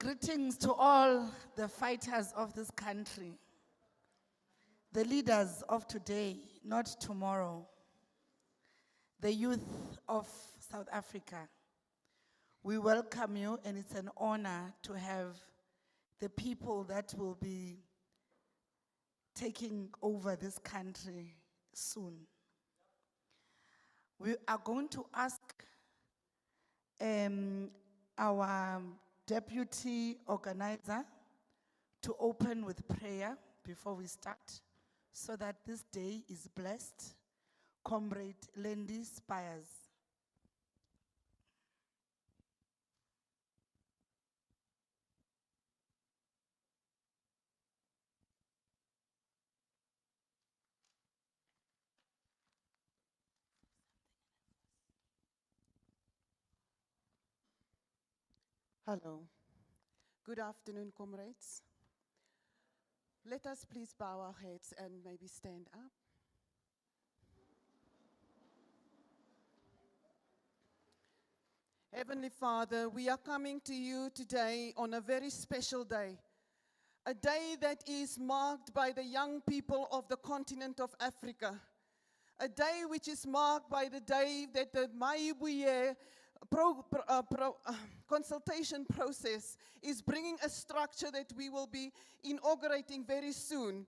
Greetings to all the fighters of this country, the leaders of today, not tomorrow, the youth of South Africa. We welcome you, and it's an honor to have the people that will be taking over this country soon. We are going to ask our deputy organizer to open with prayer before we start, so that this day is blessed. Comrade Lendi Spires. Hello. Good afternoon, comrades. Let us please bow our heads and maybe stand up. Heavenly Father, we are coming to you today on a very special day. A day that is marked by the young people of the continent of Africa. A day which is marked by the day that the Mayibuye consultation process is bringing a structure that we will be inaugurating very soon.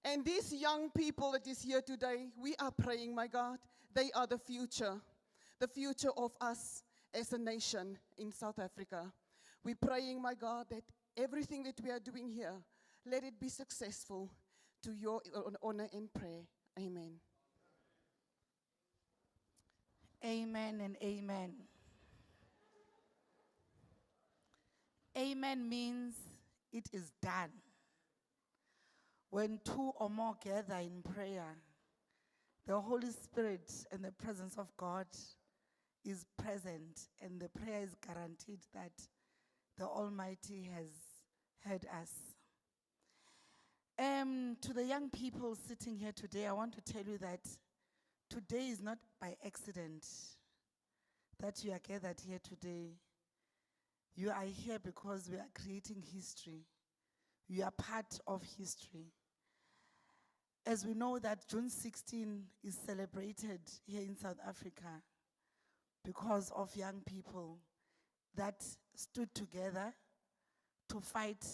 And these young people that is here today, we are praying, my God, they are the future of us as a nation in South Africa. We're praying, my God, that everything that we are doing here, let it be successful to your honor and prayer. Amen. Amen and amen. Amen means it is done. When two or more gather in prayer, the Holy Spirit and the presence of God is present, and the prayer is guaranteed that the Almighty has heard us. To the young people sitting here today, I want to tell you that today is not by accident that you are gathered here today. You are here because we are creating history. You are part of history. As we know that June 16 is celebrated here in South Africa because of young people that stood together to fight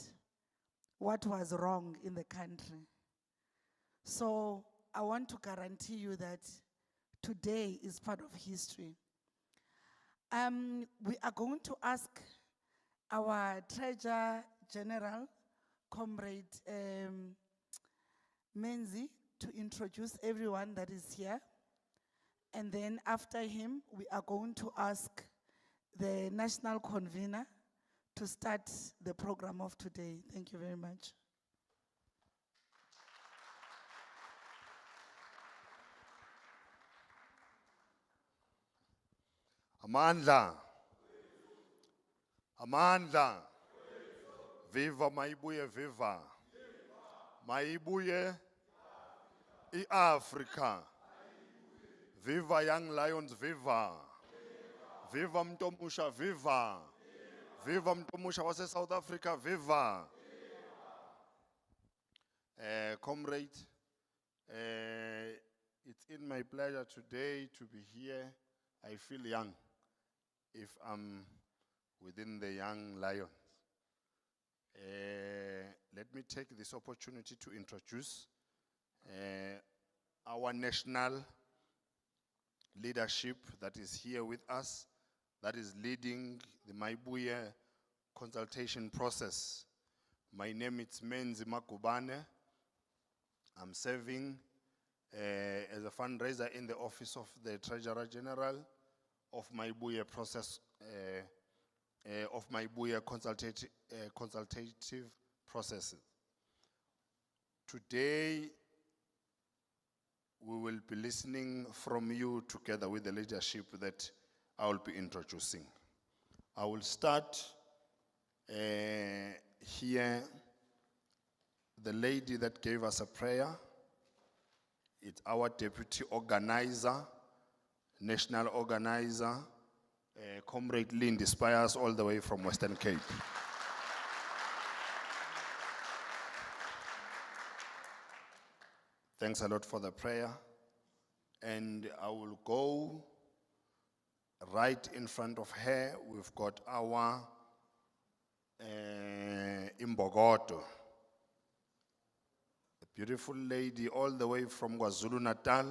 what was wrong in the country. So I want to guarantee you that today is part of history. We are going to ask our Treasurer General, Comrade Menzi, to introduce everyone that is here. And then after him, we are going to ask the National Convener to start the program of today. Thank you very much. Amandla. Amandla. Viva Mayibuye, viva. Mayibuye, i-Africa. Viva Young Lions, viva. Viva Mtomusha, viva. Viva Mtomusha wase South Africa, viva. Comrade, it's in my pleasure today to be here. I feel young if I'm within the young lions. Let me take this opportunity to introduce our national leadership that is here with us, that is leading the Mayibuye consultation process. My name is Menzi Makubane. I'm serving as a fundraiser in the office of the Treasurer General of Mayibuye process, of Mayibuye consultative processes. Today, we will be listening from you together with the leadership that I will be introducing. I will start here. The lady that gave us a prayer, it's our deputy organizer, national organizer, Comrade Lendi Spires, all the way from Western Cape. Thanks a lot for the prayer. And I will go right in front of her. We've got our Imbogoto, a beautiful lady all the way from KwaZulu-Natal,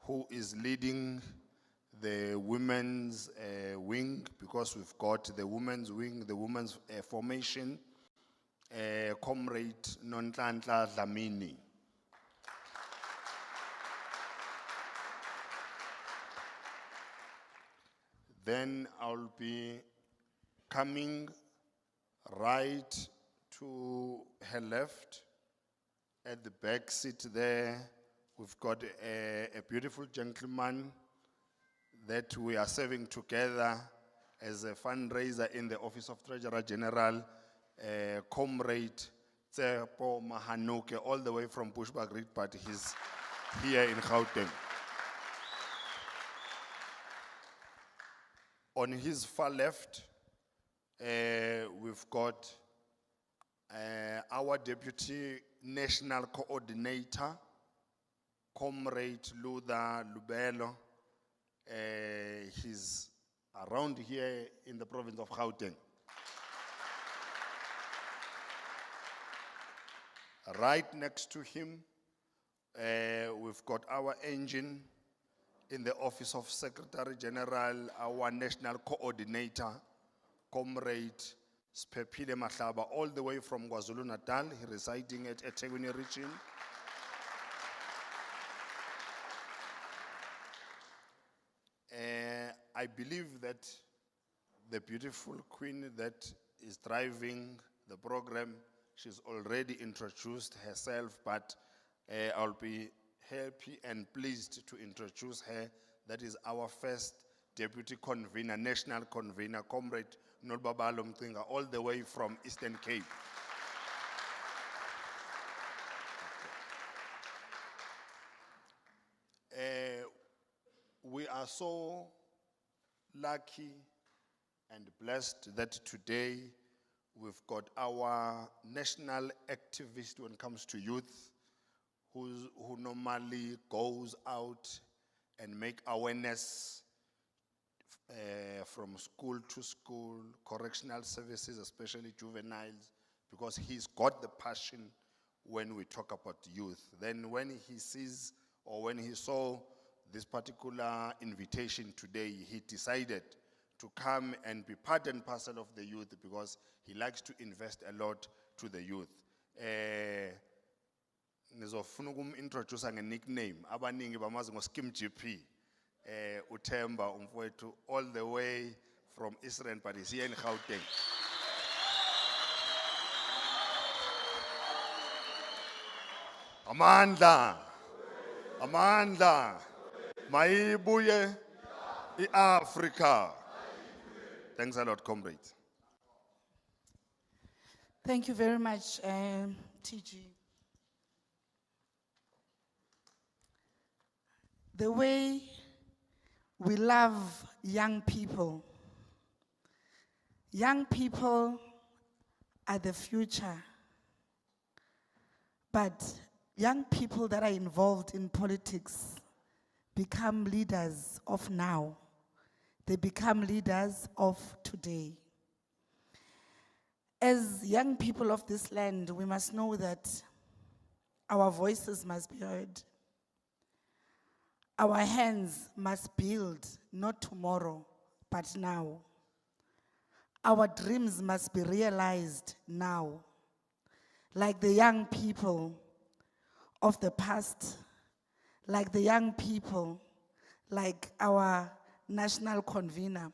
who is leading the women's wing, because we've got the women's wing, the women's formation, Comrade Nonhlanhla Dlamini. Then I'll be coming right to her left. At the back seat there, we've got a beautiful gentleman that we are serving together as a fundraiser in the Office of Treasurer General, Comrade Tsepo Mahanuke, all the way from Bushbuck, but he's here in Gauteng. On his far left, we've got our Deputy National Coordinator, Comrade Luther Lubelo. He's around here in the province of Gauteng. Right next to him, we've got our engine in the Office of Secretary General, our National Coordinator, Comrade Spephile Mahlaba, all the way from KwaZulu-Natal, residing at eThekwini region. I believe that the beautiful queen that is driving the program, she's already introduced herself, but I'll be happy and pleased to introduce her. That is our first deputy convener, national convener, Comrade Nolbabalo Mtinga, all the way from Eastern Cape. We are so lucky and blessed that today we've got our national activist when it comes to youth, who normally goes out and make awareness from school to school, correctional services, especially juveniles, because he's got the passion when we talk about youth. Then when he sees, or when he saw this particular invitation today, he decided to come and be part and parcel of the youth, because he likes to invest a lot to the youth. Ngizofuna ukum-introduce nge-nickname abaningi bamazi ngo-Skim GP, uThemba umfowethu, all the way from Israel, but he's here in Gauteng. Amandla, Amandla, Mayibuye, Africa. Thanks a lot, comrade. Thank you very much, TG. The way we love young people are the future, but young people that are involved in politics become leaders of now. They become leaders of today. As young people of this land, we must know that our voices must be heard. Our hands must build, not tomorrow, but now. Our dreams must be realized now. Like the young people of the past, like the young people, like our national convener,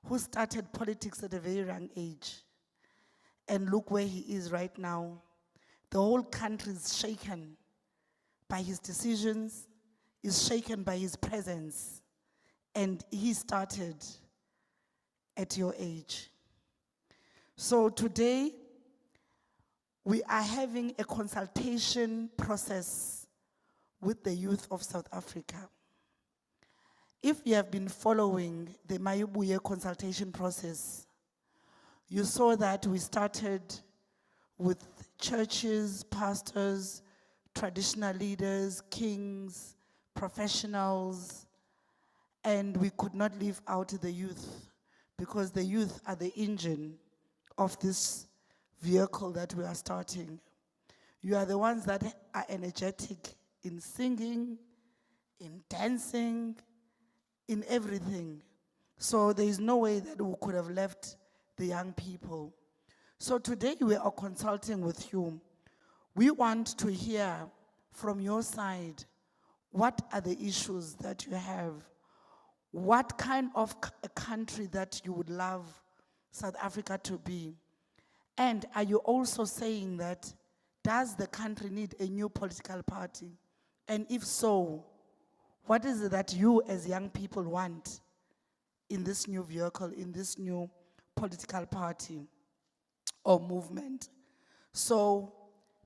who started politics at a very young age. And look where he is right now. The whole country is shaken by his decisions, is shaken by his presence, and he started at your age. So today, we are having a consultation process with the youth of South Africa. If you have been following the Mayibuye consultation process, you saw that we started with churches, pastors, traditional leaders, kings, professionals, and we could not leave out the youth because the youth are the engine of this vehicle that we are starting. You are the ones that are energetic in singing, in dancing, in everything. So there is no way that we could have left the young people. So today we are consulting with you. We want to hear from your side, what are the issues that you have? What kind of a country that you would love South Africa to be? And are you also saying that, does the country need a new political party? And if so, what is it that you as young people want in this new vehicle, in this new political party or movement? So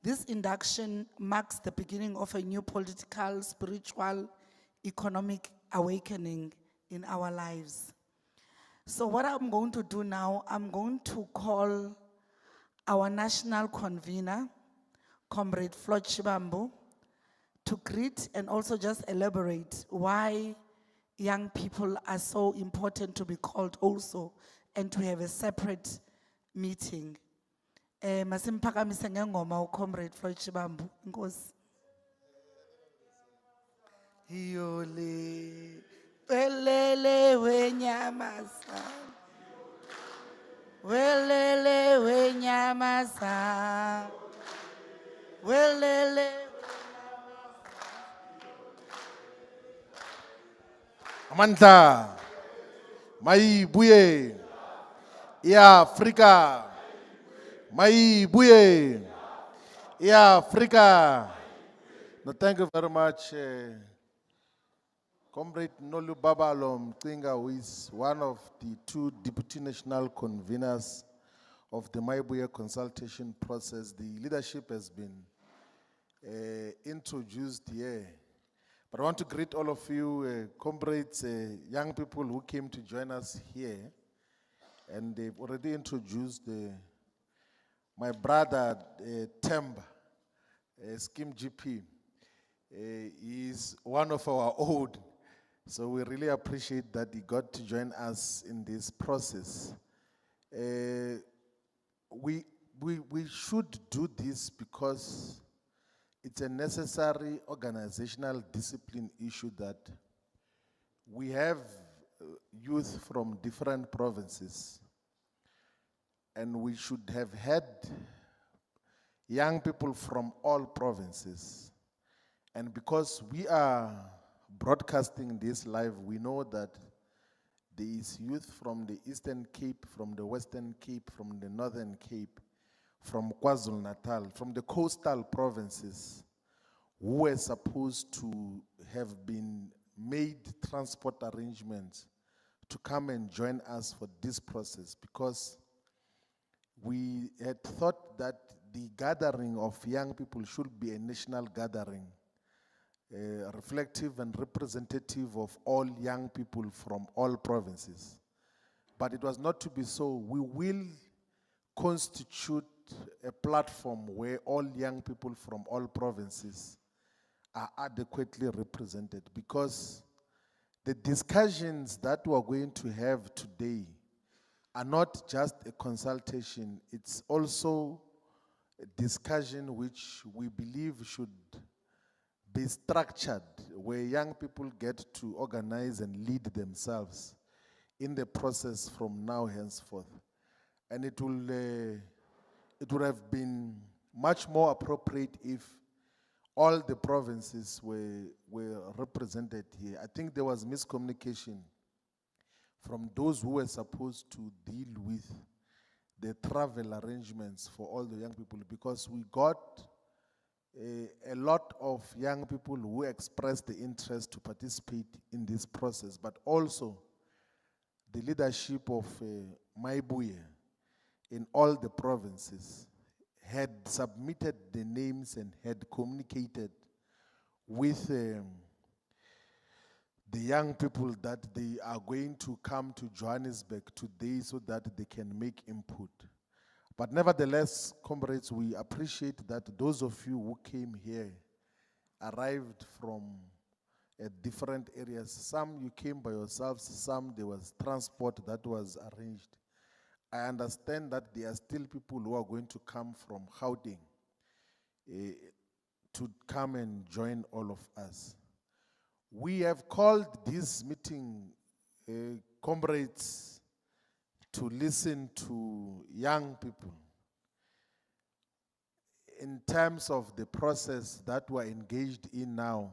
this induction marks the beginning of a new political, spiritual, economic awakening in our lives. So what I'm going to do now, I'm going to call our national convener, Comrade Floyd Shivambu, to greet and also just elaborate why young people are so important to be called also and to have a separate meeting. Masimpakamise ngengoma uComrade Floyd Shivambu. Nkosi. Iyole welele wenyamasa. Welele wenyamasa. Welele Amandla, Mayibuye, Africa, Mayibuye, Africa. No, thank you very much, Comrade Nolu Babalom Mcinga, who is one of the two deputy national conveners of the Mayibuye consultation process. The leadership has been introduced here. But I want to greet all of you, comrades, young people who came to join us here. And they've already introduced my brother, Temba, Scheme GP. He is one of our old. So we really appreciate that he got to join us in this process. We should do this because it's a necessary organizational discipline issue that we have youth from different provinces, and we should have had young people from all provinces. And because we are broadcasting this live, we know that there is youth from the Eastern Cape, from the Western Cape, from the Northern Cape, from KwaZulu-Natal, from the coastal provinces, who were supposed to have been made transport arrangements to come and join us for this process, because we had thought that the gathering of young people should be a national gathering, reflective and representative of all young people from all provinces. But it was not to be so. We will constitute a platform where all young people from all provinces are adequately represented, because the discussions that we are going to have today are not just a consultation, it's also a discussion which we believe should be structured, where young people get to organize and lead themselves in the process from now henceforth. And it would have been much more appropriate if all the provinces were represented here. I think there was miscommunication from those who were supposed to deal with the travel arrangements for all the young people, because we got a lot of young people who expressed the interest to participate in this process, but also the leadership of Mayibuye in all the provinces had submitted the names and had communicated with the young people that they are going to come to Johannesburg today so that they can make input. But nevertheless, comrades, we appreciate that those of you who came here arrived from different areas. Some you came by yourselves, some there was transport that was arranged. I understand that there are still people who are going to come from Gauteng to come and join all of us. We have called this meeting, comrades, to listen to young people in terms of the process that we're engaged in now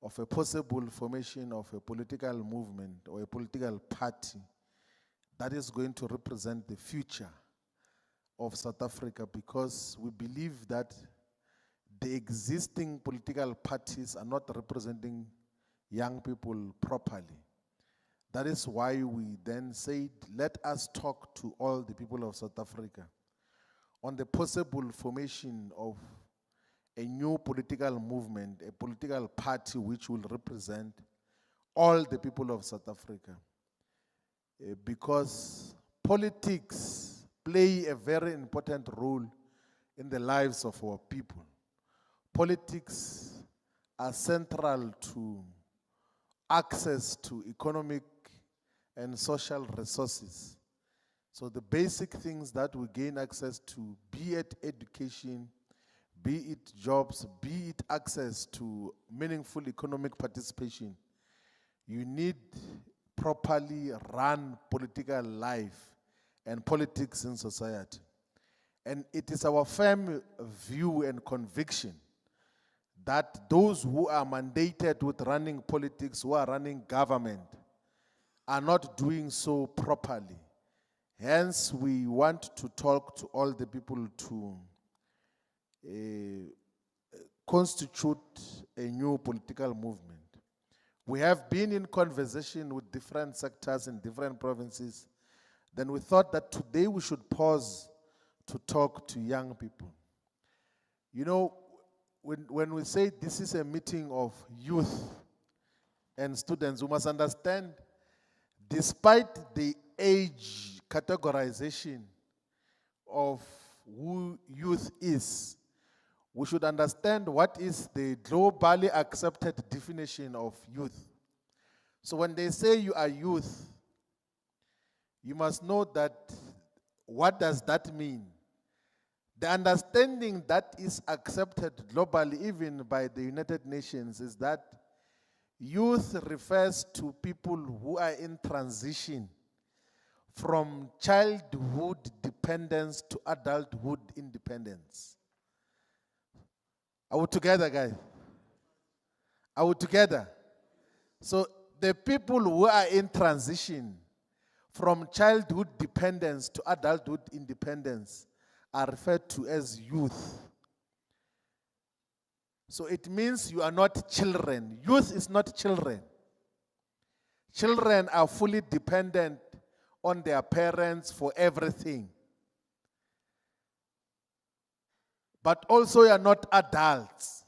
of a possible formation of a political movement or a political party that is going to represent the future of South Africa, because we believe that the existing political parties are not representing young people properly. That is why we then said, let us talk to all the people of South Africa on the possible formation of a new political movement, a political party which will represent all the people of South Africa. Because politics play a very important role in the lives of our people. Politics are central to access to economic and social resources. So the basic things that we gain access to, be it education, be it jobs, be it access to meaningful economic participation, you need properly run political life and politics in society. And it is our firm view and conviction that those who are mandated with running politics, who are running government, are not doing so properly. Hence, we want to talk to all the people to constitute a new political movement. We have been in conversation with different sectors in different provinces. Then we thought that today we should pause to talk to young people. You know, when we say this is a meeting of youth and students, we must understand, despite the age categorization of who youth is, we should understand what is the globally accepted definition of youth. So when they say you are youth, you must know that, what does that mean? The understanding that is accepted globally, even by the United Nations, is that youth refers to people who are in transition from childhood dependence to adulthood independence. Are we together, guys? Are we together? So the people who are in transition from childhood dependence to adulthood independence are referred to as youth. So it means you are not children. Youth is not children. Children are fully dependent on their parents for everything. But also you are not adults.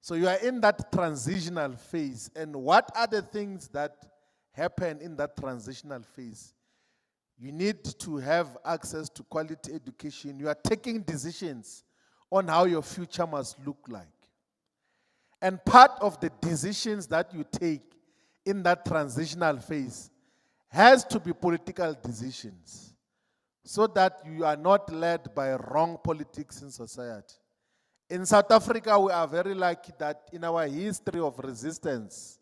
So you are in that transitional phase. And what are the things that happen in that transitional phase? You need to have access to quality education. You are taking decisions on how your future must look like. And part of the decisions that you take in that transitional phase has to be political decisions, so that you are not led by wrong politics in society. In South Africa, we are very lucky that in our history of resistance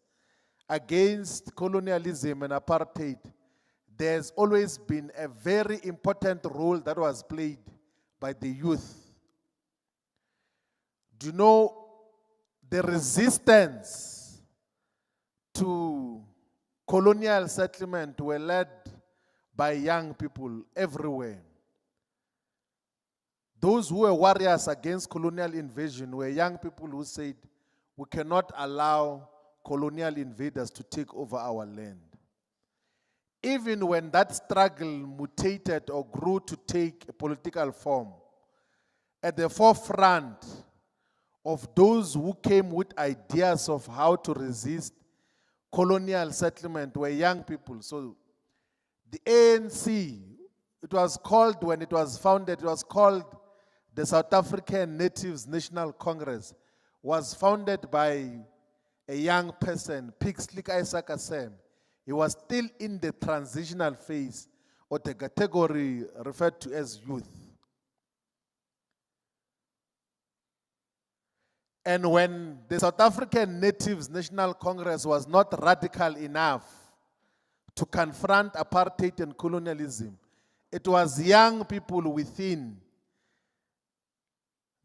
against colonialism and apartheid, there's always been a very important role that was played by the youth. Do you know the resistance to colonial settlement were led by young people everywhere? Those who were warriors against colonial invasion were young people who said, we cannot allow colonial invaders to take over our land. Even when that struggle mutated or grew to take a political form, at the forefront of those who came with ideas of how to resist colonial settlement were young people. So the ANC, it was called, when it was founded, it was called the South African Natives National Congress was founded by a young person, Pixley Isaac Assem. He was still in the transitional phase or the category referred to as youth. And when the South African Natives National Congress was not radical enough to confront apartheid and colonialism, it was young people within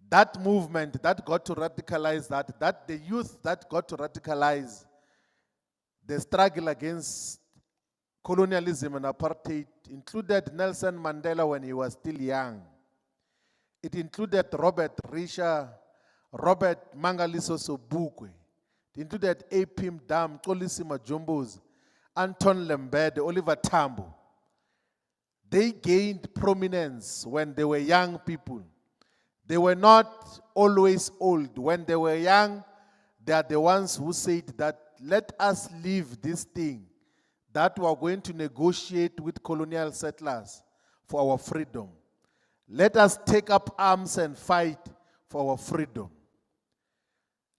that movement that got to radicalize that the youth that got to radicalize the struggle against colonialism and apartheid included Nelson Mandela when he was still young. It included Robert Risha, Robert Mangaliso Sobukwe. It included Apim Dam, Xolisi Majumbuz, Anton Lembede, Oliver Tambo. They gained prominence when they were young people. They were not always old. When they were young, they are the ones who said that let us leave this thing that we are going to negotiate with colonial settlers for our freedom. Let us take up arms and fight for our freedom.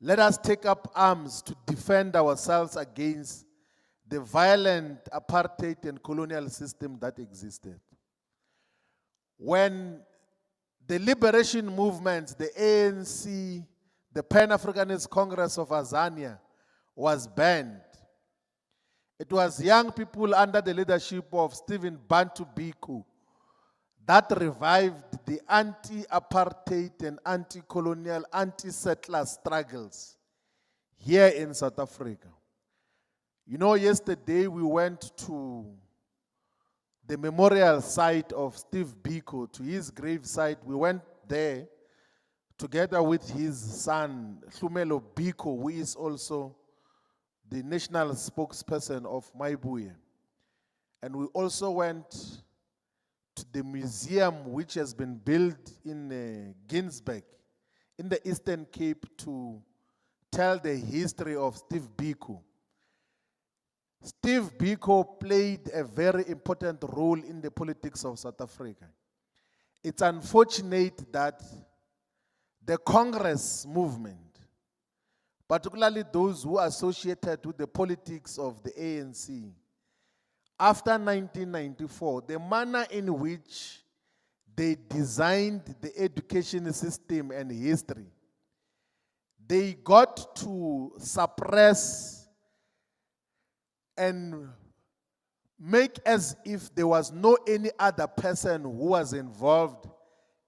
Let us take up arms to defend ourselves against the violent apartheid and colonial system that existed. When the liberation movements, the ANC, the Pan-Africanist Congress of Azania was banned, it was young people under the leadership of Stephen Bantu Biko that revived the anti-apartheid and anti-colonial, anti-settler struggles here in South Africa. You know, yesterday we went to the memorial site of Steve Biko, to his grave site. We went there together with his son, Hlumelo Biko, who is also the national spokesperson of Mayibuye. And we also went to the museum which has been built in Ginsberg, in the Eastern Cape, to tell the history of Steve Biko. Steve Biko played a very important role in the politics of South Africa. It's unfortunate that the Congress movement, particularly those who are associated with the politics of the ANC, after 1994, the manner in which they designed the education system and history, they got to suppress and make as if there was no any other person who was involved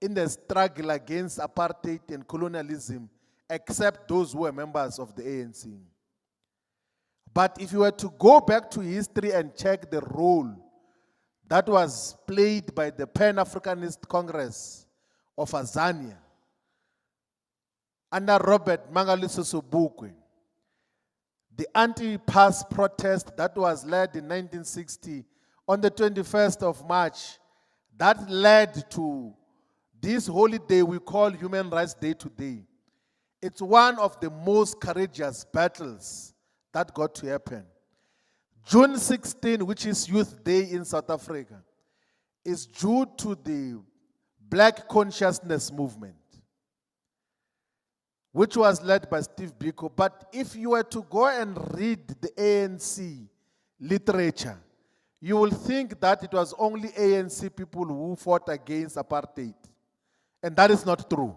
in the struggle against apartheid and colonialism except those who were members of the ANC. But if you were to go back to history and check the role that was played by the Pan-Africanist Congress of Azania under Robert Mangaliso Sobukwe, the anti-pass protest that was led in 1960 on the 21st of March, that led to this holiday we call Human Rights Day today. It's one of the most courageous battles that got to happen. June 16, which is Youth Day in South Africa, is due to the Black Consciousness Movement, which was led by Steve Biko. But if you were to go and read the ANC literature, you will think that it was only ANC people who fought against apartheid. And that is not true.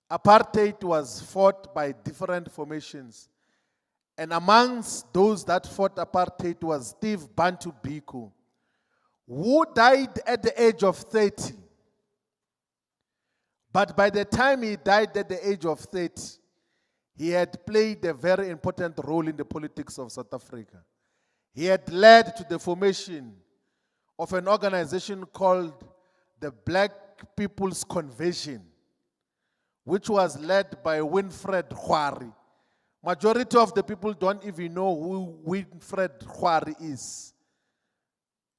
Apartheid was fought by different formations. And amongst those that fought apartheid was Steve Bantu Biko, who died at the age of 30. But by the time he died at the age of 30, he had played a very important role in the politics of South Africa. He had led to the formation of an organization called the Black People's Convention, which was led by Winfred Khwari. Majority of the people don't even know who Winfred Khwari is.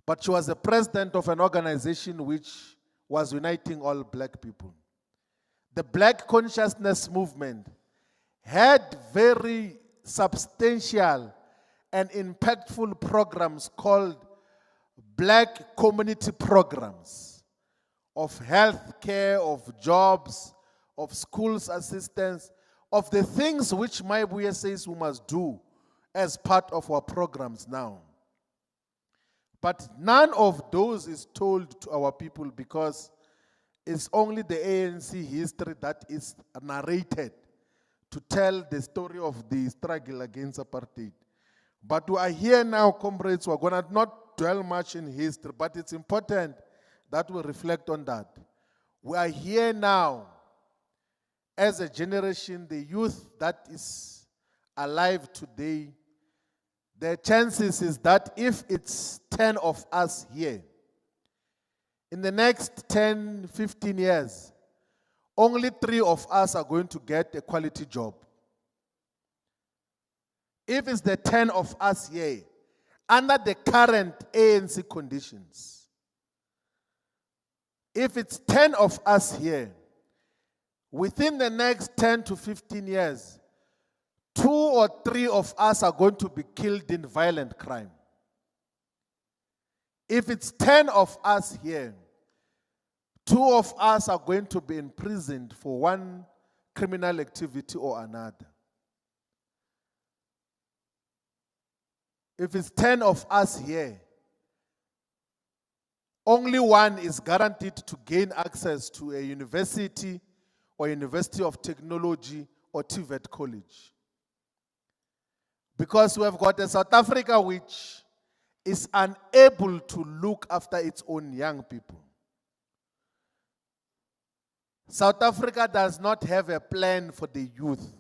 But she was the president of an organization which was uniting all black people. The Black Consciousness Movement had very substantial and impactful programs called Black Community Programs of health care, of jobs, of schools assistance, of the things which Mayibuye says we must do as part of our programs now. But none of those is told to our people because it's only the ANC history that is narrated to tell the story of the struggle against apartheid. But we are here now, comrades. We're going to not dwell much in history, but it's important that we reflect on that. We are here now as a generation, the youth that is alive today. The chances is that if it's 10 of us here, in the next 10, 15 years, only 3 of us are going to get a quality job. If it's the 10 of us here, under the current ANC conditions, if it's 10 of us here, within the next 10 to 15 years, 2 or 3 of us are going to be killed in violent crime. If it's 10 of us here, 2 of us are going to be imprisoned for one criminal activity or another. If it's 10 of us here, only one is guaranteed to gain access to a university or University of Technology or TVET college. Because we have got a South Africa which is unable to look after its own young people. South Africa does not have a plan for the youth.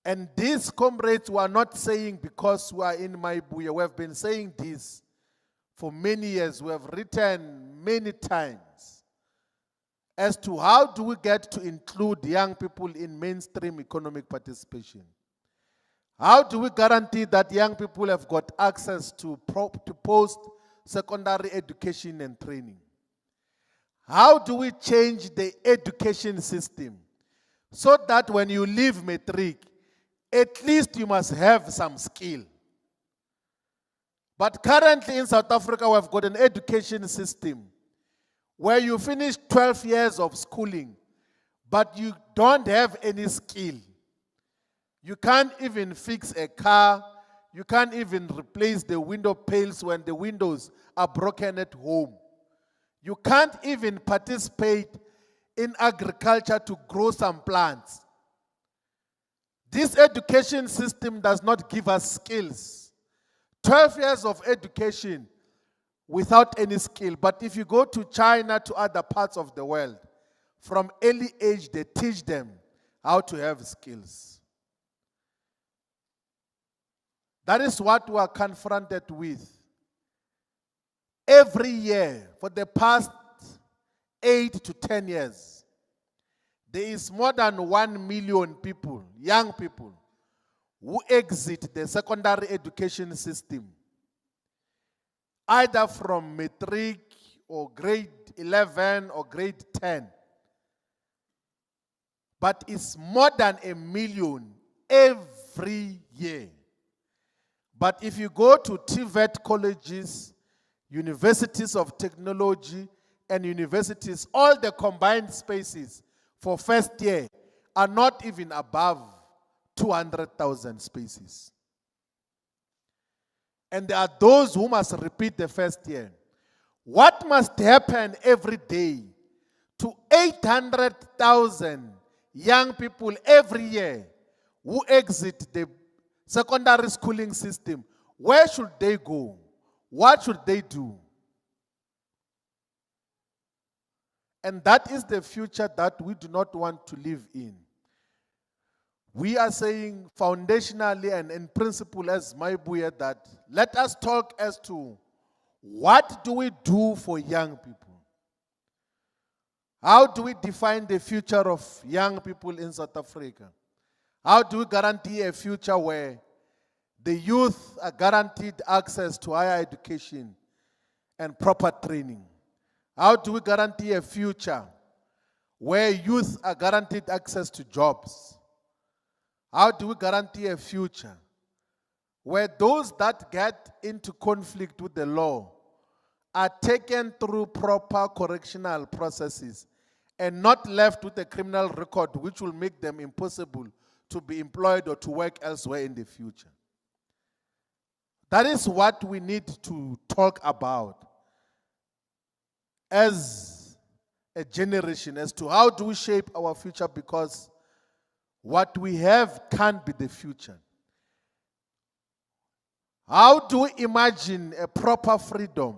And these comrades were not saying because we are in Mayibuye. We have been saying this for many years. We have written many times as to how do we get to include young people in mainstream economic participation. How do we guarantee that young people have got access to post-secondary education and training? How do we change the education system so that when you leave matric, at least you must have some skill? But currently in South Africa, we have got an education system where you finish 12 years of schooling, but you don't have any skill. You can't even fix a car. You can't even replace the window pails when the windows are broken at home. You can't even participate in agriculture to grow some plants. This education system does not give us skills. 12 years of education without any skill. But if you go to China, to other parts of the world, from early age they teach them how to have skills. That is what we are confronted with. Every year, for the past 8 to 10 years, there is more than 1 million people, young people, who exit the secondary education system, either from matric or grade 11 or grade 10. But it's more than 1 million every year. But if you go to TVET colleges, universities of technology, and universities, all the combined spaces for first year are not even above 200,000 spaces. And there are those who must repeat the first year. What must happen every day to 800,000 young people every year who exit the secondary schooling system? Where should they go? What should they do? And that is the future that we do not want to live in. We are saying foundationally and in principle as Mayibuye that let us talk as to what do we do for young people? How do we define the future of young people in South Africa? How do we guarantee a future where the youth are guaranteed access to higher education and proper training? How do we guarantee a future where youth are guaranteed access to jobs? How do we guarantee a future where those that get into conflict with the law are taken through proper correctional processes and not left with a criminal record which will make them impossible to be employed or to work elsewhere in the future. That is what we need to talk about as a generation, as to how do we shape our future, because what we have can't be the future. How do we imagine a proper freedom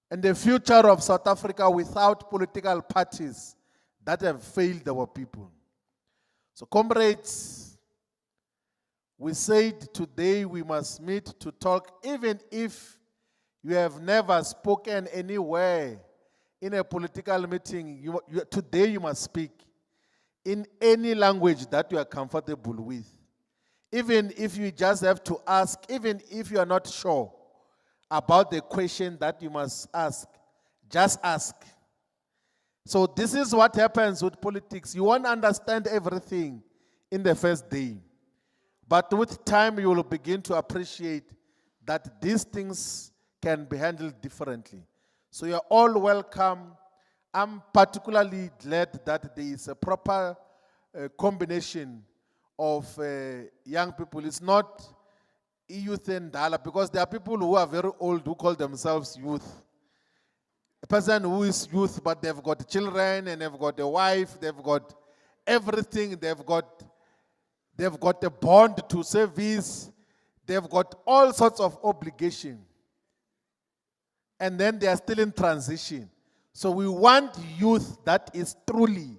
and the future of South Africa without political parties that have failed our people? So, comrades, we said today we must meet to talk, even if you have never spoken anywhere in a political meeting. Today you must speak in any language that you are comfortable with. Even if you just have to ask, even if you are not sure about the question that you must ask, just ask. So this is what happens with politics. You won't understand everything in the first day. But with time, you will begin to appreciate that these things can be handled differently. So you're all welcome. I'm particularly glad that there is a proper combination of young people. It's not youth and Dala, because there are people who are very old who call themselves youth. A person who is youth, but they've got children and they've got a wife, they've got everything, they've got a bond to service, they've got all sorts of obligation. And then they are still in transition. So we want youth that is truly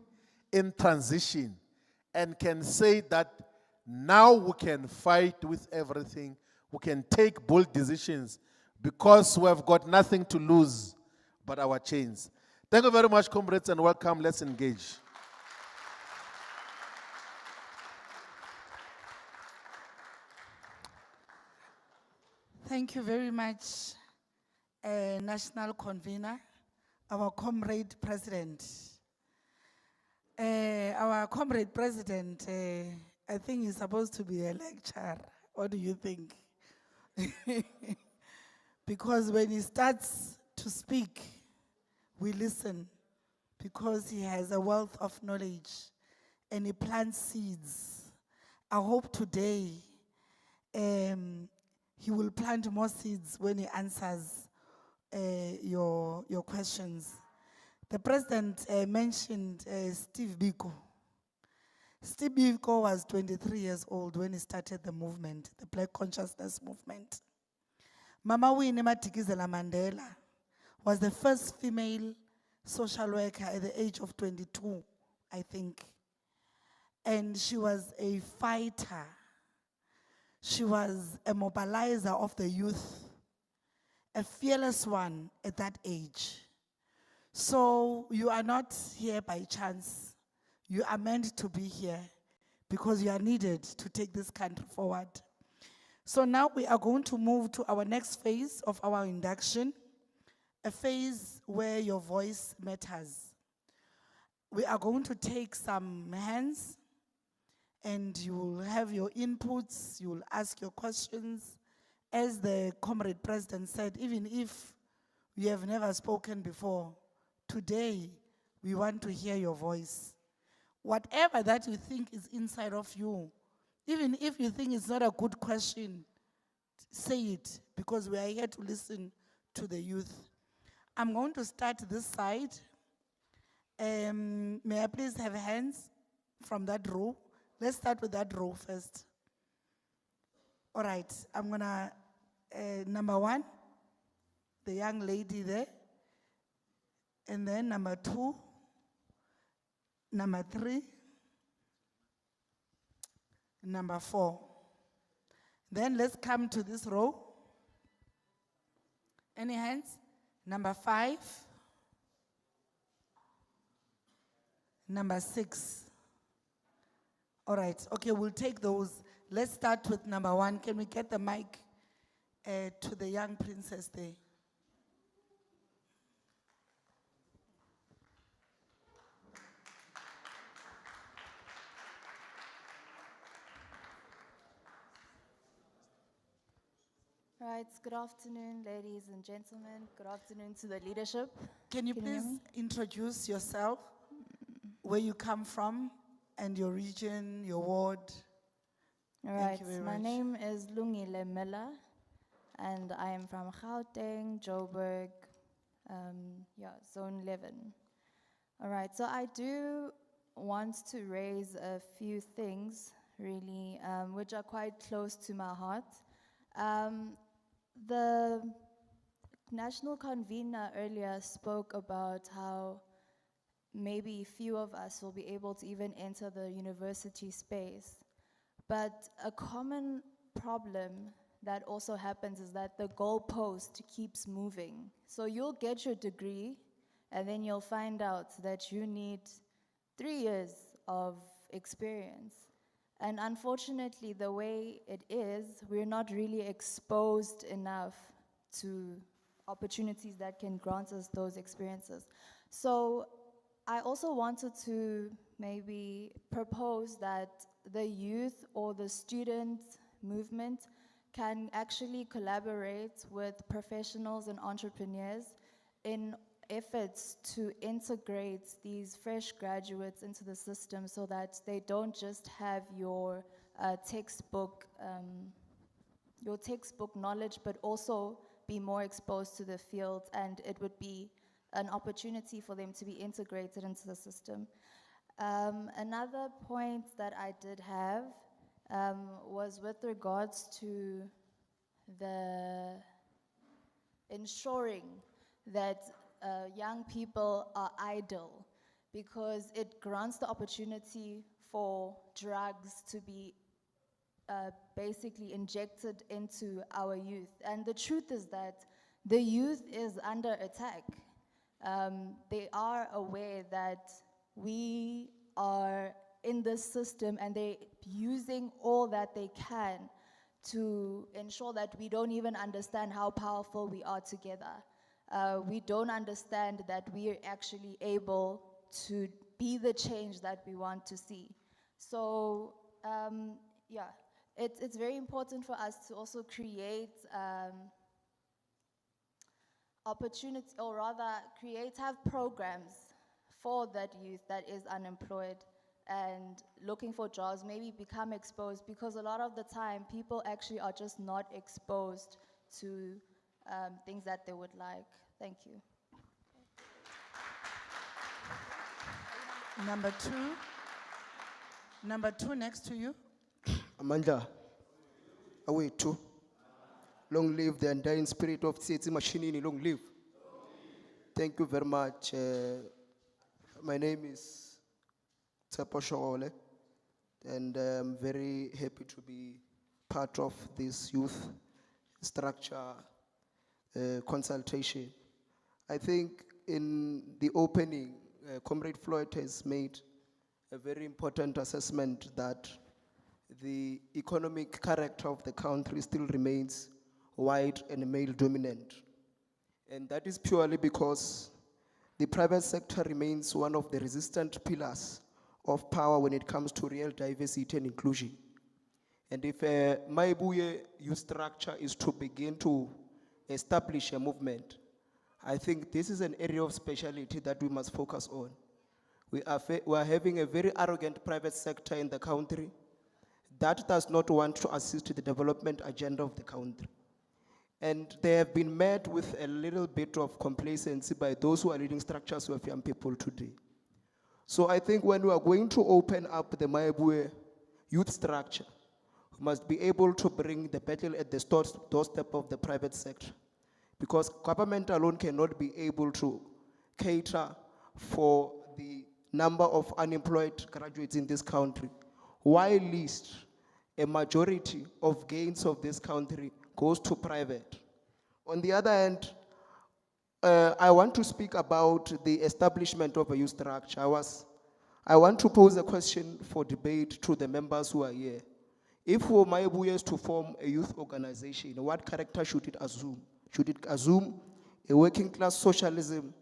in transition and can say that now we can fight with everything. We can take bold decisions because we have got nothing to lose but our chains. Thank you very much, comrades, and welcome. Let's engage. Thank you very much, National Convener, our Comrade President. Our Comrade President, I think he's supposed to be a lecturer. What do you think? Because when he starts to speak, we listen, because he has a wealth of knowledge and he plants seeds. I hope today he will plant more seeds when he answers your questions. The President mentioned Steve Biko. Steve Biko was 23 years old when he started the movement, the Black Consciousness Movement. Mama Winnie Madikizela Mandela was the first female social worker at the age of 22, I think. And she was a fighter. She was a mobilizer of the youth, a fearless one at that age. So you are not here by chance. You are meant to be here because you are needed to take this country forward. So now we are going to move to our next phase of our induction, a phase where your voice matters. We are going to take some hands and you will have your inputs, you will ask your questions. As the Comrade President said, even if you have never spoken before, today we want to hear your voice. Whatever that you think is inside of you, even if you think it's not a good question, say it, because we are here to listen to the youth. I'm going to start this side. May I please have hands from that row? Let's start with that row first. All right, I'm gonna, number one, the young lady there. And then number two, number three, number four. Then let's come to this row. Any hands? Number five, number six. All right, okay, we'll take those. Let's start with number one. Can we get the mic to the young princess there? Right. right, good afternoon, ladies and gentlemen. Good afternoon to the leadership. Can you Can you hear please me? introduce yourself, where you come from, and your region, your ward? All Thank right, you very my much. name is Lungile Miller, and I am from Gauteng, Joburg, Zone 11. All right, so I do want to raise a few things, really, which are quite close to my heart. The national convener earlier spoke about how maybe few of us will be able to even enter the university space. But a common problem that also happens is that the goalpost keeps moving. So you'll get your degree, and then you'll find out that you need 3 years of experience. And unfortunately, the way it is, we're not really exposed enough to opportunities that can grant us those experiences. So I also wanted to maybe propose that the youth or the student movement can actually collaborate with professionals and entrepreneurs in efforts to integrate these fresh graduates into the system so that they don't just have your textbook knowledge, but also be more exposed to the field, and it would be an opportunity for them to be integrated into the system. Another point that I did have was with regards to the ensuring that young people are idle, because it grants the opportunity for drugs to be basically injected into our youth. And the truth is that the youth is under attack. They are aware that we are in this system, and they're using all that they can to ensure that we don't even understand how powerful we are together. We don't understand that we are actually able to be the change that we want to see. So, it's very important for us to also create opportunity, or rather have programs for that youth that is unemployed and looking for jobs, maybe become exposed, because a lot of the time people actually are just not exposed to things that they would like. Thank you. Number two next to you. Amandla, awethu, long live the undying spirit of Tsietsi Mashinini, long live. Thank you very much. My name is Tsepo Shogole, and I'm very happy to be part of this youth structure consultation. I think in the opening, Comrade Floyd has made a very important assessment that the economic character of the country still remains white and male dominant. And that is purely because the private sector remains one of the resistant pillars of power when it comes to real diversity and inclusion. And if a Mayibuye youth structure is to begin to establish a movement, I think this is an area of speciality that we must focus on. We are having a very arrogant private sector in the country that does not want to assist the development agenda of the country. And they have been met with a little bit of complacency by those who are leading structures of young people today. So I think when we are going to open up the Mayibuye youth structure, we must be able to bring the battle at the doorstep of the private sector, because government alone cannot be able to cater for the number of unemployed graduates in this country, while least a majority of gains of this country goes to private. On the other hand, I want to speak about the establishment of a youth structure. I want to pose a question for debate to the members who are here. If Mayibuye is to form a youth organization, what character should it assume? Should it assume a working class socialism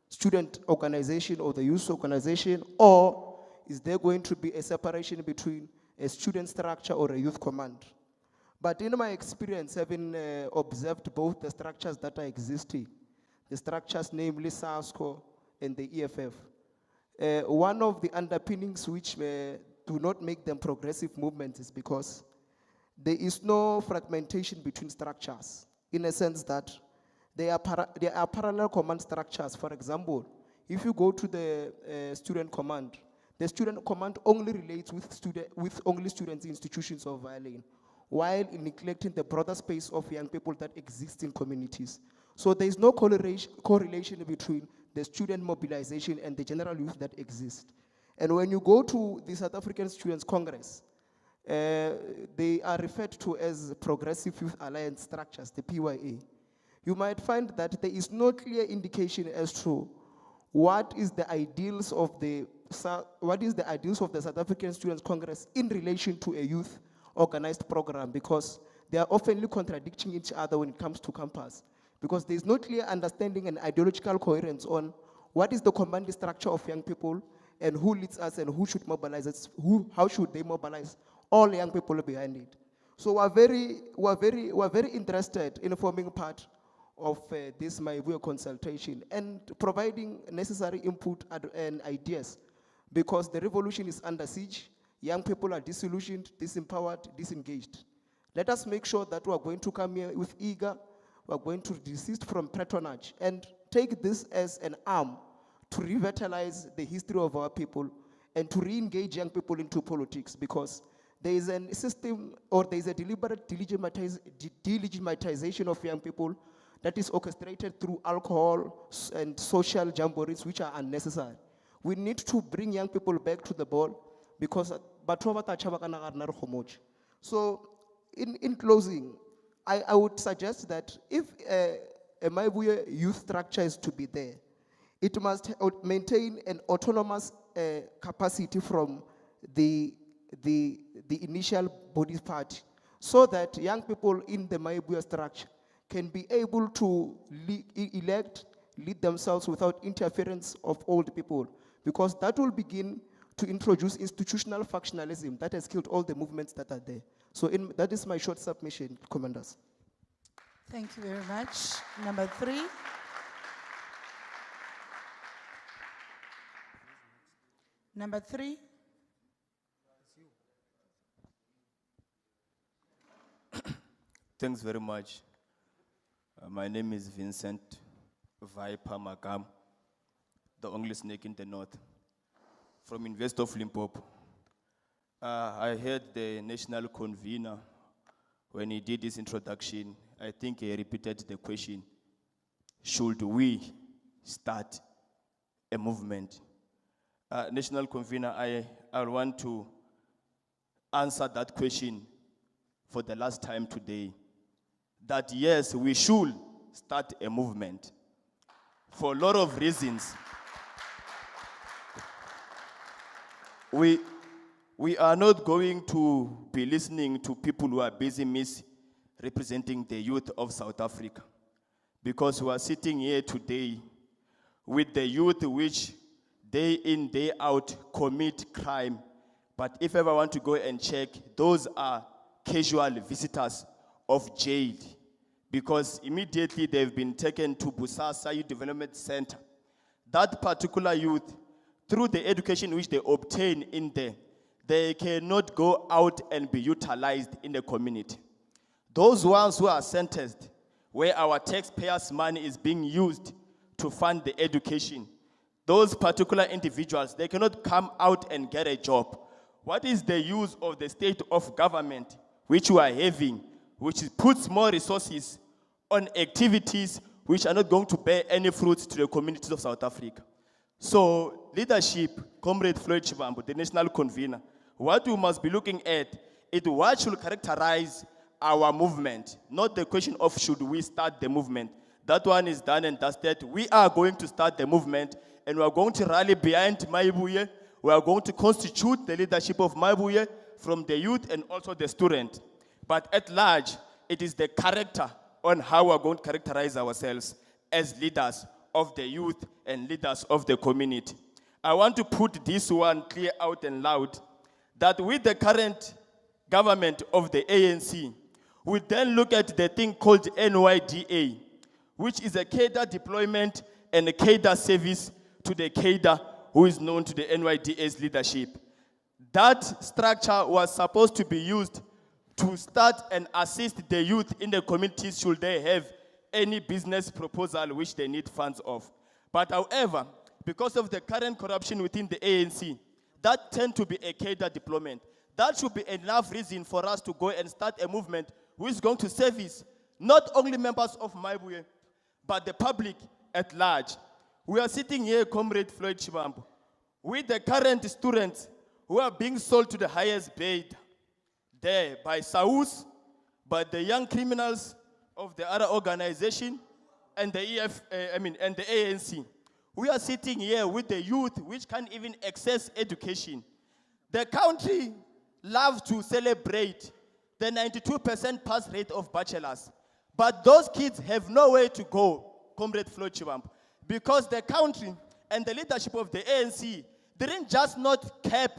student organization or the youth organization, or is there going to be a separation between a student structure or a youth command? But in my experience, having observed both the structures that are existing, the structures namely SASCO and the EFF, one of the underpinnings which do not make them progressive movements is because there is no fragmentation between structures, in a sense that there are parallel command structures. For example, if you go to the student command, the student command only relates with only students' institutions of violin, while neglecting the broader space of young people that exist in communities. So there is no correlation between the student mobilization and the general youth that exist. And when you go to the South African Students' Congress, they are referred to as Progressive Youth Alliance Structures, the PYA. You might find that there is no clear indication as to what is the ideals of the South African Students' Congress in relation to a youth organized program, because they are often contradicting each other when it comes to campus, because there is no clear understanding and ideological coherence on what is the command structure of young people and who leads us and who should mobilize us, how should they mobilize all young people behind it. So we're very interested in forming part of this Mayibuye consultation and providing necessary input and ideas, because the revolution is under siege. Young people are disillusioned, disempowered, disengaged. Let us make sure that we are going to come here with eager, we are going to desist from patronage and take this as an arm to revitalize the history of our people and to re-engage young people into politics, because there is a system, or there is a deliberate delegitimization of young people that is orchestrated through alcohol and social jamborees, which are unnecessary. We need to bring young people back to the ball, because so in closing, I would suggest that if a Mayibuye youth structure is to be there, it must maintain an autonomous capacity from the initial body part, so that young people in the Mayibuye structure can be able to lead themselves without interference of old people, because that will begin to introduce institutional factionalism that has killed all the movements that are there. So that is my short submission, Commanders. Thank you very much. Number 3. Number 3. Thanks very much. My name is Vincent Viper Magam, the only snake in the north, from University of Limpopo. I heard the national convener, when he did his introduction, I think he repeated the question, should we start a movement? National convener, I want to answer that question for the last time today, that yes, we should start a movement for a lot of reasons. We are not going to be listening to people who are busy misrepresenting the youth of South Africa, because we are sitting here today with the youth which day in, day out commit crime. But if ever want to go and check, those are casual visitors of jail, because immediately they've been taken to Busasa Youth Development Center. That particular youth, through the education which they obtain in there, they cannot go out and be utilized in the community. Those ones who are sentenced, where our taxpayers' money is being used to fund the education, those particular individuals, they cannot come out and get a job. What is the use of the state of government which we are having, which puts more resources on activities which are not going to bear any fruits to the communities of South Africa? So leadership, Comrade Floyd Shivambu, the national convener, what we must be looking at is what should characterize our movement, not the question of should we start the movement. That one is done and dusted. We are going to start the movement, and we are going to rally behind Mayibuye. We are going to constitute the leadership of Mayibuye from the youth and also the student. But at large, it is the character on how we are going to characterize ourselves as leaders of the youth and leaders of the community. I want to put this one clear out and loud, that with the current government of the ANC, We then look at the thing called NYDA, which is a cadre deployment and a cadre service to the cadre who is known to the NYDA's leadership. That structure was supposed to be used to start and assist the youth in the communities should they have any business proposal which they need funds of. But however, because of the current corruption within the ANC, that tend to be a cadre deployment. That should be enough reason for us to go and start a movement which is going to service not only members of Mayibuye, but the public at large. We are sitting here, Comrade Floyd Shivambu, with the current students who are being sold to the highest bid there by Saus, by the young criminals of the other organization, and the and the ANC. We are sitting here with the youth which can't even access education. The country loves to celebrate the 92% pass rate of bachelors. But those kids have nowhere to go, Comrade Floyd Shivambu, because the country and the leadership of the ANC didn't just not cap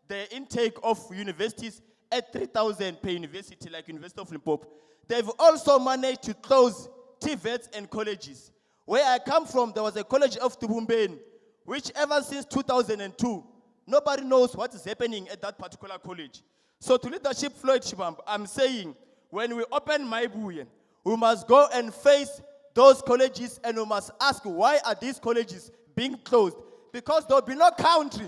the intake of universities at 3,000 per university, like University of Limpopo. They've also managed to close TVETs and colleges. Where I come from, there was a college of Tubumbeni, which ever since 2002, nobody knows what is happening at that particular college. So to leadership Floyd Shivambu, I'm saying, when we open Mayibuye, we must go and face those colleges and we must ask, why are these colleges being closed? Because there will be no country.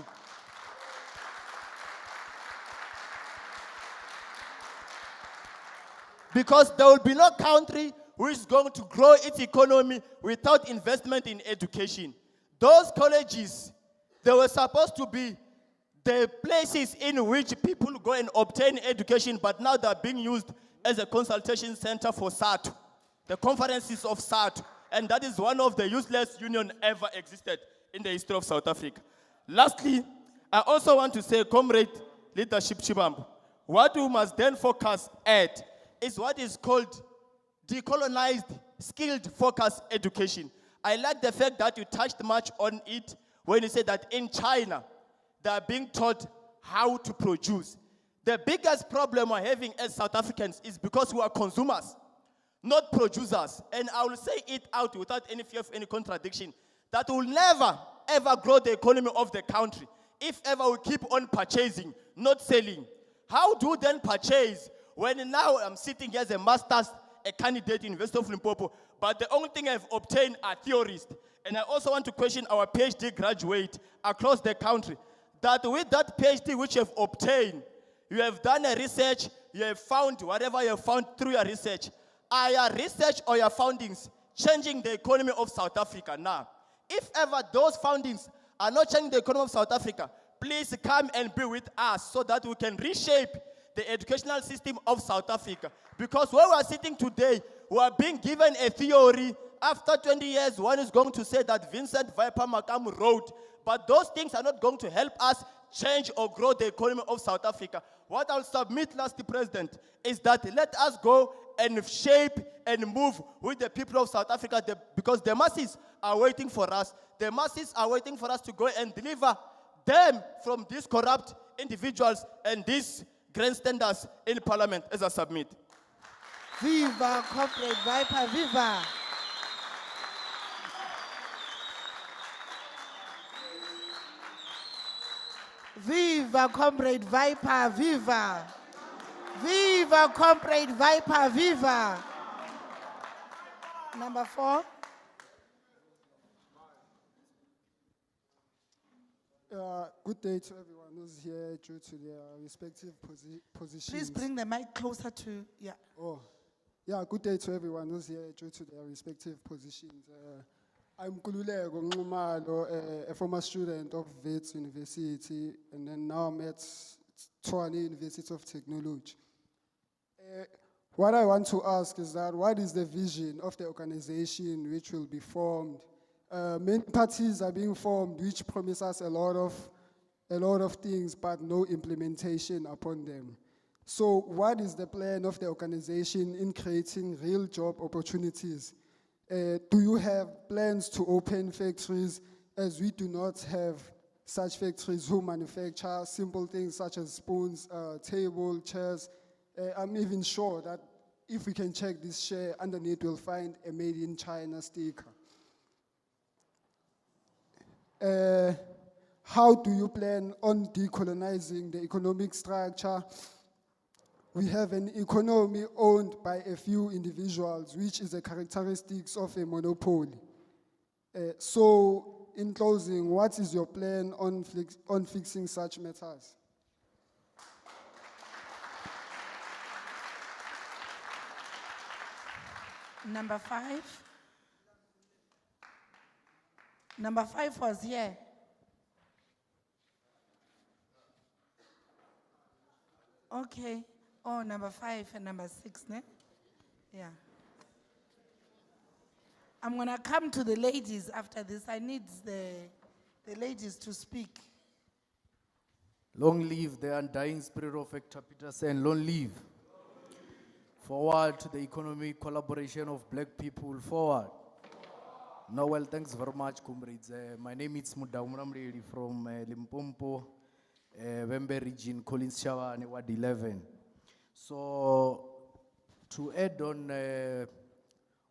Because there will be no country which is going to grow its economy without investment in education. Those colleges, they were supposed to be the places in which people go and obtain education, but now they're being used as a consultation center for SATU, the conferences of SATU. And that is one of the useless unions ever existed in the history of South Africa. Lastly, I also want to say, Comrade Leadership Shivambu, what we must then focus at is what is called decolonized, skilled focused education. I like the fact that you touched much on it when you said that in China, they are being taught how to produce. The biggest problem we're having as South Africans is because we are consumers, not producers. And I will say it out without any fear of any contradiction, that will never, ever grow the economy of the country if ever we keep on purchasing, not selling. How do we then purchase when now I'm sitting here as a master's, a candidate in University of Limpopo, but the only thing I've obtained are theorists. And I also want to question our PhD graduate across the country, that with that PhD which you have obtained, you have done a research, you have found whatever you have found through your research. Are your research or your findings changing the economy of South Africa now? If ever those findings are not changing the economy of South Africa, please come and be with us so that we can reshape the educational system of South Africa. Because where we are sitting today, we are being given a theory. After 20 years, one is going to say that Vincent Viper Makamu wrote, but those things are not going to help us change or grow the economy of South Africa. What I'll submit, last President, is that let us go and shape and move with the people of South Africa because the masses are waiting for us. The masses are waiting for us to go and deliver them from these corrupt individuals and these grandstanders in Parliament as I submit. Viva, Comrade Viper, viva! Viva, Comrade Viper, viva! Viva, Comrade Viper, viva! Number 4. Good day to everyone who's here due to their respective positions. Please bring the mic closer to, yeah. Oh, yeah, good day to everyone who's here due to their respective positions. I'm Kululeko Nxumalo, a former student of Wits University, and then now I'm at Tshwane University of Technology. What I want to ask is that what is the vision of the organization which will be formed? Many parties are being formed which promise us a lot of things, but no implementation upon them. So what is the plan of the organization in creating real job opportunities? Do you have plans to open factories, as we do not have such factories who manufacture simple things such as spoons, table, chairs? I'm even sure that if we can check this share, underneath we'll find a made in China sticker. How do you plan on decolonizing the economic structure? We have an economy owned by a few individuals, which is a characteristic of a monopoly. So, in closing, what is your plan on fixing such matters? Number 5. Number 5 was here. Okay. Oh, number 5 and number 6, ne? Yeah. I'm gonna come to the ladies after this. I need the ladies to speak. Long live the undying spirit of Hector Peterson. Long live. Forward to the economic collaboration of black people. Forward. No, well, thanks very much, comrades. My name is Mudaumramreli from Limpopo, Wembe region, Collins Shivambu, Ward 11. So, to add on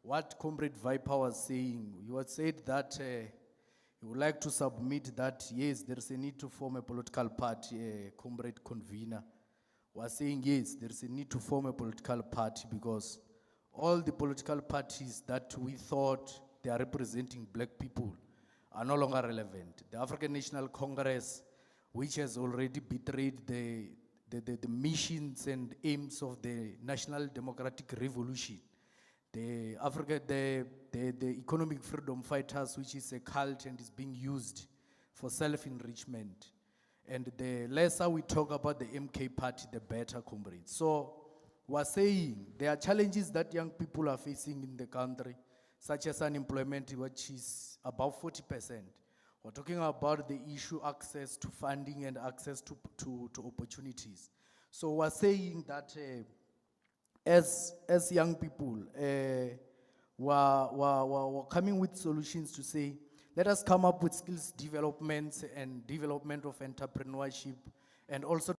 what Comrade Viper was saying, he was said that he would like to submit that, yes, there is a need to form a political party. Comrade Convener was saying, yes, there is a need to form a political party because all the political parties that we thought they are representing black people are no longer relevant. The African National Congress, which has already betrayed the missions and aims of the National Democratic Revolution, the Economic Freedom Fighters, which is a cult and is being used for self-enrichment. And the lesser we talk about the MK party, the better, comrades. So we're saying there are challenges that young people are facing in the country, such as unemployment, which is about 40%. We're talking about the issue access to funding and access to opportunities. So we're saying that as young people, we're coming with solutions to say, let us come up with skills development and development of entrepreneurship, and also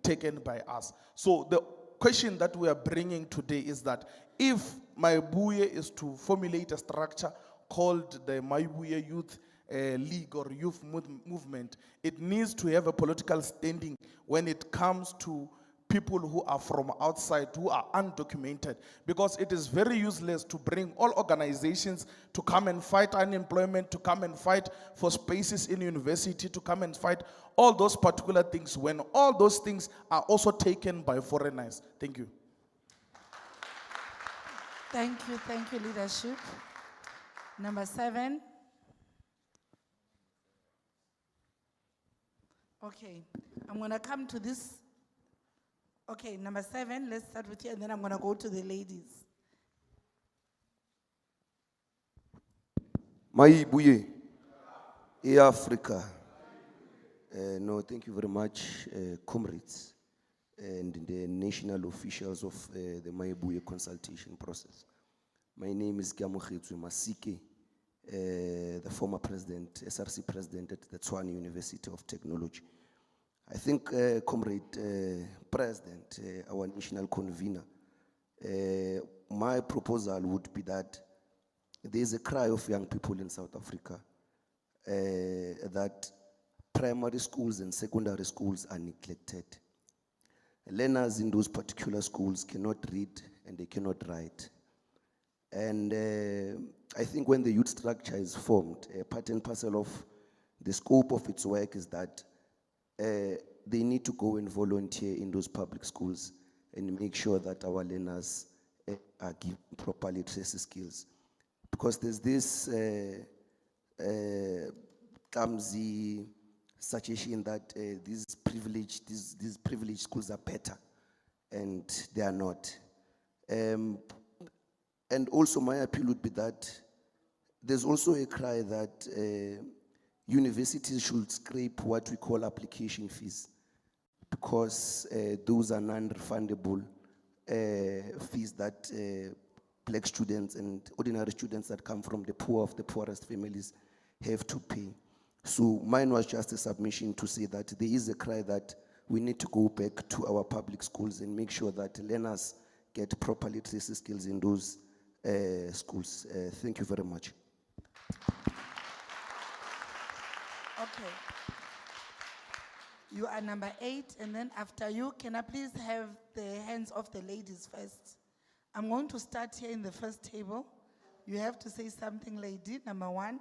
taken by us. So the question that we are bringing today is that if Mayibuye is to formulate a structure called the Mayibuye Youth League or Youth Movement, it needs to have a political standing when it comes to people who are from outside, who are undocumented, because it is very useless to bring all organizations to come and fight unemployment, to come and fight for spaces in university, to come and fight all those particular things when all those things are also taken by foreigners. Thank you. Thank you, leadership. Number 7. Okay, I'm gonna come to this. Okay, number 7, let's start with you, and then I'm gonna go to the ladies. Mayibuye, Africa. No, thank you very much, comrades, and the national officials of the Mayibuye consultation process. My name is Kiamogetswe Masike, the former president, SRC president at the Tshwane University of Technology. I think, Comrade President, our national convener, my proposal would be that there is a cry of young people in South Africa that primary schools and secondary schools are neglected. Learners in those particular schools cannot read and they cannot write. And I think when the youth structure is formed, part and parcel of the scope of its work is that they need to go and volunteer in those public schools and make sure that our learners are given proper literacy skills. Because there's this clumsy suggestion that these privileged schools are better, and they are not. And also my appeal would be that there's also a cry that universities should scrape what we call application fees, because those are non-refundable fees that black students and ordinary students that come from the poor of the poorest families have to pay. So mine was just a submission to say that there is a cry that we need to go back to our public schools and make sure that learners get proper literacy skills in those schools. Thank you very much. Okay. You are number 8, and then after you, can I please have the hands of the ladies first? I'm going to start here in the first table. You have to say something, lady, number 1.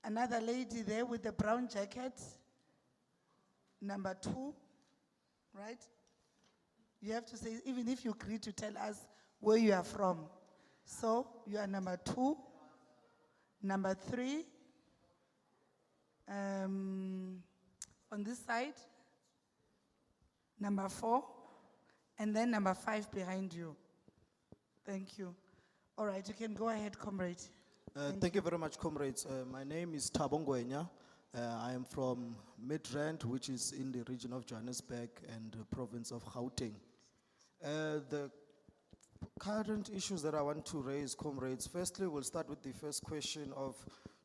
Another lady there with the brown jacket, number 2, right? You have to say, even if you agree to tell us where you are from. So, you are number 2, number 3, on this side, number 4, and then number 5 behind you. Thank you. All right, you can go ahead, comrade. Thank you very much, comrades. My name is Tabongwenya. I am from Midrand, which is in the region of Johannesburg and the province of Gauteng. The current issues that I want to raise, comrades, firstly, we'll start with the first question of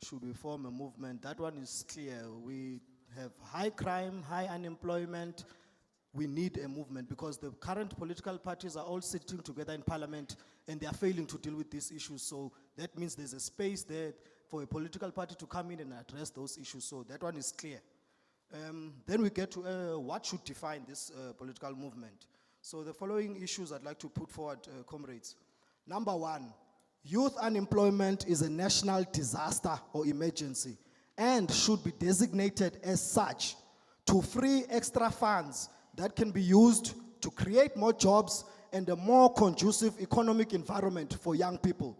should we form a movement. That one is clear. We have high crime, high unemployment. We need a movement because the current political parties are all sitting together in parliament and they are failing to deal with these issues. So that means there's a space there for a political party to come in and address those issues. So that one is clear. Then we get to what should define this political movement. So the following issues I'd like to put forward, comrades. Number 1, youth unemployment is a national disaster or emergency and should be designated as such to free extra funds that can be used to create more jobs and a more conducive economic environment for young people.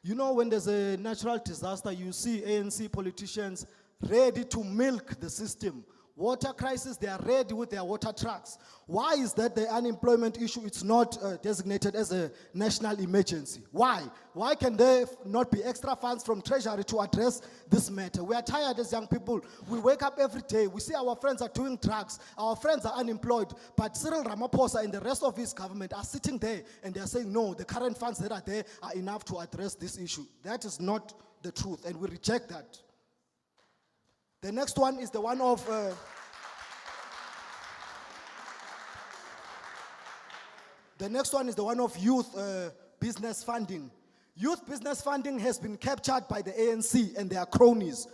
You know, when there's a natural disaster, you see ANC politicians ready to milk the system. Water crisis, they are ready with their water trucks. Why is that the unemployment issue, it's not designated as a national emergency? Why? Why can there not be extra funds from Treasury to address this matter? We are tired as young people. We wake up every day. We see our friends are doing drugs. Our friends are unemployed. But Cyril Ramaphosa and the rest of his government are sitting there and they are saying, no, the current funds that are there are enough to address this issue. That is not the truth, and we reject that. The next one is the one of youth business funding. Youth business funding has been captured by the ANC and their cronies.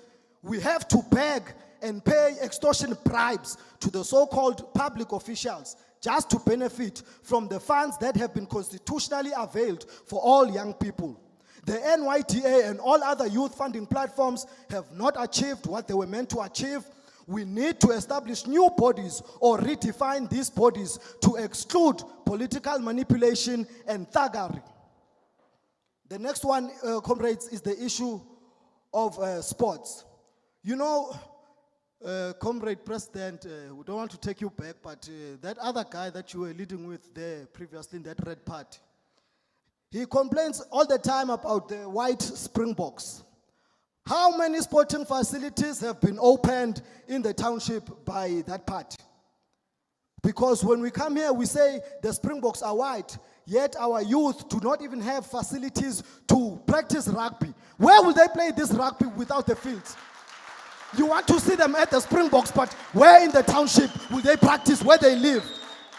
We have to beg and pay extortion bribes to the so-called public officials just to benefit from the funds that have been constitutionally availed for all young people. The NYTA and all other youth funding platforms have not achieved what they were meant to achieve. We need to establish new bodies or redefine these bodies to exclude political manipulation and thuggery. The next one, comrades, is the issue of sports. You know, Comrade President, we don't want to take you back, but that other guy that you were leading with there previously in that red party, he complains all the time about the white Springboks. How many sporting facilities have been opened in the township by that party? Because when we come here, we say the Springboks are white, yet our youth do not even have facilities to practice rugby. Where will they play this rugby without the fields? You want to see them at the Springboks, but where in the township will they practice, where they live?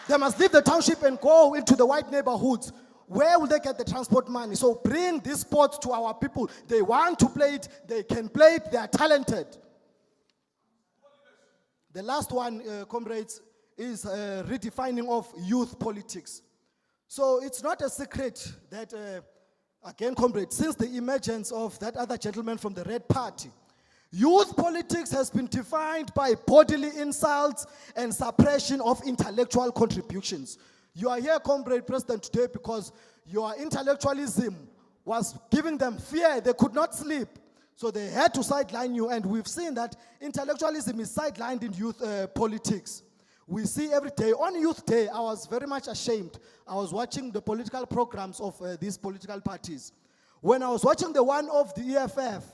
They must leave the township and go into the white neighborhoods. Where will they get the transport money? So bring this sport to our people. They want to play it, they can play it, they are talented. The last one, comrades, is redefining of youth politics. So it's not a secret that, again, comrades, since the emergence of that other gentleman from the Red Party, youth politics has been defined by bodily insults and suppression of intellectual contributions. You are here, Comrade President, today because your intellectualism was giving them fear. They could not sleep. So they had to sideline you, and we've seen that intellectualism is sidelined in youth politics. We see every day. On Youth Day, I was very much ashamed. I was watching the political programs of these political parties. When I was watching the one of the EFF,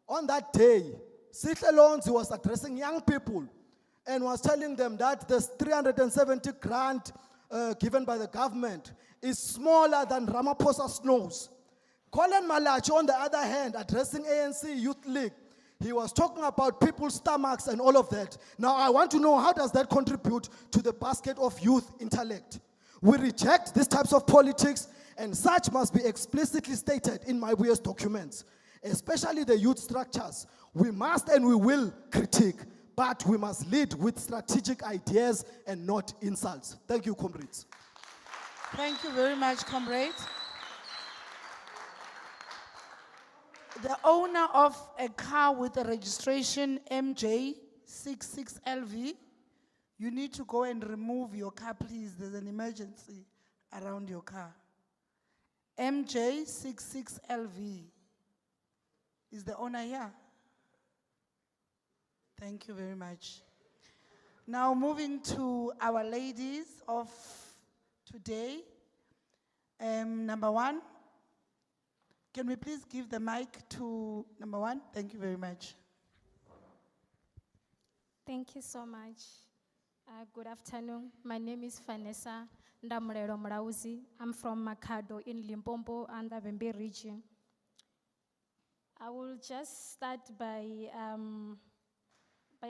on that day, Sihle Lonzi was addressing young people and was telling them that there's 370 grand given by the government is smaller than Ramaphosa's nose. Colin Malachi, on the other hand, addressing ANC Youth League, he was talking about people's stomachs and all of that. Now, I want to know, how does that contribute to the basket of youth intellect? We reject these types of politics, and such must be explicitly stated in Mayibuye's documents, especially the youth structures. We must and we will critique, but we must lead with strategic ideas and not insults. Thank you, comrades. Thank you very much, comrade. The owner of a car with a registration MJ66LV, you need to go and remove your car, please. There's an emergency around your car. MJ66LV. Is the owner here? Thank you very much. Now moving to our ladies of today. Number one. Can we please give the mic to number one? Thank you very much. Thank you so much. Good afternoon. My name is Vanessa Ndamulelo Mlauzi. I'm from Makado in Limpopo and the Vembe region. I will just start by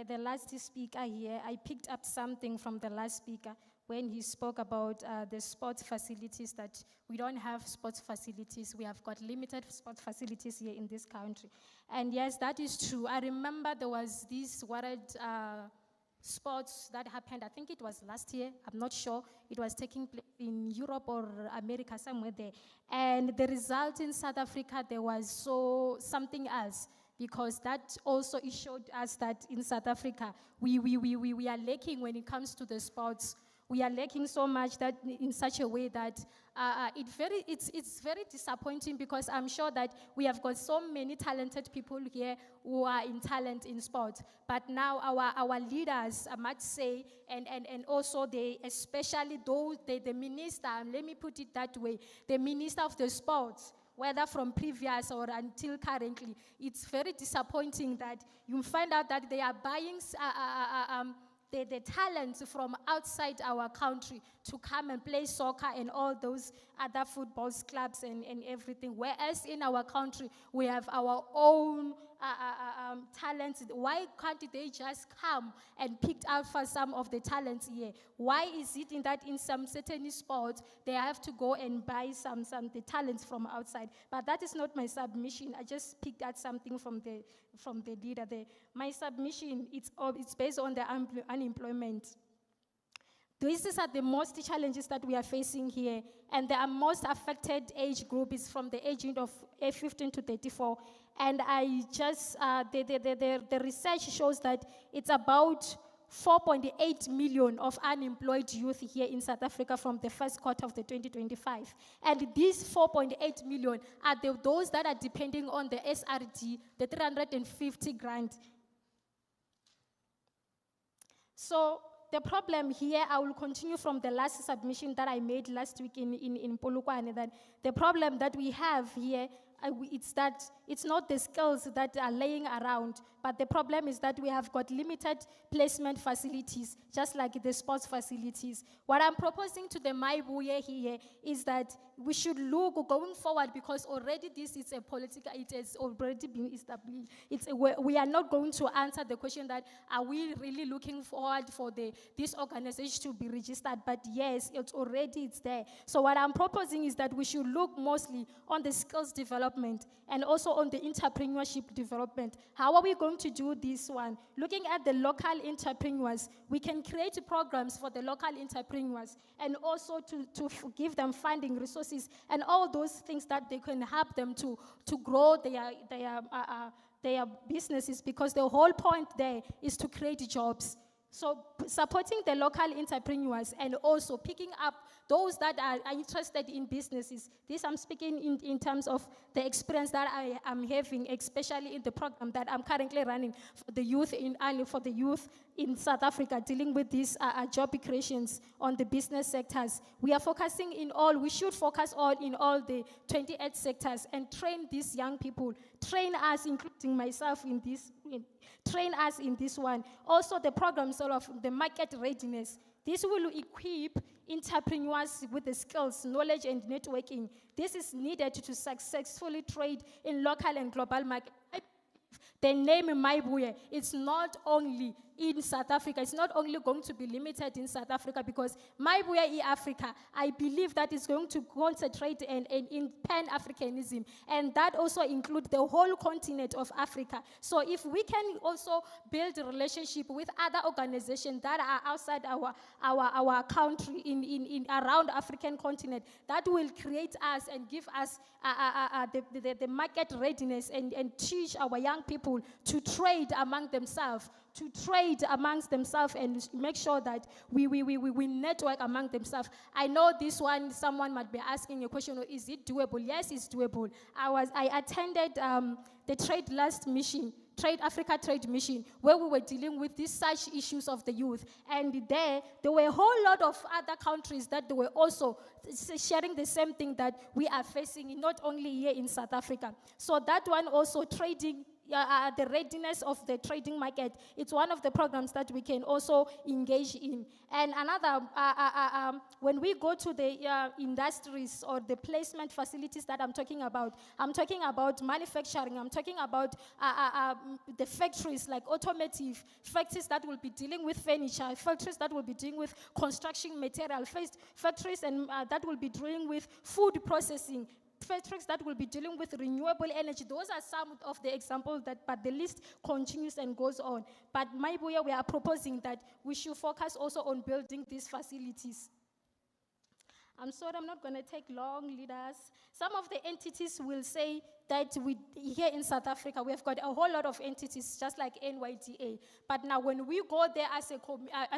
the last speaker here. I picked up something from the last speaker when he spoke about the sports facilities, that we don't have sports facilities. We have got limited sports facilities here in this country. And yes, that is true. I remember there was this world sports that happened, I think it was last year, I'm not sure. It was taking place in Europe or America, somewhere there. And the result in South Africa, there was something else, because that also it showed us that in South Africa, we are lacking when it comes to the sports. We are lacking so much that in such a way that it's very disappointing, because I'm sure that we have got so many talented people here who are in talent in sport. But now our leaders, I might say, and also especially the minister, let me put it that way, the minister of the sports, whether from previous or until currently, it's very disappointing that you find out that they are buying the talents from outside our country to come and play soccer and all those other football clubs and everything. Whereas in our country, we have our own talents. Why can't they just come and pick out for some of the talents here? Why is it that in some certain sports, they have to go and buy the talents from outside? But that is not my submission. I just picked out something from the leader there. My submission, it's based on the unemployment. These are the most challenges that we are facing here, and the most affected age group is from the age of 15 to 34. And I just, the research shows that it's about 4.8 million of unemployed youth here in South Africa from the first quarter of the 2025. And these 4.8 million are those that are depending on the SRD, the 350 grant. So the problem here, I will continue from the last submission that I made last week in Polokwane, that the problem that we have here, it's that it's not the skills that are laying around, but the problem is that we have got limited placement facilities, just like the sports facilities. What I'm proposing to the Mayibuye here is that we should look going forward, because already this is a political, it has already been established. We are not going to answer the question that are we really looking forward for this organization to be registered, but yes, it's there. So what I'm proposing is that we should look mostly on the skills development and also on the entrepreneurship development. How are we going to do this one? Looking at the local entrepreneurs, we can create programs for the local entrepreneurs and also to give them funding resources and all those things that they can help them to grow their businesses, because the whole point there is to create jobs. So supporting the local entrepreneurs and also picking up those that are interested in businesses. This I'm speaking in terms of the experience that I am having, especially in the program that I'm currently running for the youth in South Africa, dealing with these job creations on the business sectors. We should focus in all the 28 sectors and train these young people, train us, including myself in this, train us in this one. Also the programs of the market readiness. This will equip entrepreneurs with the skills, knowledge, and networking. This is needed to successfully trade in local and global market. The name Mayibuye, it's not only in South Africa, it's not only going to be limited in South Africa, because Mayibuye Africa, I believe that is going to concentrate in Pan-Africanism, and that also includes the whole continent of Africa. So if we can also build a relationship with other organizations that are outside our country, in around African continent, that will create us and give us the market readiness, and teach our young people to trade among themselves, and make sure that we network among themselves. I know this one, someone might be asking a question, is it doable? Yes, it's doable. I attended the Trade Last Mission, Trade Africa Trade Mission, where we were dealing with these such issues of the youth. And there were a whole lot of other countries that they were also sharing the same thing that we are facing, not only here in South Africa. So that one also, trading, the readiness of the trading market, it's one of the programs that we can also engage in. And another, when we go to the industries or the placement facilities that I'm talking about manufacturing, I'm talking about the factories like automotive, factories that will be dealing with furniture, factories that will be dealing with construction material, factories and that will be dealing with food processing, factories that will be dealing with renewable energy. Those are some of the examples but the list continues and goes on. But Mayibuye, we are proposing that we should focus also on building these facilities. I'm sorry, I'm not going to take long, leaders. Some of the entities will say that here in South Africa, we have got a whole lot of entities, just like NYDA. But now when we go there as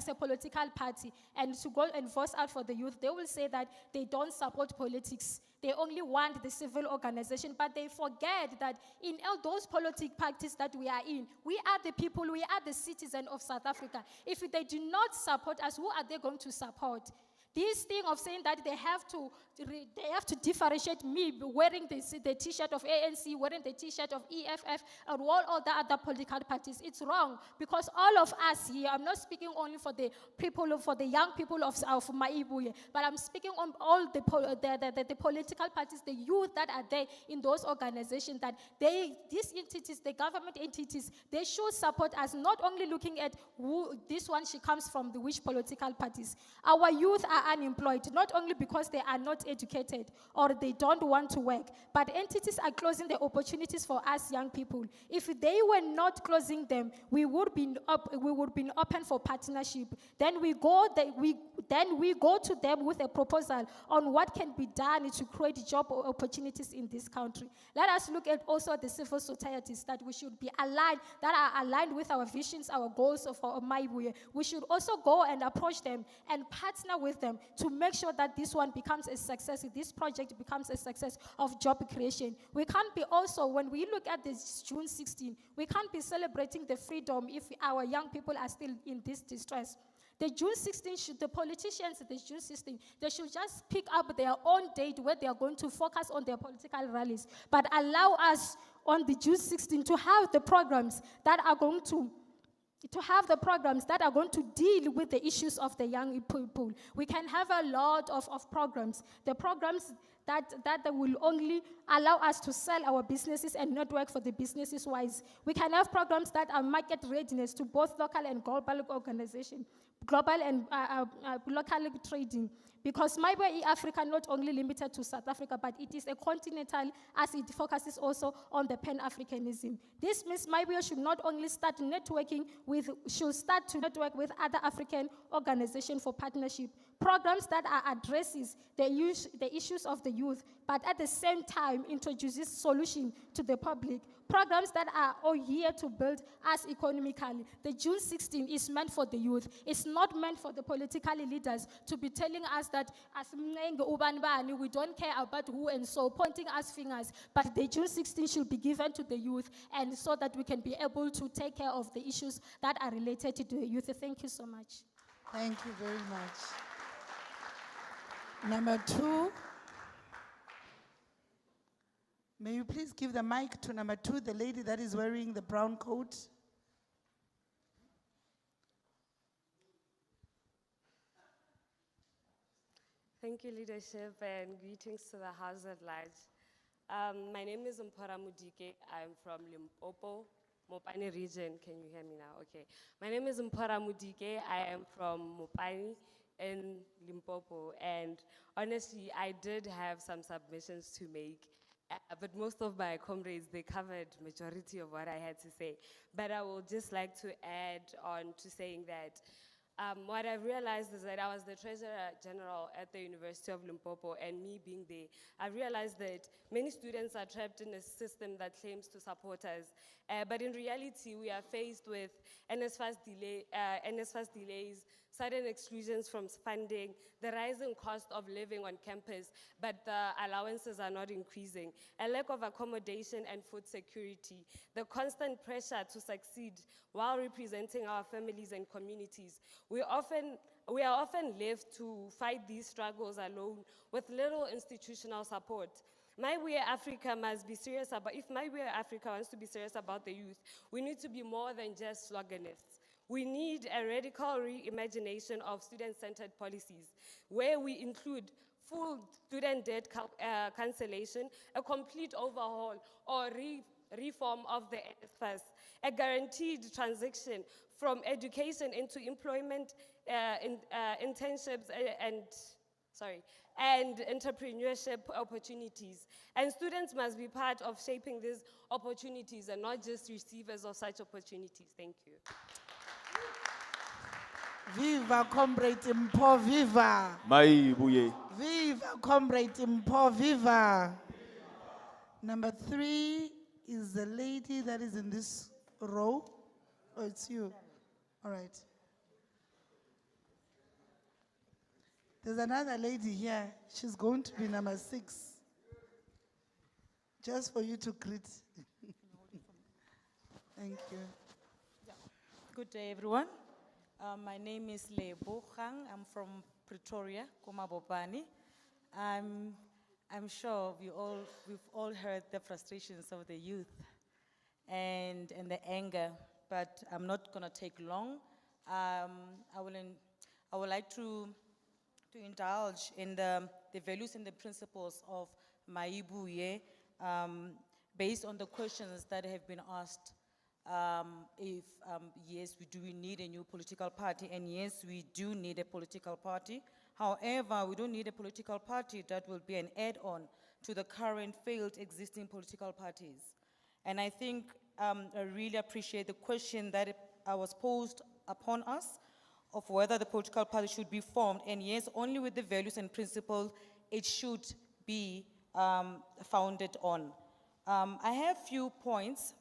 a political party and to go and voice out for the youth, they will say that they don't support politics. They only want the civil organization, but they forget that in all those political parties that we are in, we are the people, we are the citizens of South Africa. If they do not support us, who are they going to support? This thing of saying that they have to differentiate me wearing the T-shirt of ANC, wearing the T-shirt of EFF, and all the other political parties, it's wrong. Because all of us here, I'm not speaking only for the people, for the young people of Mayibuye, but I'm speaking on all the political parties, the youth that are there in those organizations, that these entities, the government entities, they should support us, not only looking at this one, she comes from which political parties. Our youth are unemployed, not only because they are not educated or they don't want to work, but entities are closing the opportunities for us young people. If they were not closing them, we would be open for partnership. Then we go to them with a proposal on what can be done to create job opportunities in this country. Let us look at also the civil societies that we should be aligned, that are aligned with our visions, our goals of Mayibuye. We should also go and approach them and partner with them to make sure that this one becomes a success, this project becomes a success of job creation. We can't be also, when we look at this June 16, we can't be celebrating the freedom if our young people are still in this distress. The June 16, the politicians, the June 16, they should just pick up their own date where they are going to focus on their political rallies, but allow us on the June 16 to have the programs that are going to deal with the issues of the young people. We can have a lot of programs. The programs that will only allow us to sell our businesses and network for the businesses wise. We can have programs that are market readiness to both local and global organization, global and local trading. Because Mayibuye Africa not only limited to South Africa, but it is a continental as it focuses also on the Pan-Africanism. This means Mayibuye should not only start to network with other African organizations for partnership. Programs that addresses the issues of the youth, but at the same time introduces solution to the public. Programs that are all here to build us economically. The June 16 is meant for the youth. It's not meant for the political leaders to be telling us that as we don't care about who and so, pointing us fingers. But the June 16 should be given to the youth, and so that we can be able to take care of the issues that are related to the youth. Thank you so much. Thank you very much. Number 2. May you please give the mic to number 2, the lady that is wearing the brown coat. Thank you, leadership, and greetings to the House at large. My name is Mpora Mudike. I'm from Limpopo, Mopani region. Can you hear me now? Okay. My name is Mpora Mudike. I am from Mopani in Limpopo. And honestly, I did have some submissions to make. But most of my comrades, they covered majority of what I had to say. But I would just like to add on to saying that what I've realized is that I was the Treasurer General at the University of Limpopo, and me being there, I realized that many students are trapped in a system that claims to support us. But in reality, we are faced with NSFAS delays, sudden exclusions from funding, the rising cost of living on campus, but the allowances are not increasing, a lack of accommodation and food security, the constant pressure to succeed while representing our families and communities. We are often left to fight these struggles alone with little institutional support. Mayibuye Africa must be serious about, if Mayibuye Africa wants to be serious about the youth, we need to be more than just sloganists. We need a radical reimagination of student-centered policies where we include full student debt cancellation, a complete overhaul or reform of the NSFAS, a guaranteed transition from education into employment, internships and entrepreneurship opportunities. And students must be part of shaping these opportunities and not just receivers of such opportunities. Thank you. Viva Comrade Mpo, viva! Mayibuye. Viva Comrade Mpo, viva! Number 3 is the lady that is in this row. Oh, it's you. All right. There's another lady here. She's going to be number 6. Just for you to greet. Thank you. Good day, everyone. My name is Lebo Khang. I'm from Pretoria, Komabopani. I'm sure we've all heard the frustrations of the youth and the anger, but I'm not going to take long. I would like to indulge in the values and the principles of Mayibuye based on the questions that have been asked. Yes, we need a new political party, and yes, we do need a political party. However, we don't need a political party that will be an add-on to the current failed existing political parties. And I think I really appreciate the question that was posed upon us of whether the political party should be formed, and yes, only with the values and principles it should be founded on. I have few points.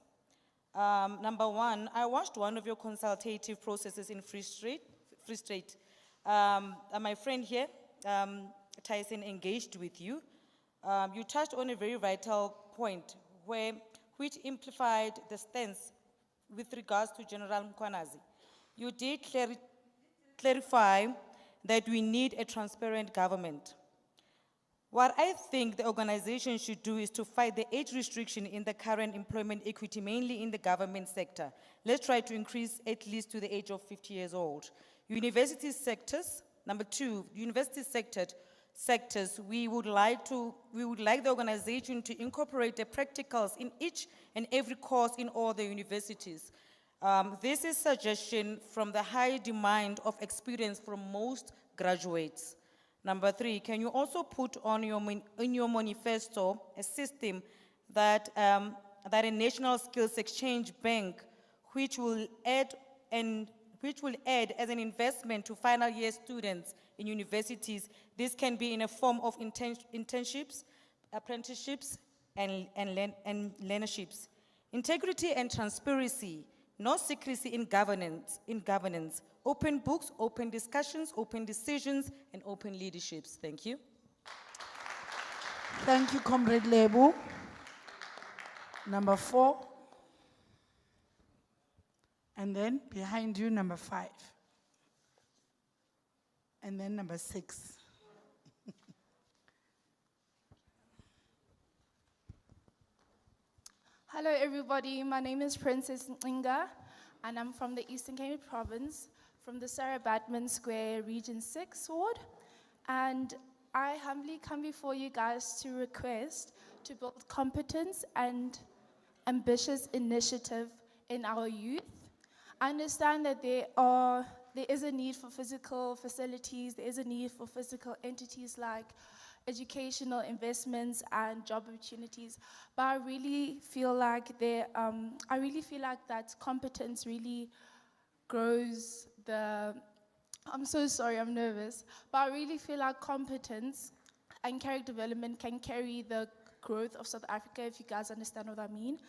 Number 1, I watched one of your consultative processes in Free State. My friend here, Tyson, engaged with you. You touched on a very vital point which amplified the stance with regards to General Mkwanazi. You did clarify that we need a transparent government. What I think the organization should do is to fight the age restriction in the current employment equity, mainly in the government sector. Let's try to increase at least to the age of 50 years old. University sectors, number 2, university sectors, we would like the organization to incorporate the practicals in each and every course in all the universities. This is a suggestion from the high demand of experience from most graduates. Number 3, can you also put on in your manifesto a system that a national skills exchange bank, which will add as an investment to final year students in universities? This can be in a form of internships, apprenticeships, and learnerships. Integrity and transparency, no secrecy in governance. Open books, open discussions, open decisions, and open leaderships. Thank you. Thank you, Comrade Lebu. Number 4. And then behind you, number 5. And then number 6. Hello, everybody. My name is Princess Ncinga, and I'm from the Eastern Cape Province, from the Sarah Batman Square, Region 6 ward. And I humbly come before you guys to request to build competence and ambitious initiative in our youth. I understand that there is a need for physical facilities, there is a need for physical entities like educational investments and job opportunities, but I really feel like that competence really grows I'm so sorry, I'm nervous, but I really feel like competence and character development can carry the growth of South Africa, if you guys understand what I mean.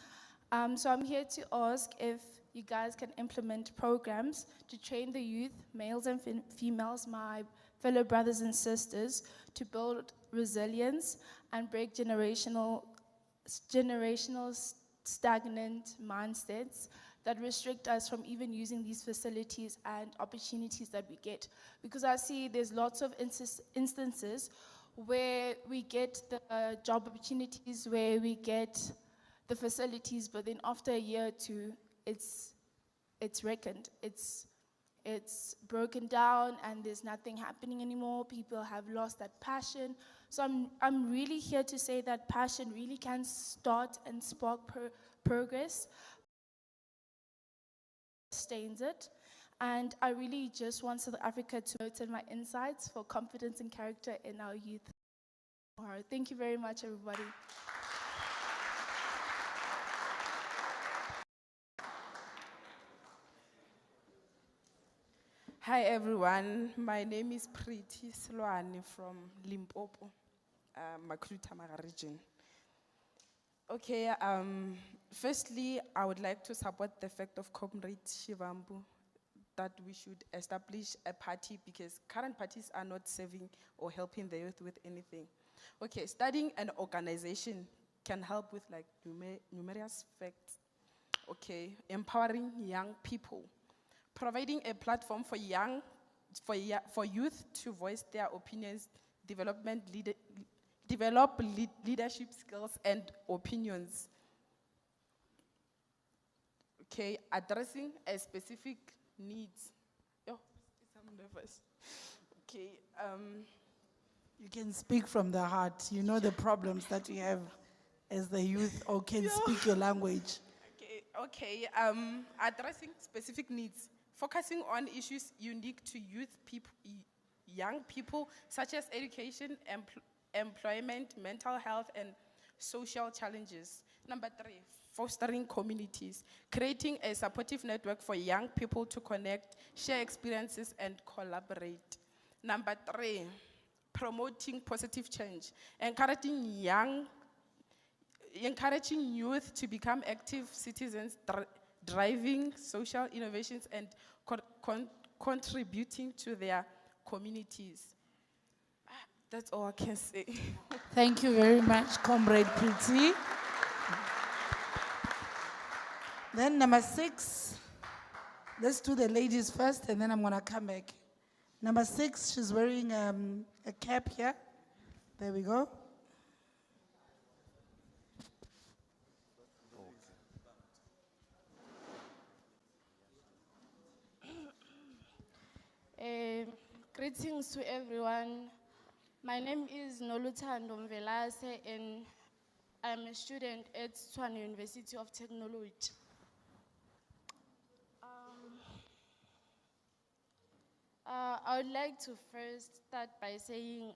So I'm here to ask if you guys can implement programs to train the youth, males and females, my fellow brothers and sisters, to build resilience and break generational stagnant mindsets that restrict us from even using these facilities and opportunities that we get. Because I see there's lots of instances where we get the job opportunities, where we get the facilities, but then after a year or two, it's reckoned. It's broken down and there's nothing happening anymore. People have lost that passion. So I'm really here to say that passion really can start and spark progress, sustains it. And I really just want South Africa to note my insights for confidence and character in our youth. All right, thank you very much, everybody. Hi everyone, my name is Preeti Silwane from Limpopo, Makhudu region. Okay, firstly, I would like to support the fact of Comrade Shivambu that we should establish a party because current parties are not serving or helping the youth with anything. Okay, starting an organization can help with like numerous facts. Okay, empowering young people, providing a platform for youth to voice their opinions, develop leadership skills and opinions. Okay, addressing a specific needs. Oh, I'm nervous. Okay. You can speak from the heart. You know the problems that you have as the youth, or can speak your language. Okay. Addressing specific needs, focusing on issues unique to young people, such as education, employment, mental health, and social challenges. Number 3, fostering communities, creating a supportive network for young people to connect, share experiences, and collaborate. Number 3, promoting positive change, encouraging youth to become active citizens, driving social innovations and contributing to their communities. That's all I can say. Thank you very much, Comrade Preeti. Then number 6, let's do the ladies first and then I'm gonna come back. Number 6, she's wearing a cap here. There we go. Greetings to everyone. My name is Noluthando Mvelase and I'm a student at Tshwane University of Technology. I would like to first start by saying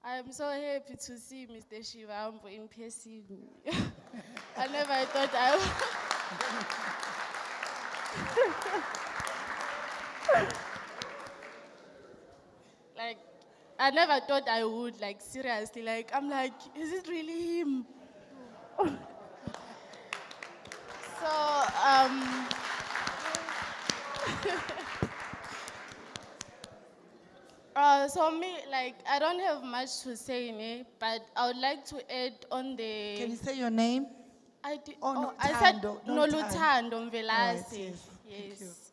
I'm so happy to see Mr. Shivambu in person. I never thought I like, I never thought I would, like, seriously, like, I'm like, is it really him? So me, like, I don't have much to say in it, but I would like to add on the... Can you say your name? I did. Oh, I said Noluthando. Noluthando Mvelase. Yes.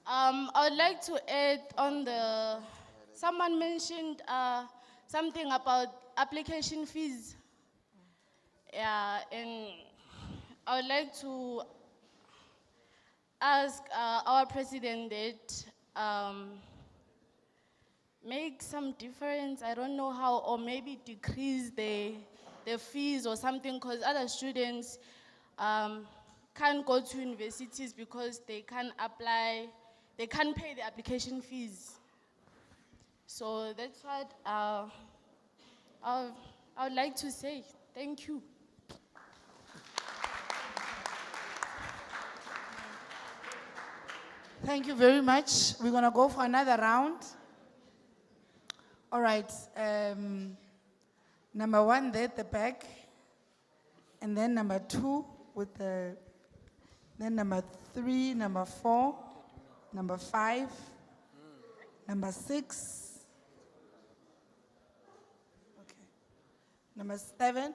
I would like to add on the... Someone mentioned something about application fees. Yeah, and I would like to ask our president that make some difference. I don't know how, or maybe decrease the fees or something, because other students can't go to universities because they can't apply, they can't pay the application fees. So that's what I would like to say. Thank you. Thank you very much. We're gonna go for another round. All right, number 1 there at the back, and then number 2 with the, then number 3, number 4, number 5, number 6, okay, number 7.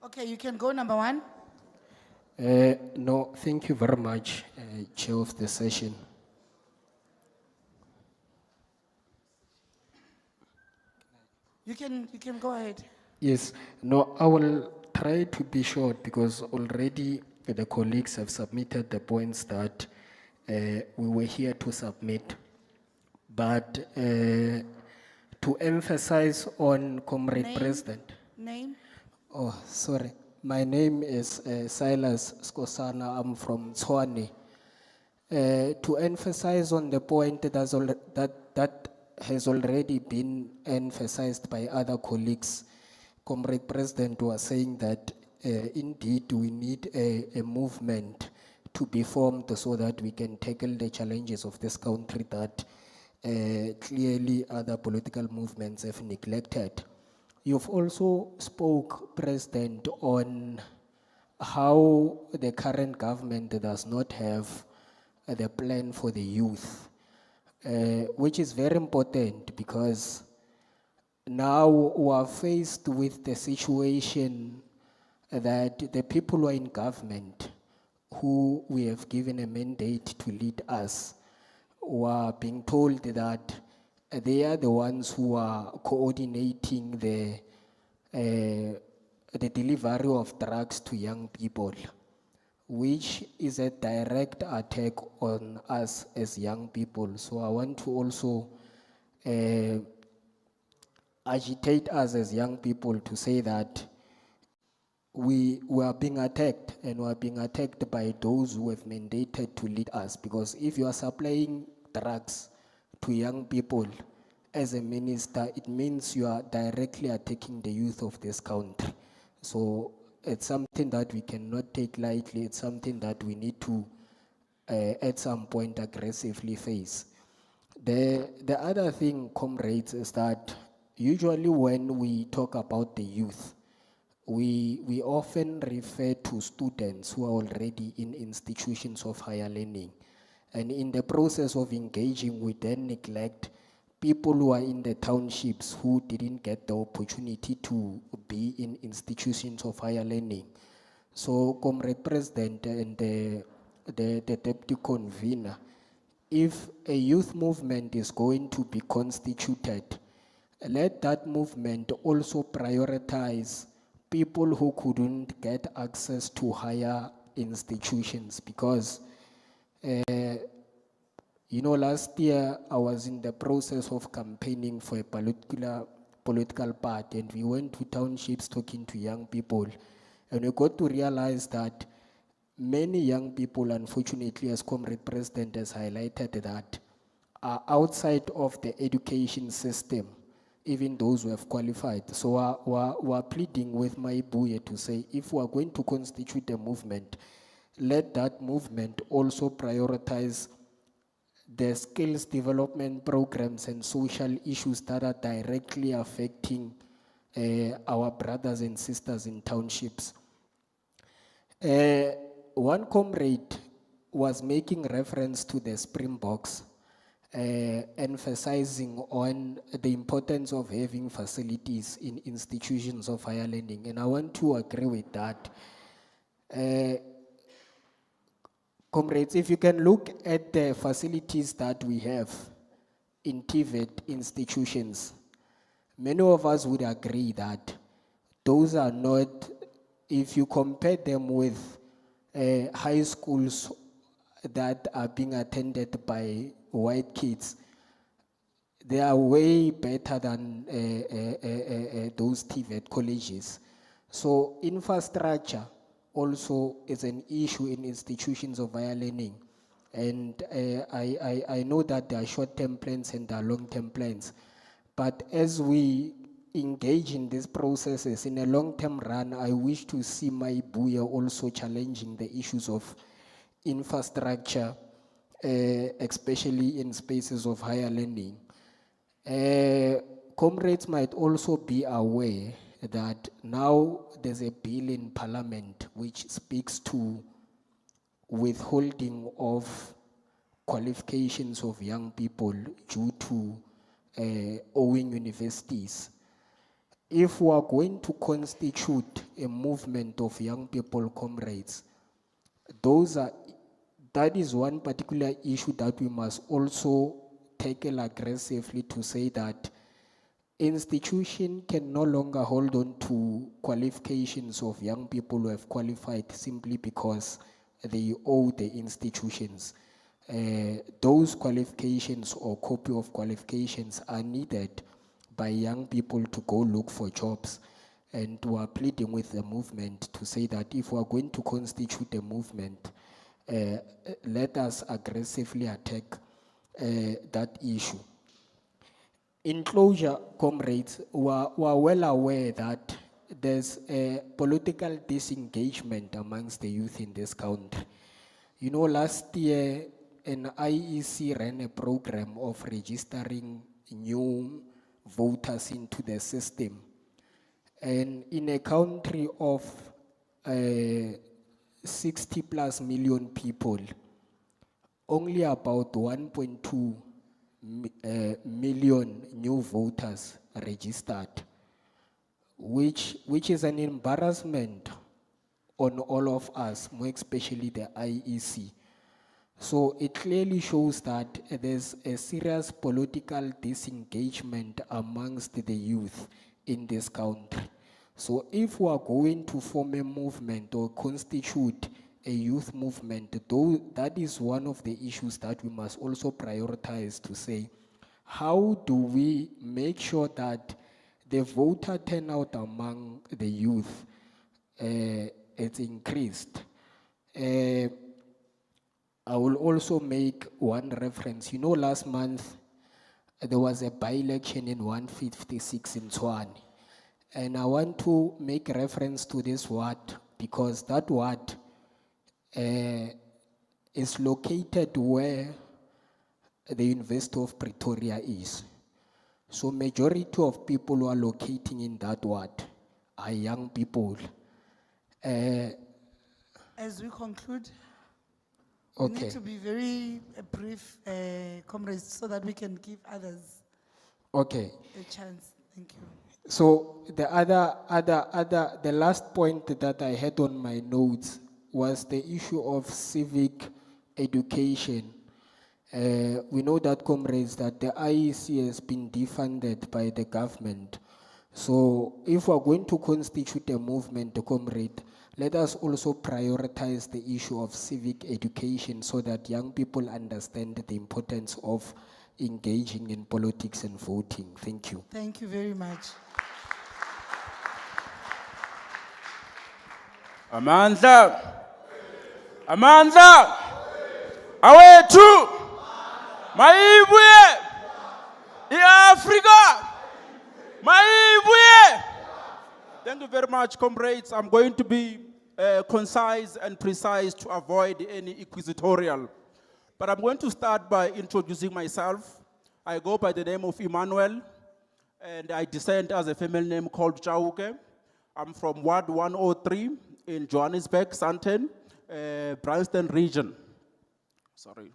Okay, you can go number 1. No, thank you very much, Chair of the session. You can go ahead. Yes, no, I will try to be short because already the colleagues have submitted the points that we were here to submit. But to emphasize on Comrade Name? President. Name? Oh, sorry. My name is Silas Skosana. I'm from Tshwane. To emphasize on the point that has already been emphasized by other colleagues, Comrade President was saying that indeed we need a movement to be formed so that we can tackle the challenges of this country that clearly other political movements have neglected. You've also spoke, President, on how the current government does not have the plan for the youth, which is very important because now we are faced with the situation that the people who are in government, who we have given a mandate to lead us, were being told that they are the ones who are coordinating the delivery of drugs to young people, which is a direct attack on us as young people. So I want to also agitate us as young people to say that we are being attacked, and we are being attacked by those who have mandated to lead us. Because if you are supplying drugs to young people as a minister, it means you are directly attacking the youth of this country. So it's something that we cannot take lightly. It's something that we need to at some point aggressively face. The other thing, comrades, is that usually when we talk about the youth, we often refer to students who are already in institutions of higher learning. And in the process of engaging, we then neglect people who are in the townships who didn't get the opportunity to be in institutions of higher learning. So, Comrade President and the Deputy Convener, if a youth movement is going to be constituted, let that movement also prioritize people who couldn't get access to higher institutions, because you know, last year I was in the process of campaigning for a political party, and we went to townships talking to young people, and we got to realize that many young people, unfortunately, as Comrade President has highlighted, that are outside of the education system, even those who have qualified. So we're pleading with Mayibuye to say, if we are going to constitute a movement, let that movement also prioritize the skills development programs and social issues that are directly affecting our brothers and sisters in townships. One comrade was making reference to the Springboks, emphasizing on the importance of having facilities in institutions of higher learning, and I want to agree with that. Comrades, if you can look at the facilities that we have in TVET institutions, many of us would agree that those are not, if you compare them with high schools that are being attended by white kids, they are way better than those TVET colleges. So infrastructure also is an issue in institutions of higher learning. And I know that there are short-term plans and there are long-term plans. But as we engage in these processes, in a long-term run, I wish to see Mayibuye also challenging the issues of infrastructure, especially in spaces of higher learning. Comrades might also be aware that now there's a bill in Parliament which speaks to withholding of qualifications of young people due to owing universities. If we are going to constitute a movement of young people, comrades, that is one particular issue that we must also tackle aggressively, to say that institution can no longer hold on to qualifications of young people who have qualified simply because they owe the institutions. Those qualifications or copy of qualifications are needed by young people to go look for jobs. And we are pleading with the movement to say that if we are going to constitute a movement, let us aggressively attack that issue. In closure, comrades, we are well aware that there's a political disengagement amongst the youth in this country. You know, last year, an IEC ran a program of registering new voters into the system. And in a country of 60 plus million people, only about 1.2 million new voters registered, which is an embarrassment on all of us, more especially the IEC. So it clearly shows that there's a serious political disengagement amongst the youth in this country. So if we are going to form a movement or constitute a youth movement, though that is one of the issues that we must also prioritize, to say, how do we make sure that the voter turnout among the youth is increased? I will also make one reference. You know, last month there was a by-election in 156 in Tshwane. And I want to make reference to this ward because that ward is located where the University of Pretoria is. So majority of people who are locating in that ward are young people. As we conclude, we need to be very brief, comrades, so that we can give others a chance. Thank you. So the the last point that I had on my notes was the issue of civic education. We know that, comrades, that the IEC has been defunded by the government. So if we're going to constitute a movement, comrade, let us also prioritize the issue of civic education so that young people understand the importance of engaging in politics and voting. Thank you. Thank you very much. Amandla, Amandla, awethu, Mayibuye, Africa, Mayibuye. Thank you very much, comrades. I'm going to be concise and precise to avoid any inquisitorial. But I'm going to start by introducing myself. I go by the name of Emmanuel, and I descend as a female name called Chauke. I'm from Ward 103 in Johannesburg, Sandton, Bryanston region. Sorry.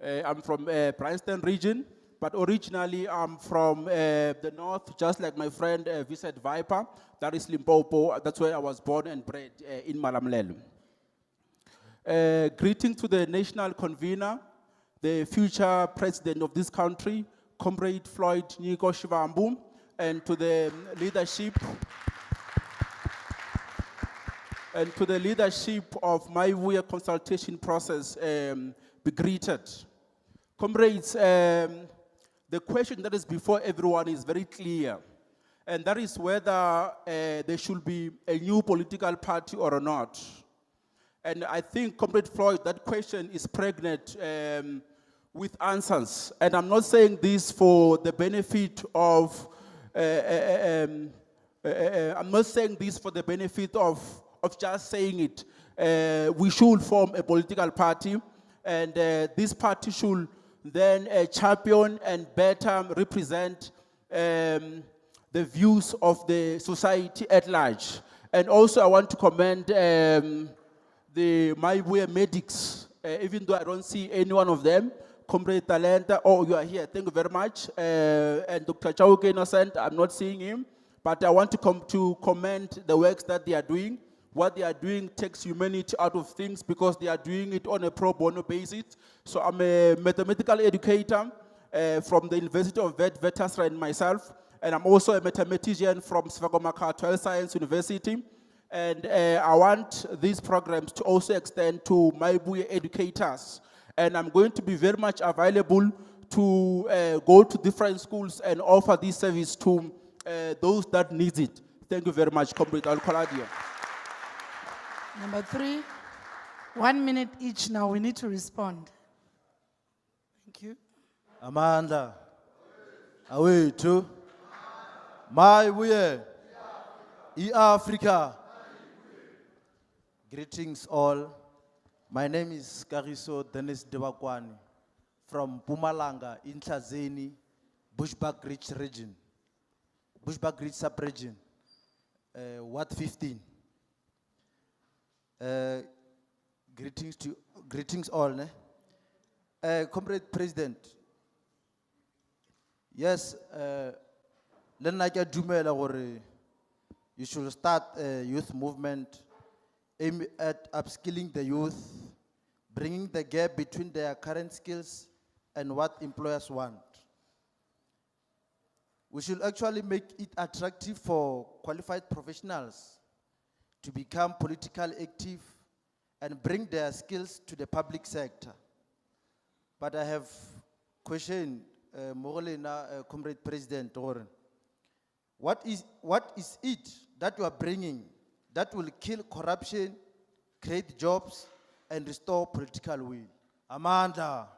I'm from Bryanston region, but originally I'm from the north, just like my friend Vincent Viper. That is Limpopo. That's where I was born and bred in Malamlelo. Greeting to the national convener, the future president of this country, Comrade Floyd Shivambu, and to the leadership of Mayibuye consultation process, be greeted. Comrades, the question that is before everyone is very clear, and that is whether there should be a new political party or not. And I think, Comrade Floyd, that question is pregnant with answers. And I'm not saying this for the benefit of, I'm not saying this for the benefit of just saying it. We should form a political party, and this party should then champion and better represent the views of the society at large. And also I want to commend the Mayibuye medics, even though I don't see any one of them. Comrade Talenta, oh, you are here, thank you very much. And Dr. Chauke Innocent, I'm not seeing him, but I want to commend the works that they are doing. What they are doing takes humanity out of things because they are doing it on a pro bono basis. So I'm a mathematical educator from the University of Witwatersrand and myself, and I'm also a mathematician from Svakomaka Science University. And I want these programs to also extend to Mayibuye educators. And I'm going to be very much available to go to different schools and offer this service to those that need it. Thank you very much, Comrade Al-Khaladia. Number 3, 1 minute each now. We need to respond. Thank you. Amanda. Awethu. Mayibuye. Africa. Greetings all. My name is Kariso Dennis Debakwani from Pumalanga, Intlazeni, Bushbuck Ridge region. Bushbuck Ridge sub-region, Ward 15. Greetings all. Comrade President, yes, you should start a youth movement aimed at upskilling the youth, bringing the gap between their current skills and what employers want. We should actually make it attractive for qualified professionals to become politically active and bring their skills to the public sector. But I have questioned Comrade President, what is it that you are bringing that will kill corruption, create jobs, and restore political will? Amanda.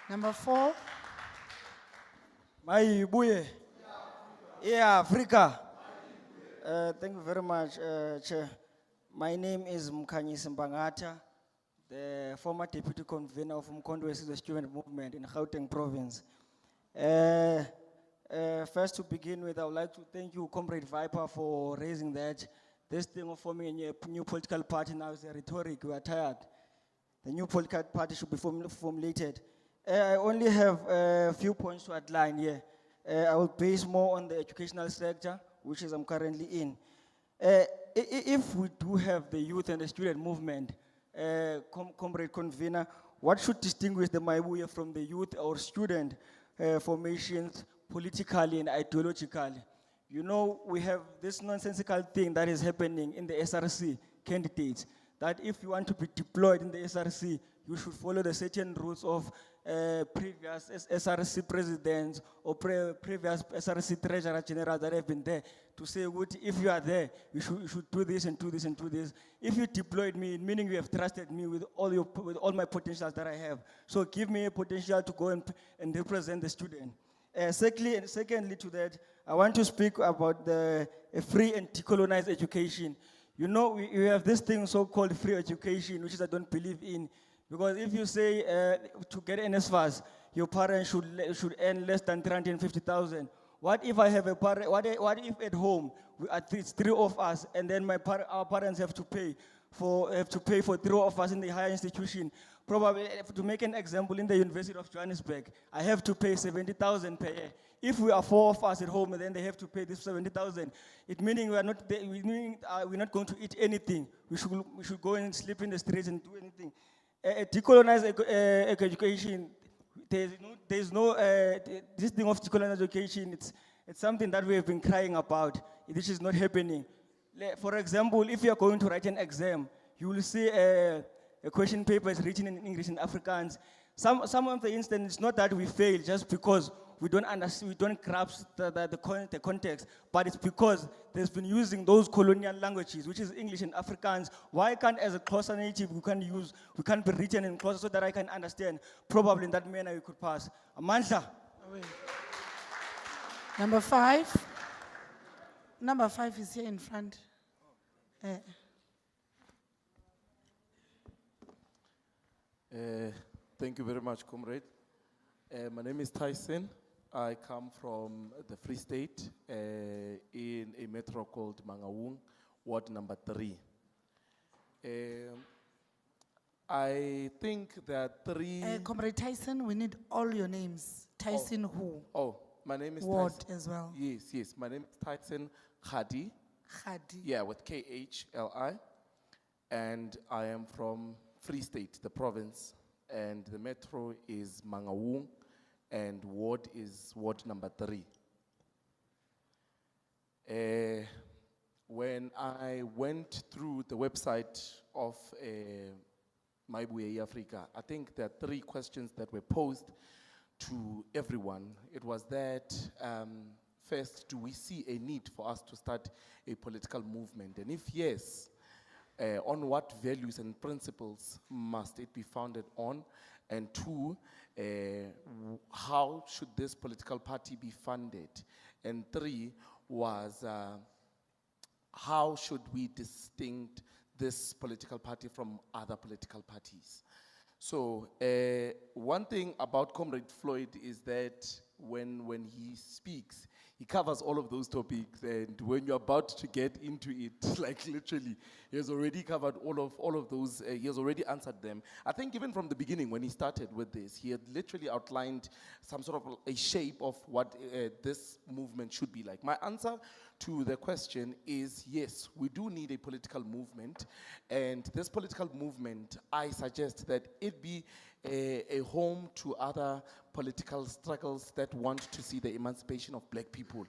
Number 4. Mayibuye. Africa. Thank you very much, Chair. My name is Mkhanyi Simbangata, the former deputy convener of Mkondo the student movement in Gauteng province. First to begin with, I would like to thank you, Comrade Viper, for raising that. This thing of forming a new political party now is a rhetoric. We are tired. The new political party should be formulated. I only have a few points to outline here. I will base more on the educational sector, which is I'm currently in. If we do have the youth and the student movement, Comrade Convener, what should distinguish the Mayibuye from the youth or student formations politically and ideologically? You know, we have this nonsensical thing that is happening in the SRC candidates, that if you want to be deployed in the SRC, you should follow the certain rules of previous SRC presidents or previous SRC treasurer general that have been there to say, if you are there, you should do this and do this and do this. If you deployed me, meaning you have trusted me with all my potentials that I have. So give me a potential to go and represent the student. Secondly to that, I want to speak about the free and decolonized education. You know, we have this thing so-called free education, which I don't believe in. Because if you say to get NSFAS, your parents should earn less than 350,000. What if I have a parent? What if at home it's 3 of us, and then our parents have to pay for 3 of us in the higher institution? Probably, to make an example, in the University of Johannesburg, I have to pay 70,000 per year. If we are 4 of us at home, then they have to pay this 70,000. It meaning we're not going to eat anything. We should go and sleep in the streets and do anything. Decolonized education, there's no this thing of decolonized education, it's something that we have been crying about. This is not happening. For example, if you are going to write an exam, you will see a question paper is written in English and Afrikaans. some of the instances, it's not that we fail just because we don't understand, we don't grasp the context, but it's because there's been using those colonial languages, which is English and Afrikaans. Why can't, as a Xhosa native, we can't be written in Xhosa so that I can understand? Probably in that manner we could pass. Amandla. Number 5. Number 5 is here in front. Thank you very much, comrade. My name is Tyson. I come from the Free State in a metro called Mangaung, ward number 3. I think that 3... Comrade Tyson, we need all your names. Tyson who? Oh, my name is Ward Tyson. as well. Yes. My name is Tyson Khadi. Khadi. Yeah, with KHLI. And I am from Free State, the province. And the metro is Mangaung. And ward is ward number 3. When I went through the website of Mayibuye Africa, I think there are 3 questions that were posed to everyone. It was that, first, do we see a need for us to start a political movement? And if yes, on what values and principles must it be founded on? And 2, how should this political party be funded? And 3 was, how should we distinct this political party from other political parties? So one thing about Comrade Floyd is that when he speaks, he covers all of those topics, and when you're about to get into it, like literally, he has already covered all of those, he has already answered them. I think even from the beginning, when he started with this, he had literally outlined some sort of a shape of what this movement should be like. My answer to the question is yes, we do need a political movement, and this political movement, I suggest that it be a home to other political struggles that want to see the emancipation of black people.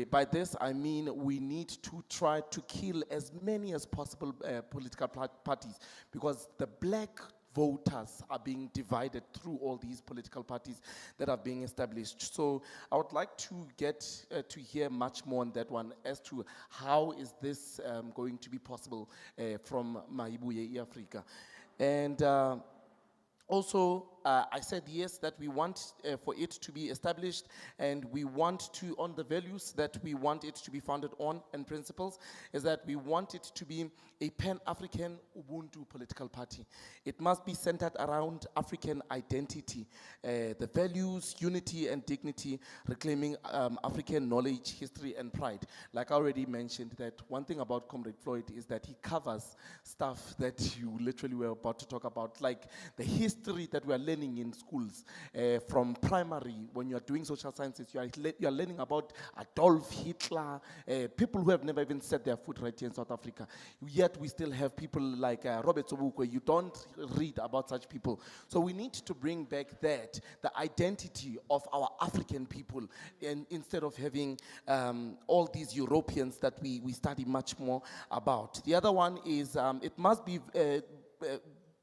By this, I mean we need to try to kill as many as possible political parties, because the black voters are being divided through all these political parties that are being established. So I would like to get to hear much more on that one as to how is this going to be possible from Mayibuye Africa. And also, I said yes, that we want for it to be established, and we want to, on the values that we want it to be founded on and principles, is that we want it to be a Pan-African Ubuntu political party. It must be centered around African identity, the values, unity and dignity, reclaiming African knowledge, history and pride. Like I already mentioned, that one thing about Comrade Floyd is that he covers stuff that you literally were about to talk about, like the history that we are learning in schools. From primary, when you are doing social sciences, you are learning about Adolf Hitler, people who have never even set their foot right here in South Africa. Yet we still have people like Robert Sobukwe. You don't read about such people. So we need to bring back that, the identity of our African people, and instead of having all these Europeans that we study much more about. The other one is it must be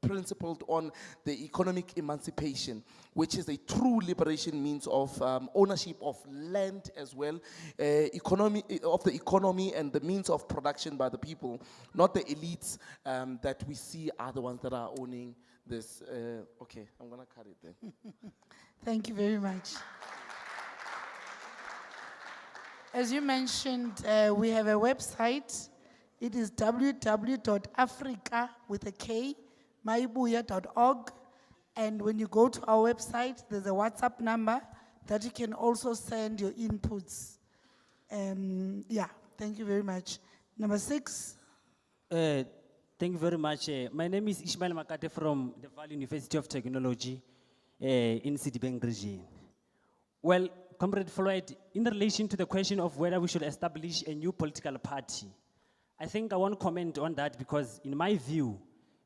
principled on the economic emancipation, which is a true liberation means of ownership of land as well, economy of the economy and the means of production by the people, not the elites that we see are the ones that are owning this. Okay, I'm gonna cut it then. Thank you very much. As you mentioned, we have a website. It is www.africa with a K, mayibuye.org. And when you go to our website, there's a WhatsApp number that you can also send your inputs. Yeah, thank you very much. Number 6. Thank you very much. My name is Ishmael Makate from the Valley University of Technology in Citibank region. Well, Comrade Floyd, in relation to the question of whether we should establish a new political party, I think I want to comment on that because in my view,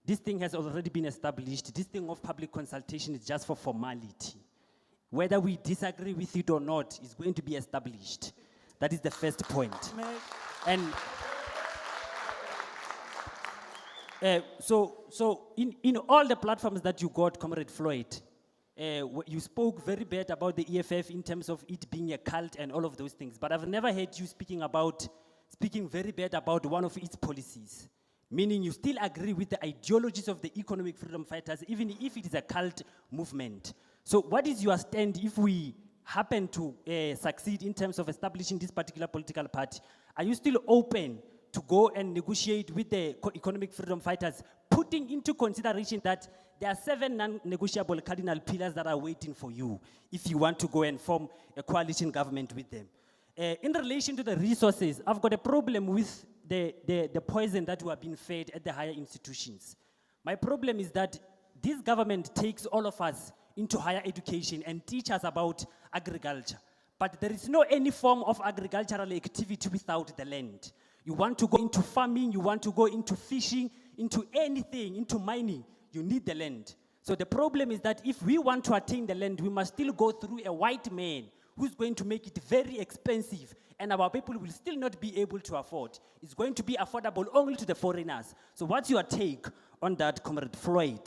this thing has already been established. This thing of public consultation is just for formality. Whether we disagree with it or not is going to be established. That is the first point. And So in all the platforms that you got, Comrade Floyd, you spoke very bad about the EFF in terms of it being a cult and all of those things, but I've never heard you speaking very bad about one of its policies, meaning you still agree with the ideologies of the economic freedom fighters, even if it is a cult movement. So what is your stand if we happen to succeed in terms of establishing this particular political party? Are you still open to go and negotiate with the economic freedom fighters, putting into consideration that there are 7 non-negotiable cardinal pillars that are waiting for you if you want to go and form a coalition government with them? In relation to the resources, I've got a problem with the poison that we are being fed at the higher institutions. My problem is that this government takes all of us into higher education and teach us about agriculture. But there is no any form of agricultural activity without the land. You want to go into farming, you want to go into fishing, into anything, into mining, you need the land. So the problem is that if we want to attain the land, we must still go through a white man who's going to make it very expensive, and our people will still not be able to afford. It's going to be affordable only to the foreigners. So what's your take on that, Comrade Floyd?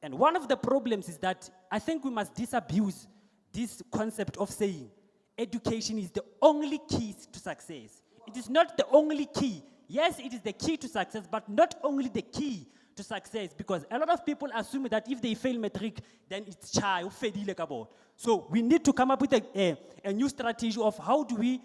And one of the problems is that I think we must disabuse this concept of saying education is the only key to success. It is not the only key. Yes, it is the key to success, but not only the key to success, because a lot of people assume that if they fail matric, then it's chai. So we need to come up with a new strategy of how do we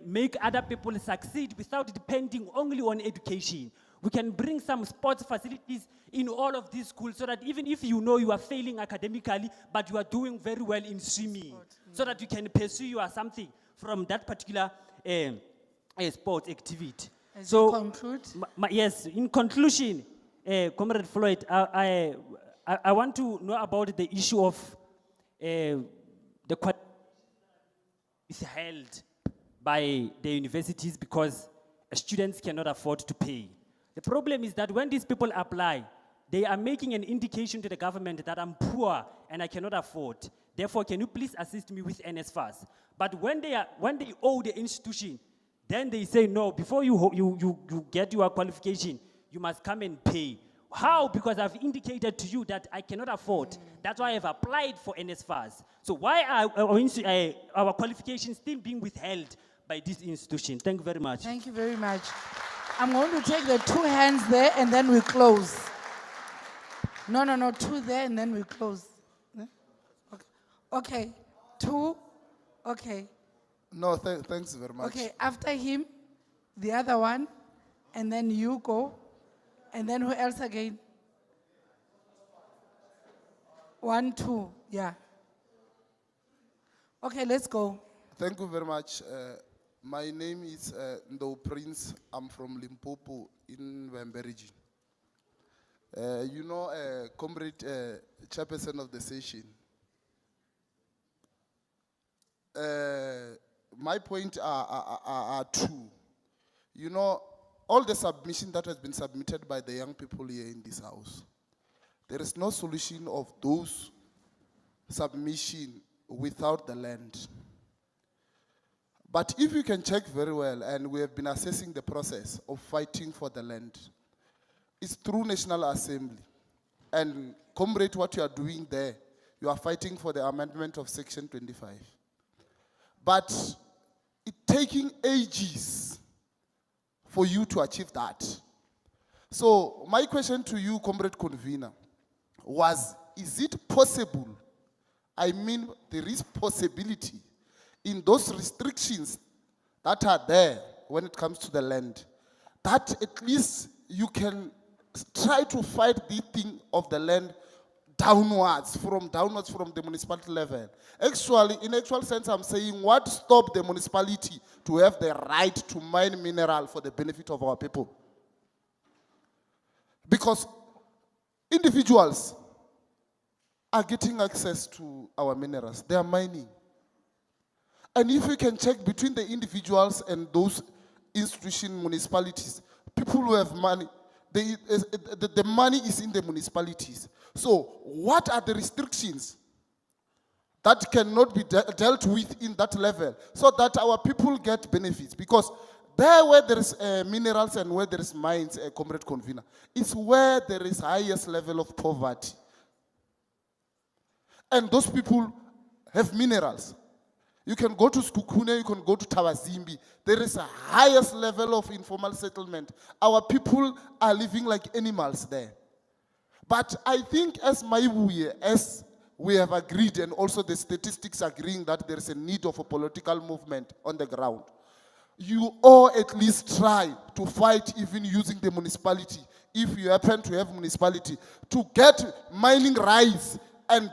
make other people succeed without depending only on education. We can bring some sports facilities in all of these schools so that even if you know you are failing academically, but you are doing very well in swimming, so that you can pursue your something from that particular sport activity. As so, you conclude? Yes, in conclusion, Comrade Floyd, I want to know about the issue of the quality is held by the universities because students cannot afford to pay. The problem is that when these people apply, they are making an indication to the government that I'm poor and I cannot afford. Therefore, can you please assist me with NSFAS? But when they owe the institution, then they say, no, before you get your qualification, you must come and pay. How? Because I've indicated to you that I cannot afford. That's why I've applied for NSFAS. So why are our qualifications still being withheld by this institution? Thank you very much. Thank you very much. I'm going to take the 2 hands there and then we close. No, 2 there and then we close. Okay, 2, okay. No, thanks very much. Okay, after him, the other one, and then you go, and then who else again? 1, 2, yeah. Okay, let's go. Thank you very much. My name is Ndo Prince. I'm from Limpopo in Vembe region. You know, Comrade Chairperson of the session. My point are 2. You know, all the submission that has been submitted by the young people here in this house, there is no solution of those submission without the land. But if you can check very well, and we have been assessing the process of fighting for the land, it's through National Assembly. And comrade, what you are doing there, you are fighting for the amendment of Section 25. But it's taking ages for you to achieve that. So my question to you, Comrade Convener, was, is it possible, I mean there is possibility in those restrictions that are there when it comes to the land, that at least you can try to fight the thing of the land downwards from the municipality level. Actually, in actual sense, I'm saying what stopped the municipality to have the right to mine mineral for the benefit of our people? Because individuals are getting access to our minerals. They are mining. And if you can check between the individuals and those institution municipalities, people who have money, the money is in the municipalities. So what are the restrictions that cannot be dealt with in that level so that our people get benefits? Because there where there is minerals and where there is mines, Comrade Convener, it's where there is highest level of poverty. And those people have minerals. You can go to Skukune, you can go to Tawazimbi. There is a highest level of informal settlement. Our people are living like animals there. But I think as Mayibuye, as we have agreed, and also the statistics agreeing that there is a need of a political movement on the ground, you all at least try to fight even using the municipality, if you happen to have municipality, to get mining rights and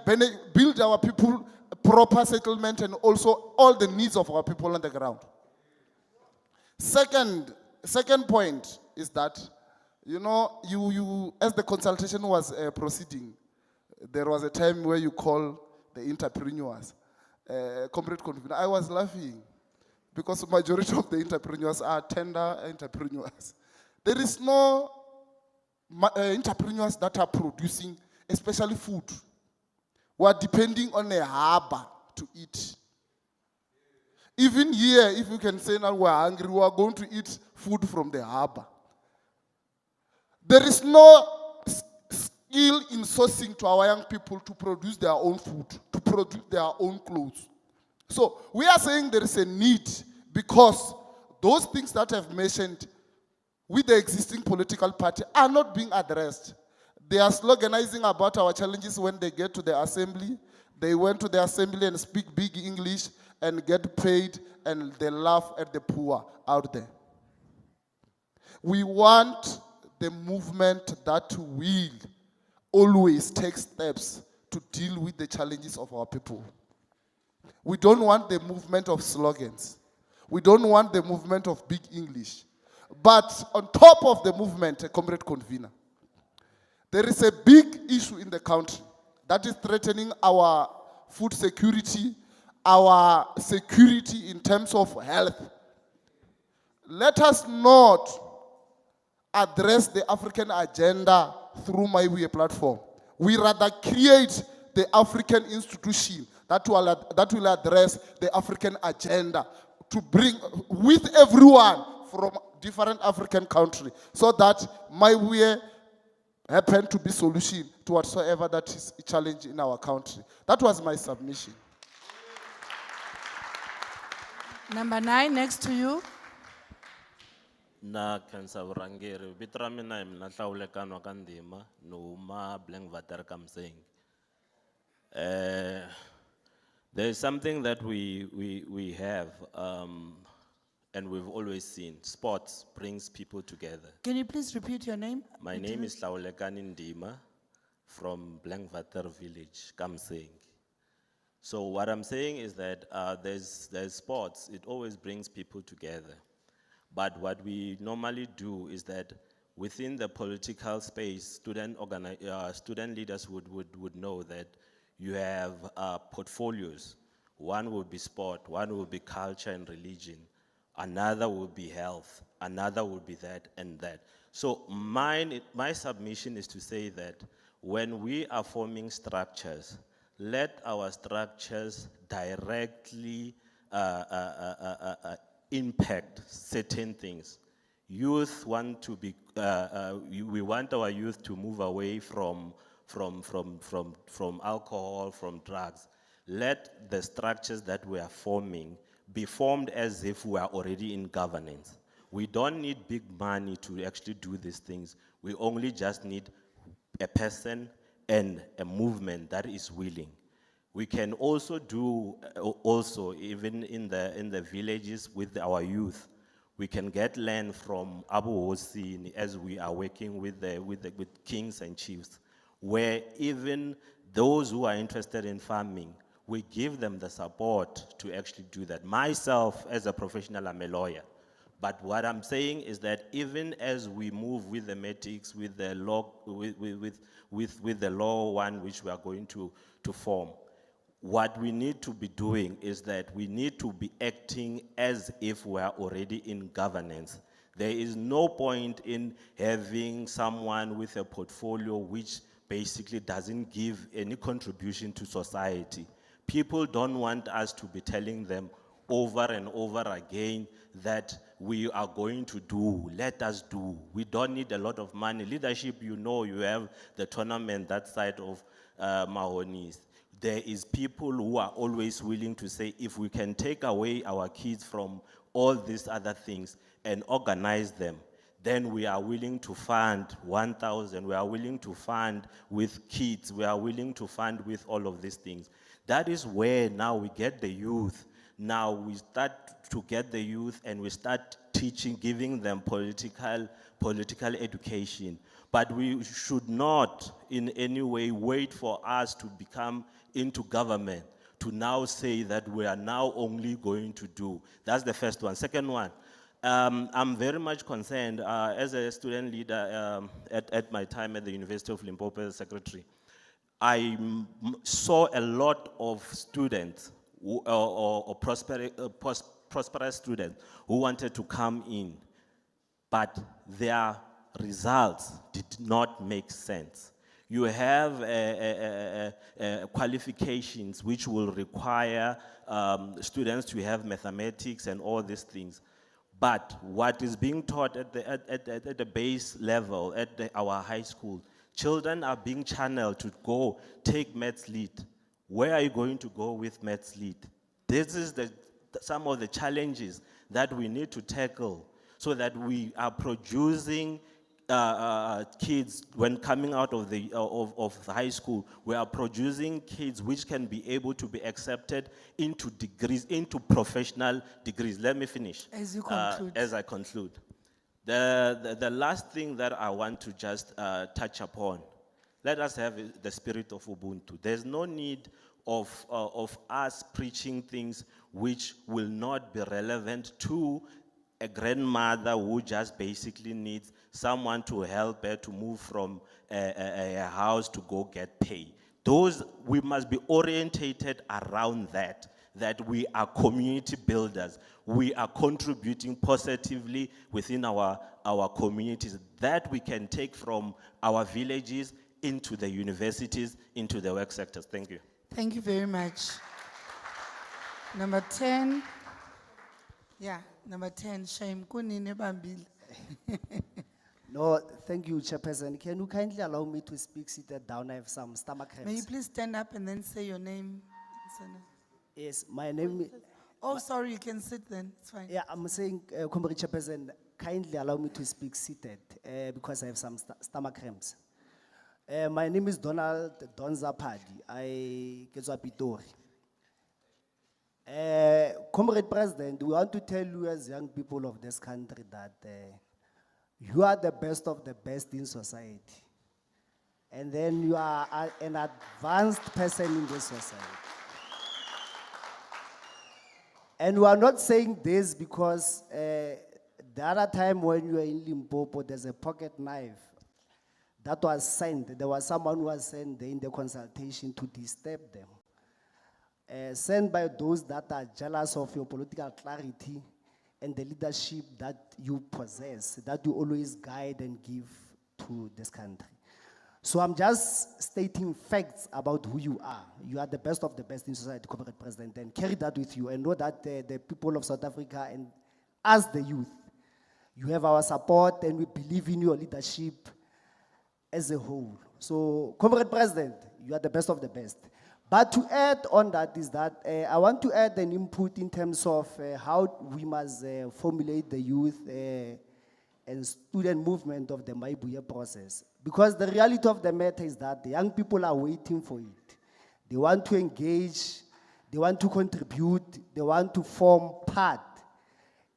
build our people proper settlement and also all the needs of our people on the ground. Second point is that, you know, you as the consultation was proceeding, there was a time where you call the entrepreneurs. Comrade Convener, I was laughing because the majority of the entrepreneurs are tender entrepreneurs. There is no entrepreneurs that are producing, especially food. We are depending on a harbor to eat. Even here, if you can say now we are hungry, we are going to eat food from the harbor. There is no skill in sourcing to our young people to produce their own food, to produce their own clothes. So we are saying there is a need because those things that I've mentioned with the existing political party are not being addressed. They are sloganizing about our challenges when they get to the assembly. They went to the assembly and speak big English and get paid and they laugh at the poor out there. We want the movement that will always take steps to deal with the challenges of our people. We don't want the movement of slogans. We don't want the movement of big English. But on top of the movement, Comrade Convener, there is a big issue in the country that is threatening our food security, our security in terms of health. Let us not address the African agenda through Mayibuye platform. We rather create the African institution that will address the African agenda to bring with everyone from different African countries so that Mayibuye happen to be solution to whatsoever that is a challenge in our country. That was my submission. Number 9, next to you. Na kansa urangeri bitra mina imna hlawulekano ka ndima no ma blank vater kamseng. There is something that we have and we've always seen. Sports brings people together. Can you please repeat your name? My name is Hlawulekani Ndima from Blankwater village, Kamseng. So what I'm saying is that there's sports, it always brings people together. But what we normally do is that within the political space, student leaders would know that you have portfolios. One will be sport, one will be culture and religion. Another will be health, another will be that and that. So my submission is to say that when we are forming structures, let our structures directly impact certain things. Youth want to be, we want our youth to move away from alcohol, from drugs. Let the structures that we are forming be formed as if we are already in governance. We don't need big money to actually do these things. We only just need a person and a movement that is willing. We can also do, even in the villages with our youth, we can get land from Abu Hosi as we are working with kings and chiefs, where even those who are interested in farming, we give them the support to actually do that. Myself, as a professional, I'm a lawyer. But what I'm saying is that even as we move with the METICS, with the law, with the law one which we are going to form, what we need to be doing is that we need to be acting as if we are already in governance. There is no point in having someone with a portfolio which basically doesn't give any contribution to society. People don't want us to be telling them over and over again that we are going to do, let us do. We don't need a lot of money. Leadership, you know, you have the tournament that side of Mahonis. There is people who are always willing to say, if we can take away our kids from all these other things and organize them, then we are willing to fund 1,000, we are willing to fund with kids, we are willing to fund with all of these things. That is where now we get the youth. Now we start to get the youth and we start teaching, giving them political education. But we should not in any way wait for us to become into government to now say that we are now only going to do. That's the first one. Second one, I'm very much concerned as a student leader at my time at the University of Limpopo as secretary. I saw a lot of students or prosperous students who wanted to come in, but their results did not make sense. You have qualifications which will require students to have mathematics and all these things. But what is being taught at the base level, at our high school, children are being channeled to go take maths lead. Where are you going to go with maths lead? This is some of the challenges that we need to tackle so that we are producing kids when coming out of the high school. We are producing kids which can be able to be accepted into degrees, into professional degrees. Let me finish. As you conclude. As I conclude. The last thing that I want to just touch upon, let us have the spirit of Ubuntu. There's no need of us preaching things which will not be relevant to a grandmother who just basically needs someone to help her to move from a house to go get pay. We must be orientated around that we are community builders. We are contributing positively within our communities that we can take from our villages into the universities, into the work sectors. Thank you. Thank you very much. Number 10. Yeah, number 10, Shame Kunini Bambil. No, thank you, Chairperson. Can you kindly allow me to speak seated down? I have some stomach cramps. May you please stand up and then say your name? Yes, my name. Oh, sorry, you can sit then. It's fine. Yeah, I'm saying, Comrade Chairperson, kindly allow me to speak seated because I have some stomach cramps. My name is Donald Donza Padi. I get to Pitori. Comrade President, we want to tell you as young people of this country that you are the best of the best in society. And then you are an advanced person in this society. And we are not saying this because the other time when you were in Limpopo, there's a pocket knife that was sent. There was someone who was sent in the consultation to disturb them. Sent by those that are jealous of your political clarity and the leadership that you possess, that you always guide and give to this country. So I'm just stating facts about who you are. You are the best of the best in society, Comrade President, and carry that with you and know that the people of South Africa and as the youth, you have our support and we believe in your leadership as a whole. So, Comrade President, you are the best of the best. But to add on that is that I want to add an input in terms of how we must formulate the youth and student movement of the Mayibuye process. Because the reality of the matter is that the young people are waiting for it. They want to engage, they want to contribute, they want to form part,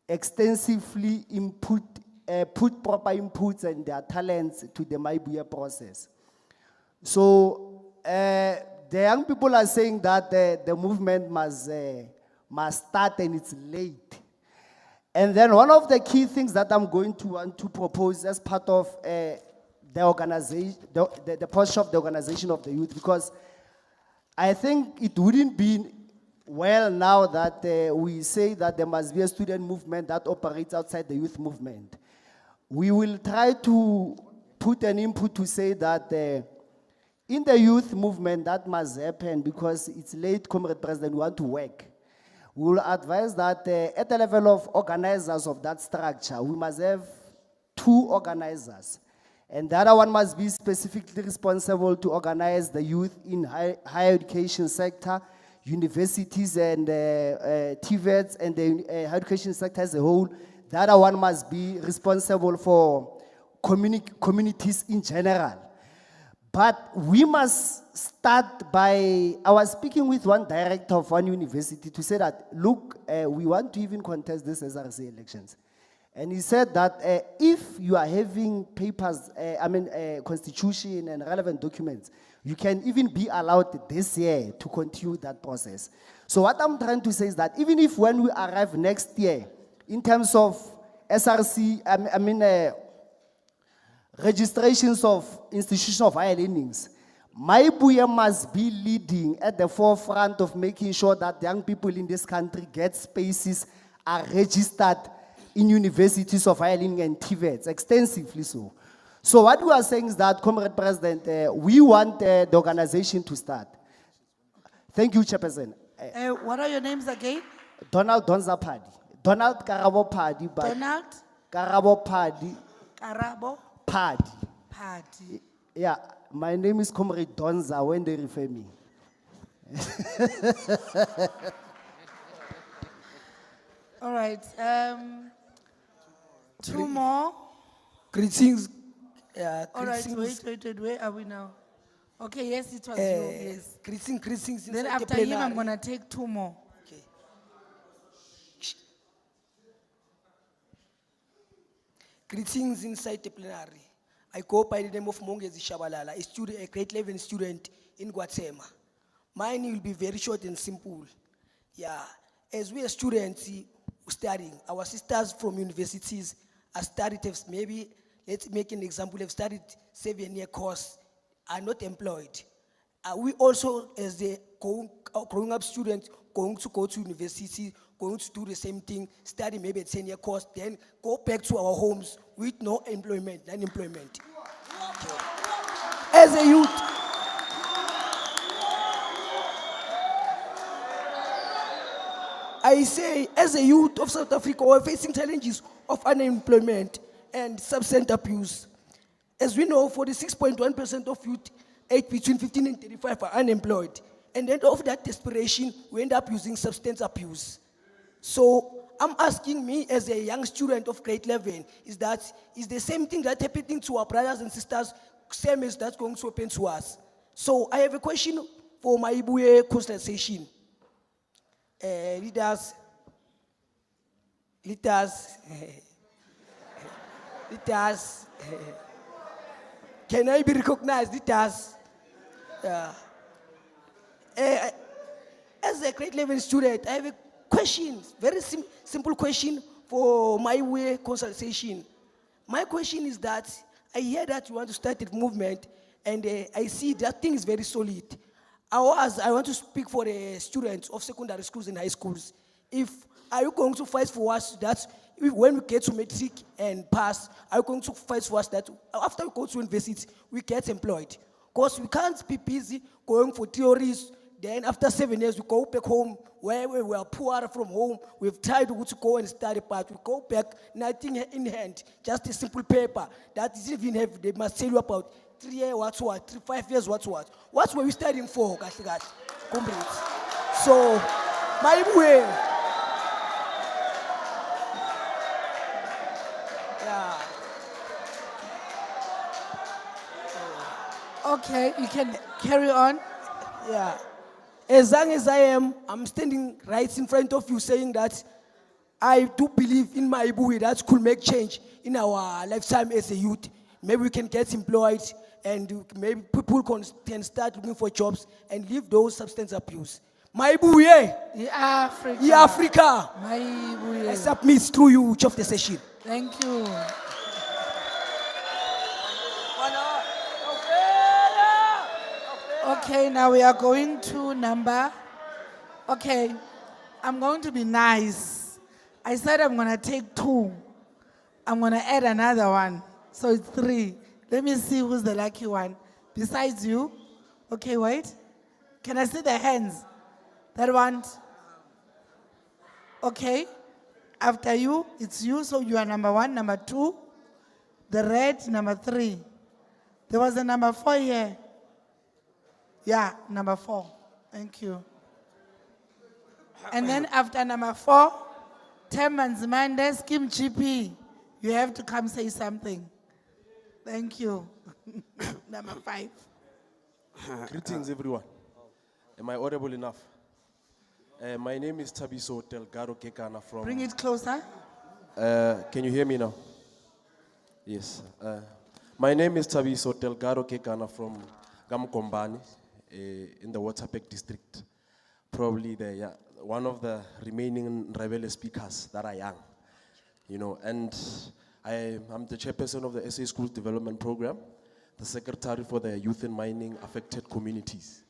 extensively put proper inputs and their talents to the Mayibuye process. So the young people are saying that the movement must start and it's late. And then one of the key things that I'm going to want to propose as part of the organization, the posture of the organization of the youth, because I think it wouldn't be well now that we say that there must be a student movement that operates outside the youth movement. We will try to put an input to say that in the youth movement that must happen because it's late, Comrade President, we want to work. we will advise that at the level of organizers of that structure, we must have 2 organizers. And the other one must be specifically responsible to organize the youth in higher education sector, universities and TVETs and the higher education sector as a whole. The other one must be responsible for communities in general. But we must start by, I was speaking with one director of one university to say that, look, we want to even contest this SRC elections. And he said that if you are having papers, constitution and relevant documents, you can even be allowed this year to continue that process. So what I'm trying to say is that even if when we arrive next year, in terms of SRC, registrations of institutions of higher learnings, Mayibuye must be leading at the forefront of making sure that young people in this country get spaces, are registered in universities of higher learning and TVETs, extensively so. So what we are saying is that, Comrade President, we want the organization to start. Thank you, Chairperson. What are your names again? Donald Donza Padi. Donald Karabo Padi. Donald? Karabo Padi. Karabo? Padi. Padi. Yeah, my name is Comrade Donza when they refer me. All right. 2 more. Greetings. All right, wait, where are we now? Okay, yes, it was you, yes. Greetings. Then inside the after him, I'm plenary. going to take 2 more. Okay. Greetings inside the plenary. I go by the name of Mongezi Shabalala, a grade 11 student in Gauteng. Mine will be very short and simple. Yeah, as we are students studying, our sisters from universities are studied, maybe, let's make an example, have studied 7-year course, are not employed. We also, as the growing up students, going to go to university, going to do the same thing, study maybe a 10-year course, then go back to our homes with no employment, unemployment. As a youth, I say, as a youth of South Africa, we're facing challenges of unemployment and substance abuse. As we know, 46.1% of youth aged between 15 and 35 are unemployed. And then of that desperation, we end up using substance abuse. So I'm asking me as a young student of grade 11, is the same thing that's happening to our brothers and sisters, same as that's going to happen to us. So I have a question for Mayibuye Consultation. Leaders, can I be recognized? Leaders, as a grade 11 student, I have a question, very simple question for Mayibuye Consultation. My question is that I hear that you want to start a movement, and I see that thing is very solid. I want to speak for the students of secondary schools and high schools. Are you going to fight for us that when we get to matric and pass, are you going to fight for us that after we go to university, we get employed? Because we can't be busy going for theories, then after 7 years, we go back home where we were poor from home. We've tried to go and study, but we go back, nothing in hand, just a simple paper that doesn't even have, they must tell you about 3 years, what, 5 years, what. What were we studying for, comrades? So, Mayibuye. Yeah. Okay, you can carry on. Yeah. As young as I am, I'm standing right in front of you saying that I do believe in Mayibuye that could make change in our lifetime as a youth. Maybe we can get employed and maybe people can start looking for jobs and leave those substance abuse. Mayibuye. Africa. Mayibuye. I submit through you, which of the session. Thank you. Okay, now we are going to number. Okay, I'm going to be nice. I said I'm going to take 2. I'm going to add another one. So it's 3. Let me see who's the lucky one. Besides you. Okay, wait. Can I see the hands that want? Okay, after you, it's you, so you are number 1, number 2, the red, number 3. There was a number 4 here. Yeah, number 4. Thank you. And then after number 4, Temanzimande, Skim GP, you have to come say something. Thank you. Number 5. Greetings, everyone. Am I audible enough? My name is Tabiso Delgado Kekana from. Bring it closer. Can you hear me now? Yes. My name is Tabiso Delgado Kekana from Gamkombani in the Waterberg district. Probably one of the remaining rebel speakers that are young, you know. And I'm the chairperson of the SA Schools Development Program, the secretary for the youth and mining affected communities.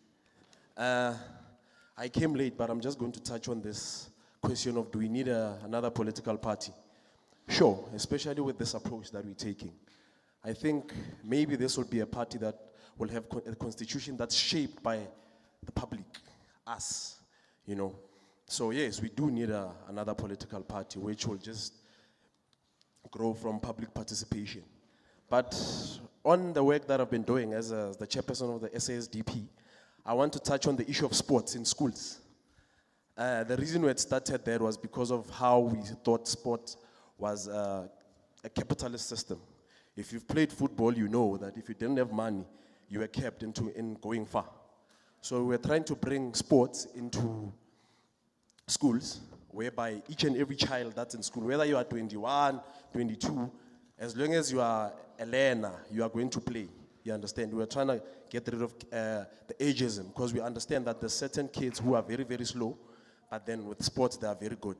I came late, but I'm just going to touch on this question of, do we need another political party? Sure, especially with this approach that we're taking. I think maybe this will be a party that will have a constitution that's shaped by the public, us, you know. So yes, we do need another political party which will just grow from public participation. But on the work that I've been doing as the chairperson of the SASDP, I want to touch on the issue of sports in schools. The reason we had started there was because of how we thought sport was a capitalist system. If you've played football, you know that if you didn't have money, you were kept in going far. So we're trying to bring sports into schools, whereby each and every child that's in school, whether you are 21, 22, as long as you are a learner, you are going to play. You understand? We're trying to get rid of the ageism, because we understand that there's certain kids who are very, very slow, but then with sports, they are very good.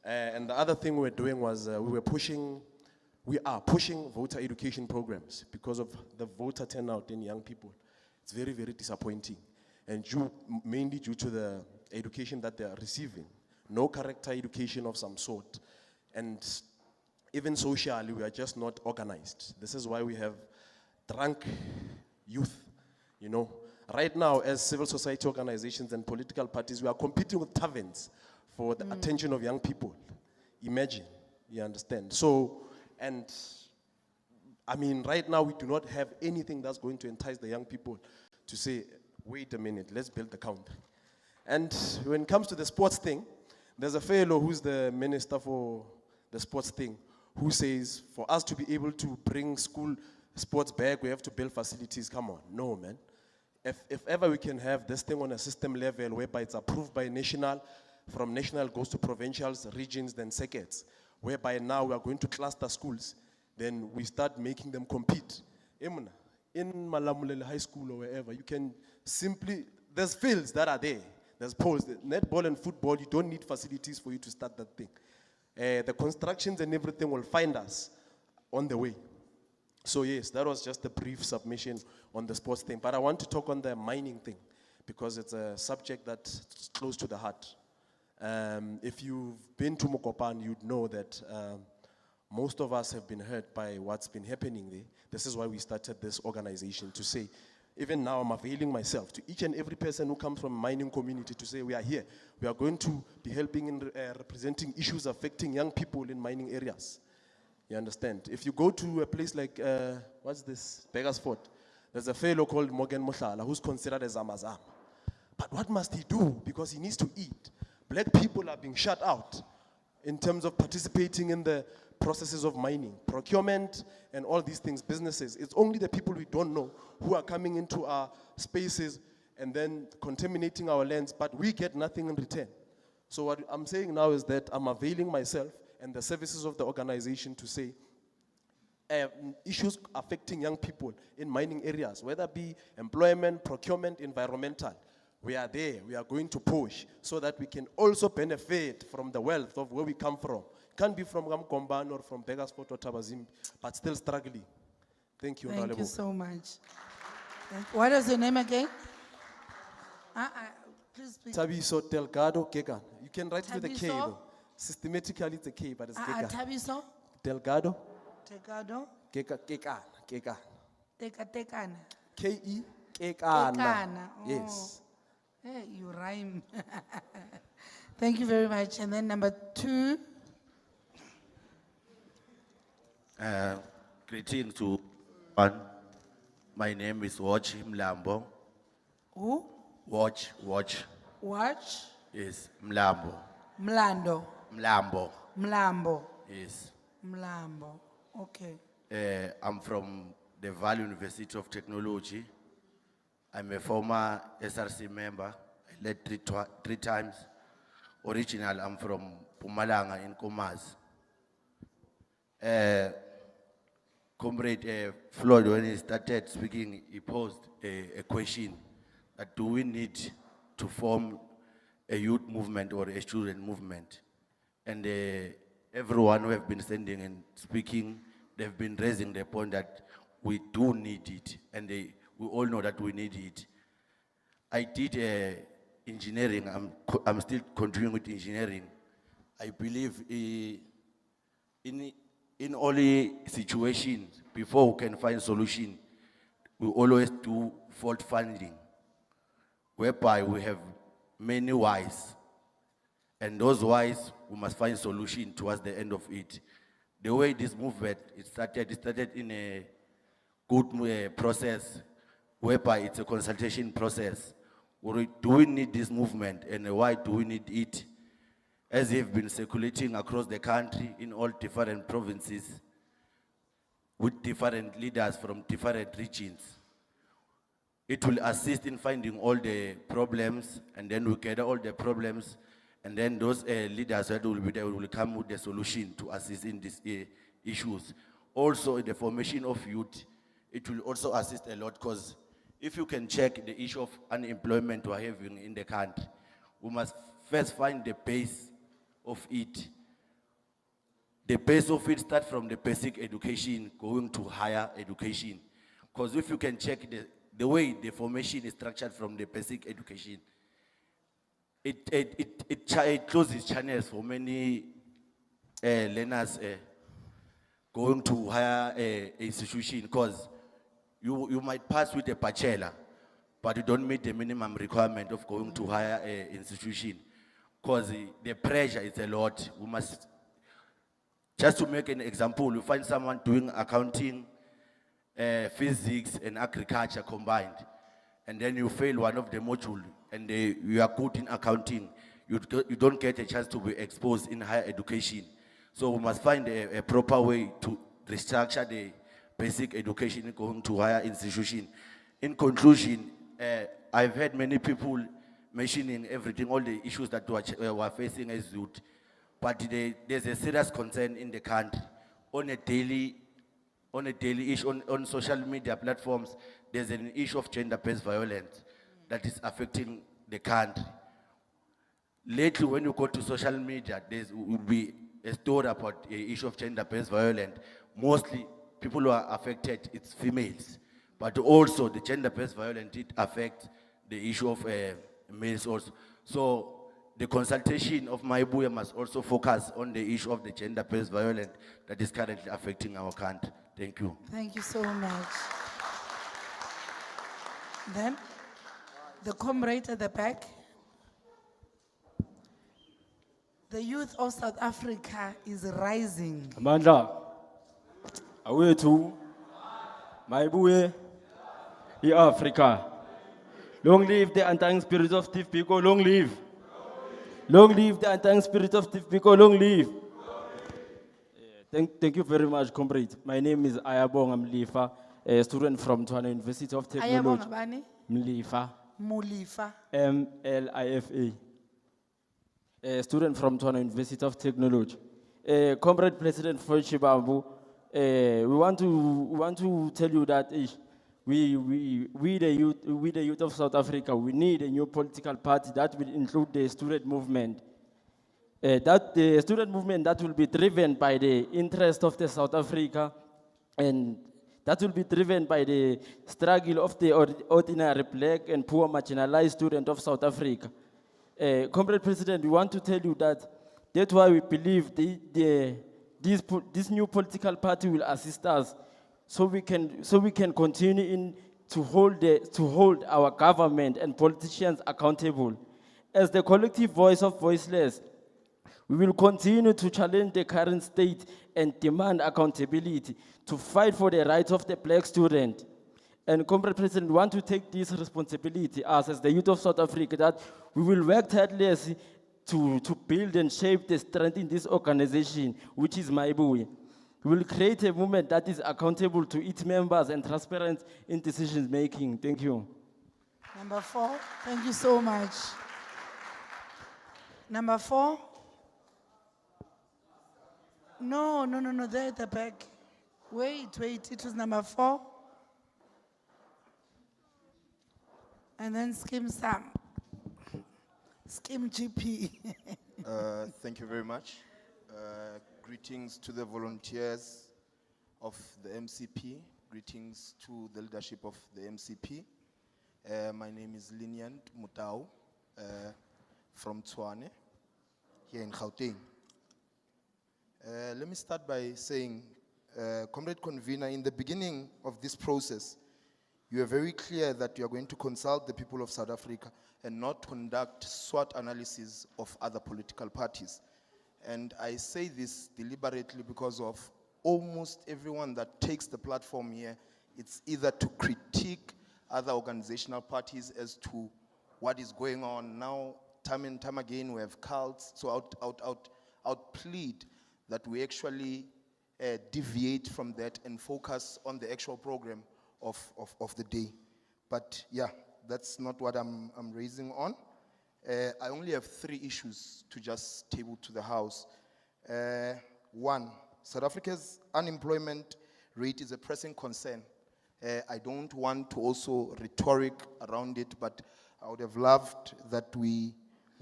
And the other thing we're doing was we are pushing voter education programs because of the voter turnout in young people. It's very, very disappointing. And mainly due to the education that they are receiving. No character education of some sort. And even socially, we are just not organized. This is why we have drunk youth, you know. Right now, as civil society organizations and political parties, we are competing with taverns for the attention of young people. Imagine, you understand? So, and I mean, right now, we do not have anything that's going to entice the young people to say, wait a minute, let's build the country. And when it comes to the sports thing, there's a fellow who's the minister for the sports thing, who says, for us to be able to bring school sports back, we have to build facilities. Come on, no, man. If ever we can have this thing on a system level whereby it's approved by national, from national goes to provincials, regions, then circuits, whereby now we are going to cluster schools, then we start making them compete. In Malamulele High School or wherever, you can simply, there's fields that are there. There's poles, netball and football, you don't need facilities for you to start that thing. The constructions and everything will find us on the way. So yes, that was just a brief submission on the sports thing. But I want to talk on the mining thing, because it's a subject that's close to the heart. If you've been to Mokopan, you'd know that most of us have been hurt by what's been happening there. This is why we started this organization, to say, even now I'm availing myself to each and every person who comes from a mining community to say, we are here. We are going to be helping in representing issues affecting young people in mining areas. You understand? If you go to a place like, what's this, Begersfort, there's a fellow called Morgan Mohlala who's considered as Amazama. But what must he do? Because he needs to eat. Black people are being shut out in terms of participating in the processes of mining, procurement, and all these things, businesses. It's only the people we don't know who are coming into our spaces and then contaminating our lands, but we get nothing in return. So what I'm saying now is that I'm availing myself and the services of the organization to say, issues affecting young people in mining areas, whether it be employment, procurement, environmental, we are there, we are going to push so that we can also benefit from the wealth of where we come from. Can't be from Gamkomban or from Begersfort or Tabazimbi, but still struggling. Thank you. Thank you so much. What is your name again? Please speak. Tabiso Delgado Kegan. You can write it with a K Tabiso? though. Systematically it's a K, but it's Kegan. Tabiso? Delgado Tegado? Kegan. Tekana. K-E Kekana. Yes. Hey, you rhyme. Thank you very much. And then number 2. Greetings to one. My name is Watch Mlambo. Who? Watch. Watch. Yes, Mlambo. Mlando. Mlambo. Mlambo. Yes. Mlambo. Okay. I'm from the Valley University of Technology. I'm a former SRC member. I led three times. Original, I'm from Pumalanga in Komaz. Comrade Floyd, when he started speaking, he posed a question that do we need to form a youth movement or a student movement? And everyone who have been standing and speaking, they've been raising the point that we do need it, and we all know that we need it. I did engineering. I'm still continuing with engineering. I believe in all situations, before we can find solution, we always do fault finding, whereby we have many whys, and those whys we must find solution towards the end of it. The way this movement it started in a good process, whereby it's a consultation process. Do we need this movement, and why do we need it? As they've been circulating across the country in all different provinces with different leaders from different regions. It will assist in finding all the problems, and then we gather all the problems, and then those leaders that will be there will come with the solution to assist in these issues. Also, in the formation of youth, it will also assist a lot, because if you can check the issue of unemployment we're having in the country, we must first find the base of it. The base of it starts from the basic education going to higher education. Because if you can check the way the formation is structured from the basic education, it closes channels for many learners going to higher institution, because you might pass with a bachelor, but you don't meet the minimum requirement of going to higher institution, because the pressure is a lot. We must, just to make an example, you find someone doing accounting, physics and agriculture combined, and then you fail one of the modules, and you are good in accounting, you don't get a chance to be exposed in higher education. So we must find a proper way to restructure the basic education going to higher institution. In conclusion, I've heard many people mentioning everything, all the issues that we're facing as youth, but there's a serious concern in the country. On a daily issue, on social media platforms, there's an issue of gender-based violence that is affecting the country. Lately, when you go to social media, there will be a story about the issue of gender-based violence. Mostly, people who are affected, it's females. But also, the gender-based violence, it affects the issue of males also. So, the consultation of Mayibuye must also focus on the issue of the gender-based violence that is currently affecting our country. Thank you. Thank you so much. Then, the comrade at the back. The youth of South Africa is rising. Amandla, awethu, Mayibuye, Africa. Long live the undying spirit of Steve Biko, long live. Long live the undying spirit of Steve Biko, long live. Thank you very much, comrade. My name is Ayabong Mlifa, a student from Tshwane University of Technology. Ayabong Bani? Mlifa. Mulifa. MLIFA. A student from Tshwane University of Technology. Comrade President Floyd Shivambu, we want to tell you that we the youth of South Africa, we need a new political party that will include the student movement. That the student movement that will be driven by the interest of the South Africa, and that will be driven by the struggle of the ordinary black and poor marginalized student of South Africa. Comrade President, we want to tell you that's why we believe this new political party will assist us, so we can continue to hold our government and politicians accountable. As the collective voice of voiceless, we will continue to challenge the current state and demand accountability to fight for the rights of the black student. And Comrade President, we want to take this responsibility as the youth of South Africa, that we will work tirelessly to build and shape the strength in this organization, which is Mayibuye. We will create a movement that is accountable to its members and transparent in decision making. Thank you. Number 4, thank you so much. Number 4. No, they're at the back. Wait, it was number 4. And then Skim Sam. Skim GP. Thank you very much. Greetings to the volunteers of the MCP. Greetings to the leadership of the MCP. My name is Linyan Mutau from Tshwane, here in Gauteng. Let me start by saying, Comrade Convener, in the beginning of this process, you are very clear that you are going to consult the people of South Africa and not conduct SWOT analysis of other political parties. And I say this deliberately because of almost everyone that takes the platform here, it's either to critique other organizational parties as to what is going on. Now, time and time again, we have cults, so I'd plead that we actually deviate from that and focus on the actual program of the day. But yeah, that's not what I'm raising on. I only have 3 issues to just table to the House. 1, South Africa's unemployment rate is a pressing concern. I don't want to also rhetoric around it, but I would have loved that we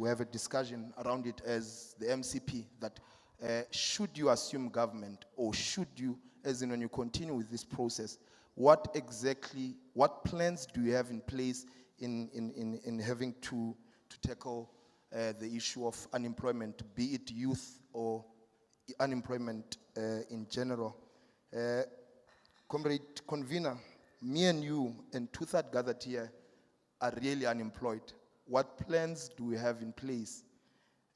have a discussion around it as the MCP, that should you assume government, or should you, as in when you continue with this process, what plans do you have in place in having to tackle the issue of unemployment, be it youth or unemployment in general? Comrade Convener, me and you and 2/3 gathered here are really unemployed. What plans do we have in place?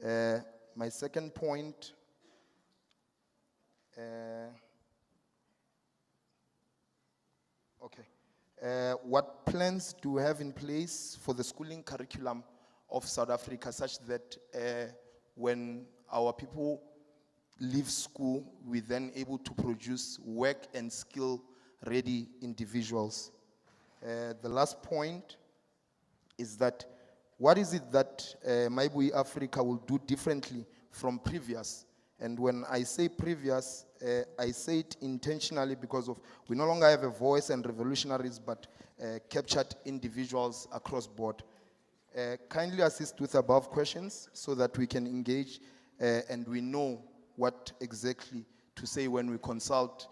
My second point, what plans do we have in place for the schooling curriculum of South Africa, such that when our people leave school, we're then able to produce work and skill-ready individuals? The last point is that, what is it that Mayibuye Africa will do differently from previous? And when I say previous, I say it intentionally because of we no longer have a voice and revolutionaries, but captured individuals across board. Kindly assist with above questions so that we can engage and we know what exactly to say when we consult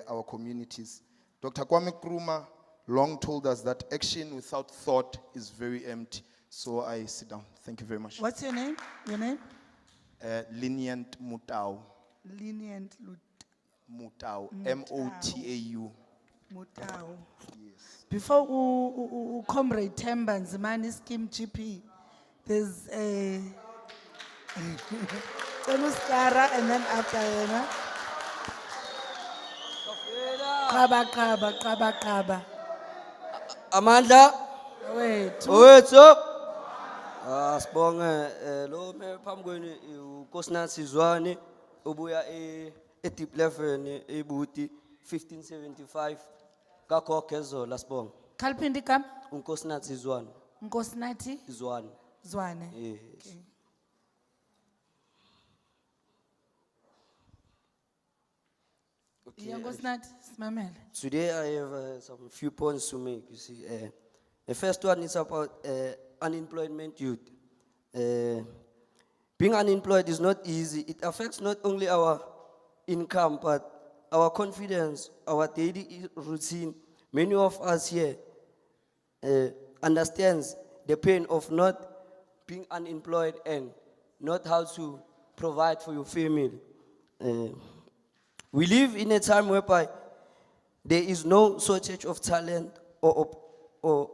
our communities. Dr. Kwame Nkrumah long told us that action without thought is very empty. So I sit down. Thank you very much. What's your name? Your name? Lenient Mutau. Lenient Mutau. M-O-T-A-U. Mutau. Yes. Before Comrade Temba Nzimani Scheme GP, there's a Tenuskara, and then after Kaba. Amanda. Wait. Wait, so. Sibonge lo me phambi kwenu uNkosinathi Zwane ubuya e-deep level ebuti 1575 kaGogezola sibonge. Khaliphinda igama? uNkosinathi Zwane. Nkosinathi Zwane. Zwane. Yes. Okay. Nkosinathi simamele. Today I have some few points to make. You see, the first one is about unemployment youth. Being unemployed is not easy. It affects not only our income, but our confidence, our daily routine. Many of us here understands the pain of not being unemployed and not how to provide for your family. We live in a time whereby there is no shortage of talent or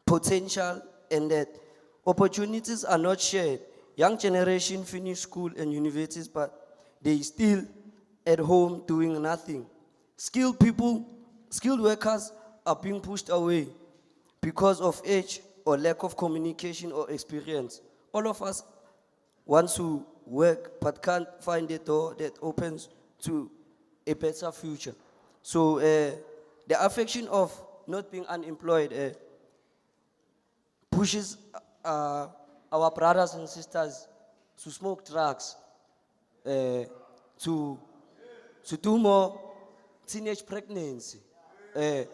potential, and that Opportunities are not shared. Young generation finish school and universities, but they still at home doing nothing. Skilled people, skilled workers are being pushed away because of age or lack of communication or experience. All of us want to work but can't find a door that opens to a better future. So the affection of not being unemployed pushes our brothers and sisters to smoke drugs, to do more teenage pregnancy. I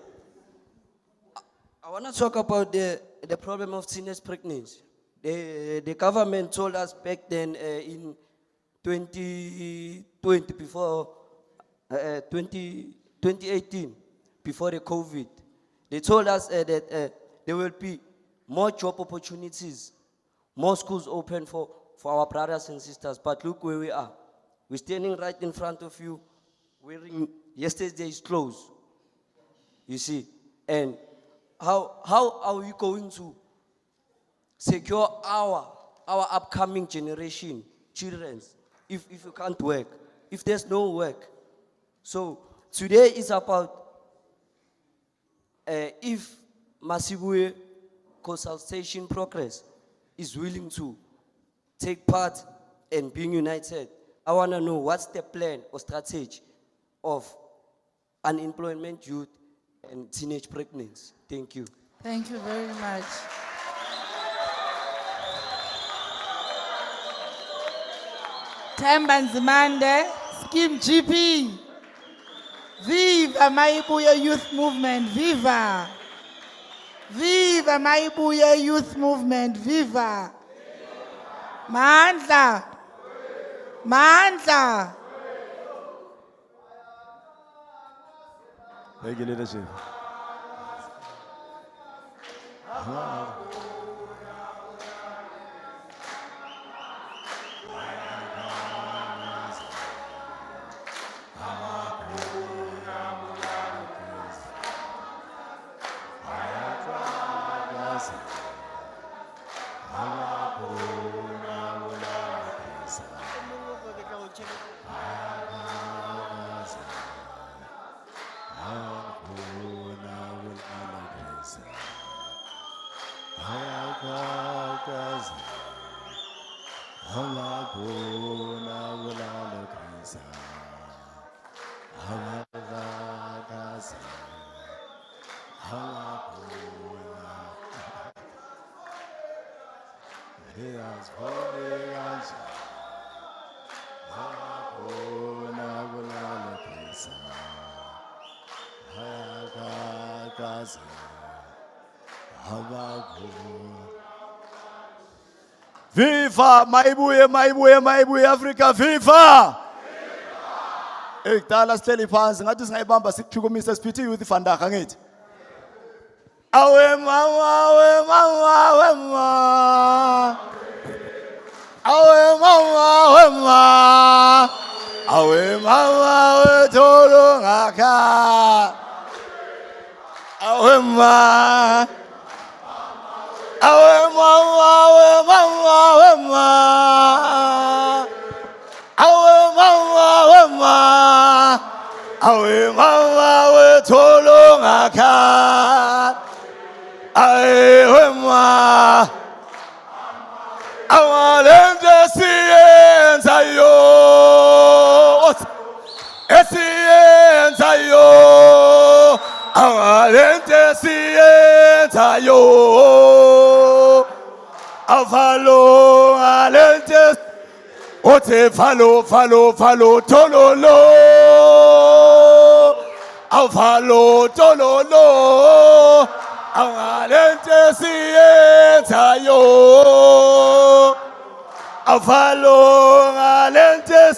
want to talk about the problem of teenage pregnancy. The government told us back then in 2020, before 2018, before the COVID, they told us that there will be more job opportunities, more schools open for our brothers and sisters. But look where we are. We're standing right in front of you, wearing yesterday's clothes. You see, and how are we going to secure our upcoming generation, children, if you can't work, if there's no work? So today is about if Mayibuye Consultation Progress is willing to take part and being united. I want to know what's the plan or strategy of unemployment youth and teenage pregnancy. Thank you. Thank you very much. Temba Nzimande, Scheme GP. Viva Mayibuye Youth Movement, viva! Viva Mayibuye Youth Movement, viva! Mandla! Mandla! Thank you, leadership. Viva Mayibuye, Mayibuye, Mayibuye Africa, viva! Ekudala sihleli phansi ngathi singayibamba sikuchukumise siphithi youth fandaka ngithi. Awe mama, awe mama, awe mama. Awe mama, awe mama. Awe mama, awe tolo ngaka. Awe mama. Awe mama, awe mama, awe mama. Awe mama, awe mama. Awe mama, awe tolo ngaka. Awe mama. Awalende siyenza yo. Esiyenza yo. Awalende siyenza yo. Avalo alente. Ote falo, falo, falo, tololo. Avalo, tololo. Awalente siyenza yo. Avalo alente.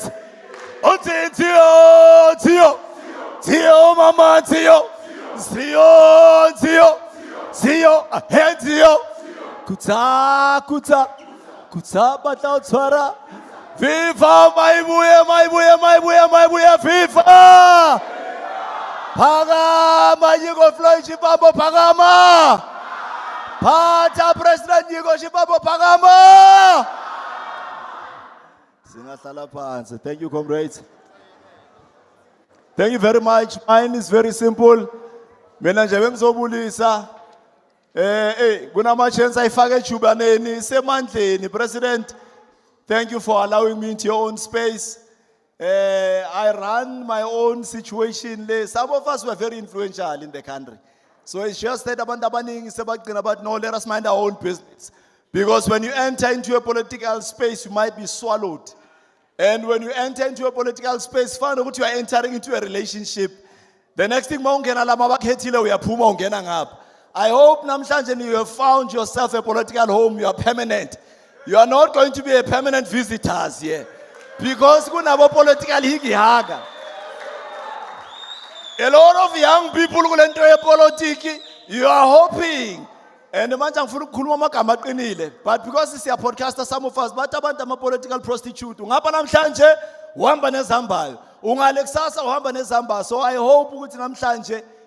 Ote tio, tio. Tio mama tio. Tio, tio. Tio, hey tio. Kuta, kuta. Kuta batao twara. Viva Mayibuye, Mayibuye, Mayibuye, Mayibuye, viva! Pagama, you go Floyd Shivambu, Pagama! Pata President Floyd Shivambu phakama. Singahlala phansi. Thank you, comrades. Thank you very much. Mine is very simple. Mina nje bengizobulisa. Kunama chance ayifake ejubaneni semandleni President. Thank you for allowing me into your own space. I run my own situation. Some of us were very influential in the country. So it's just that abantu abaningi sebagcina bathi no, let us mind our own business. Because when you enter into a political space, you might be swallowed. And when you enter into a political space, find out you are entering into a relationship. The next thing, I hope namhlanje you have found yourself a political home. You are permanent. You are not going to be a permanent visitors here. Because kunabo political higihaga. A lot of young people will enter a politics. You are hoping. And the man but because it's a podcaster, some of us, but about a political prostitute. So I hope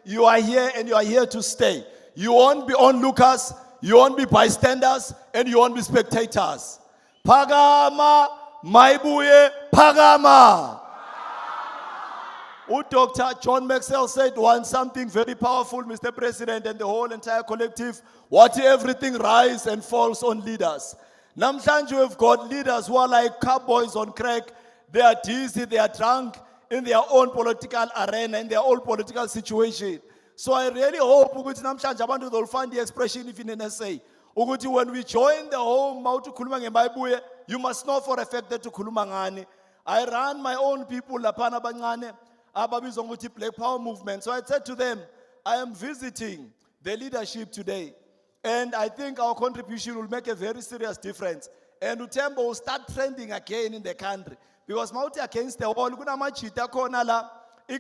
you are here and you are here to stay. You won't be onlookers, you won't be bystanders, and you won't be spectators. Pagama, Mayibuye, Pagama. Dr. John Maxwell said once something very powerful, Mr. President, and the whole entire collective. What everything rise and falls on leaders. Namhlanje we've got leaders who are like cowboys on crack. They are dizzy, they are drunk in their own political arena, in their own political situation. So I really hope ukuthi namhlanje abantu will find the expression even in SA. Ukuthi when we join the home, mawuthi ngeMayibuye, you must know for a fact that ukhuluma ngani. I run my own people lapana bancane ababizwa ngokuthi Black Power movement. So I said to them, I am visiting the leadership today. And I think our contribution will make a very serious difference. And Utembo will start trending again in the country. Because mawuthi against the wall, kunamachita khona la.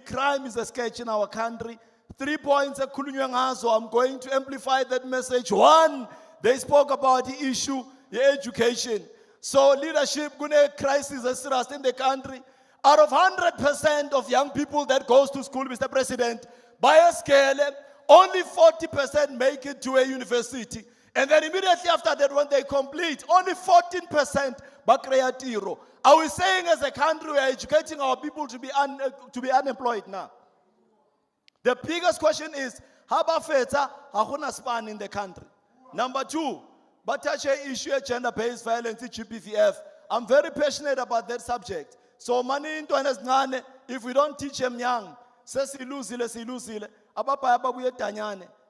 Crime is a sketch in our country. 3 points ekhulunywe ngazo. I'm going to amplify that message. One, they spoke about the issue, the education. So leadership, kune crisis is serious in the country. Out of 100% of young people that goes to school, Mr. President, by a scale, only 40% make it to a university. And then immediately after that, when they complete, only 14% bakreya tiro. Are we saying as a country we are educating our people to be unemployed now? The biggest question is, how about feta hakuna span in the country? Number two, batache issue of gender-based violence, GBVF. I'm very passionate about that subject. So money into ngane, if we don't teach them young, siluzile.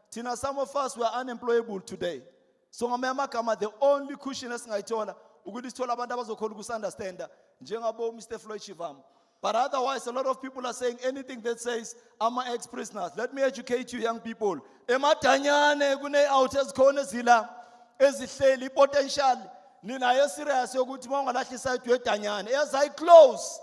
Tina, some of us were unemployable today. So the only cushion is ngaitona, ukuditola abantu abazokhona ukusunderstand, njengabo Mr. Floyd Shivambu. But otherwise, a lot of people are saying anything that says, I'm an ex-prisoner. Let me educate you young people. Ematanyane kune outers khona zila ezihleli potential. Nina yesirious yokuthi mawungalahlisa idwe etanyane. As I close,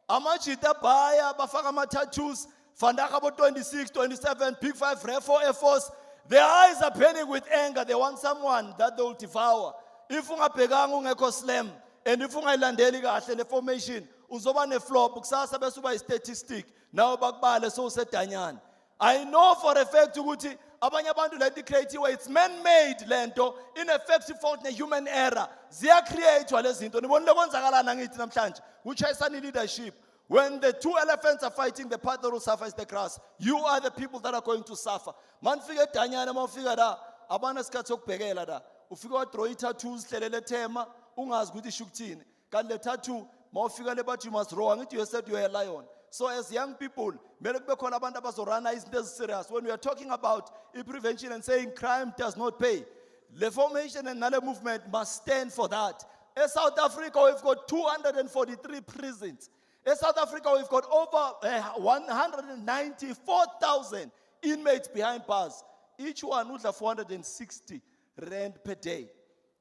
amachita baya bafaka ama-tattoos. Fandaka about 26, 27, Big 5, Ref 4, Air Force. Their eyes are burning with anger. They want someone that they will devour. If ungabhekanga ungekho slam, and if ungayilandeli kahle le formation, uzoba ne flop, kusasa bese uba statistic. Now bakubale so usedanyana. I know for a fact ukuthi abanye abantu le creative, it's man-made lento, ineffective fault ne human error. Ziya createwa lezi zinto. Nibonile kwenzakalana ngithi namhlanje. Uchayisana leadership. When the two elephants are fighting, the part that will suffer is the grass. You are the people that are going to suffer. Man fika danyana mawufika da, abana sikhathi sokubhekela da. Ufika wadraw i-tattoos hlelele thema, ungazi ukuthi ishukuthini. Kanti le tattoo mawufika le bathi you must roar, ngithi you said you are a lion. So as young people, mele kube khona abantu abazorana izinto eziserious. When we are talking about prevention and saying crime does not pay, the formation and another movement must stand for that. In South Africa, we've got 243 prisons. In South Africa, we've got over 194,000 inmates behind bars. Each one with 460 rand per day.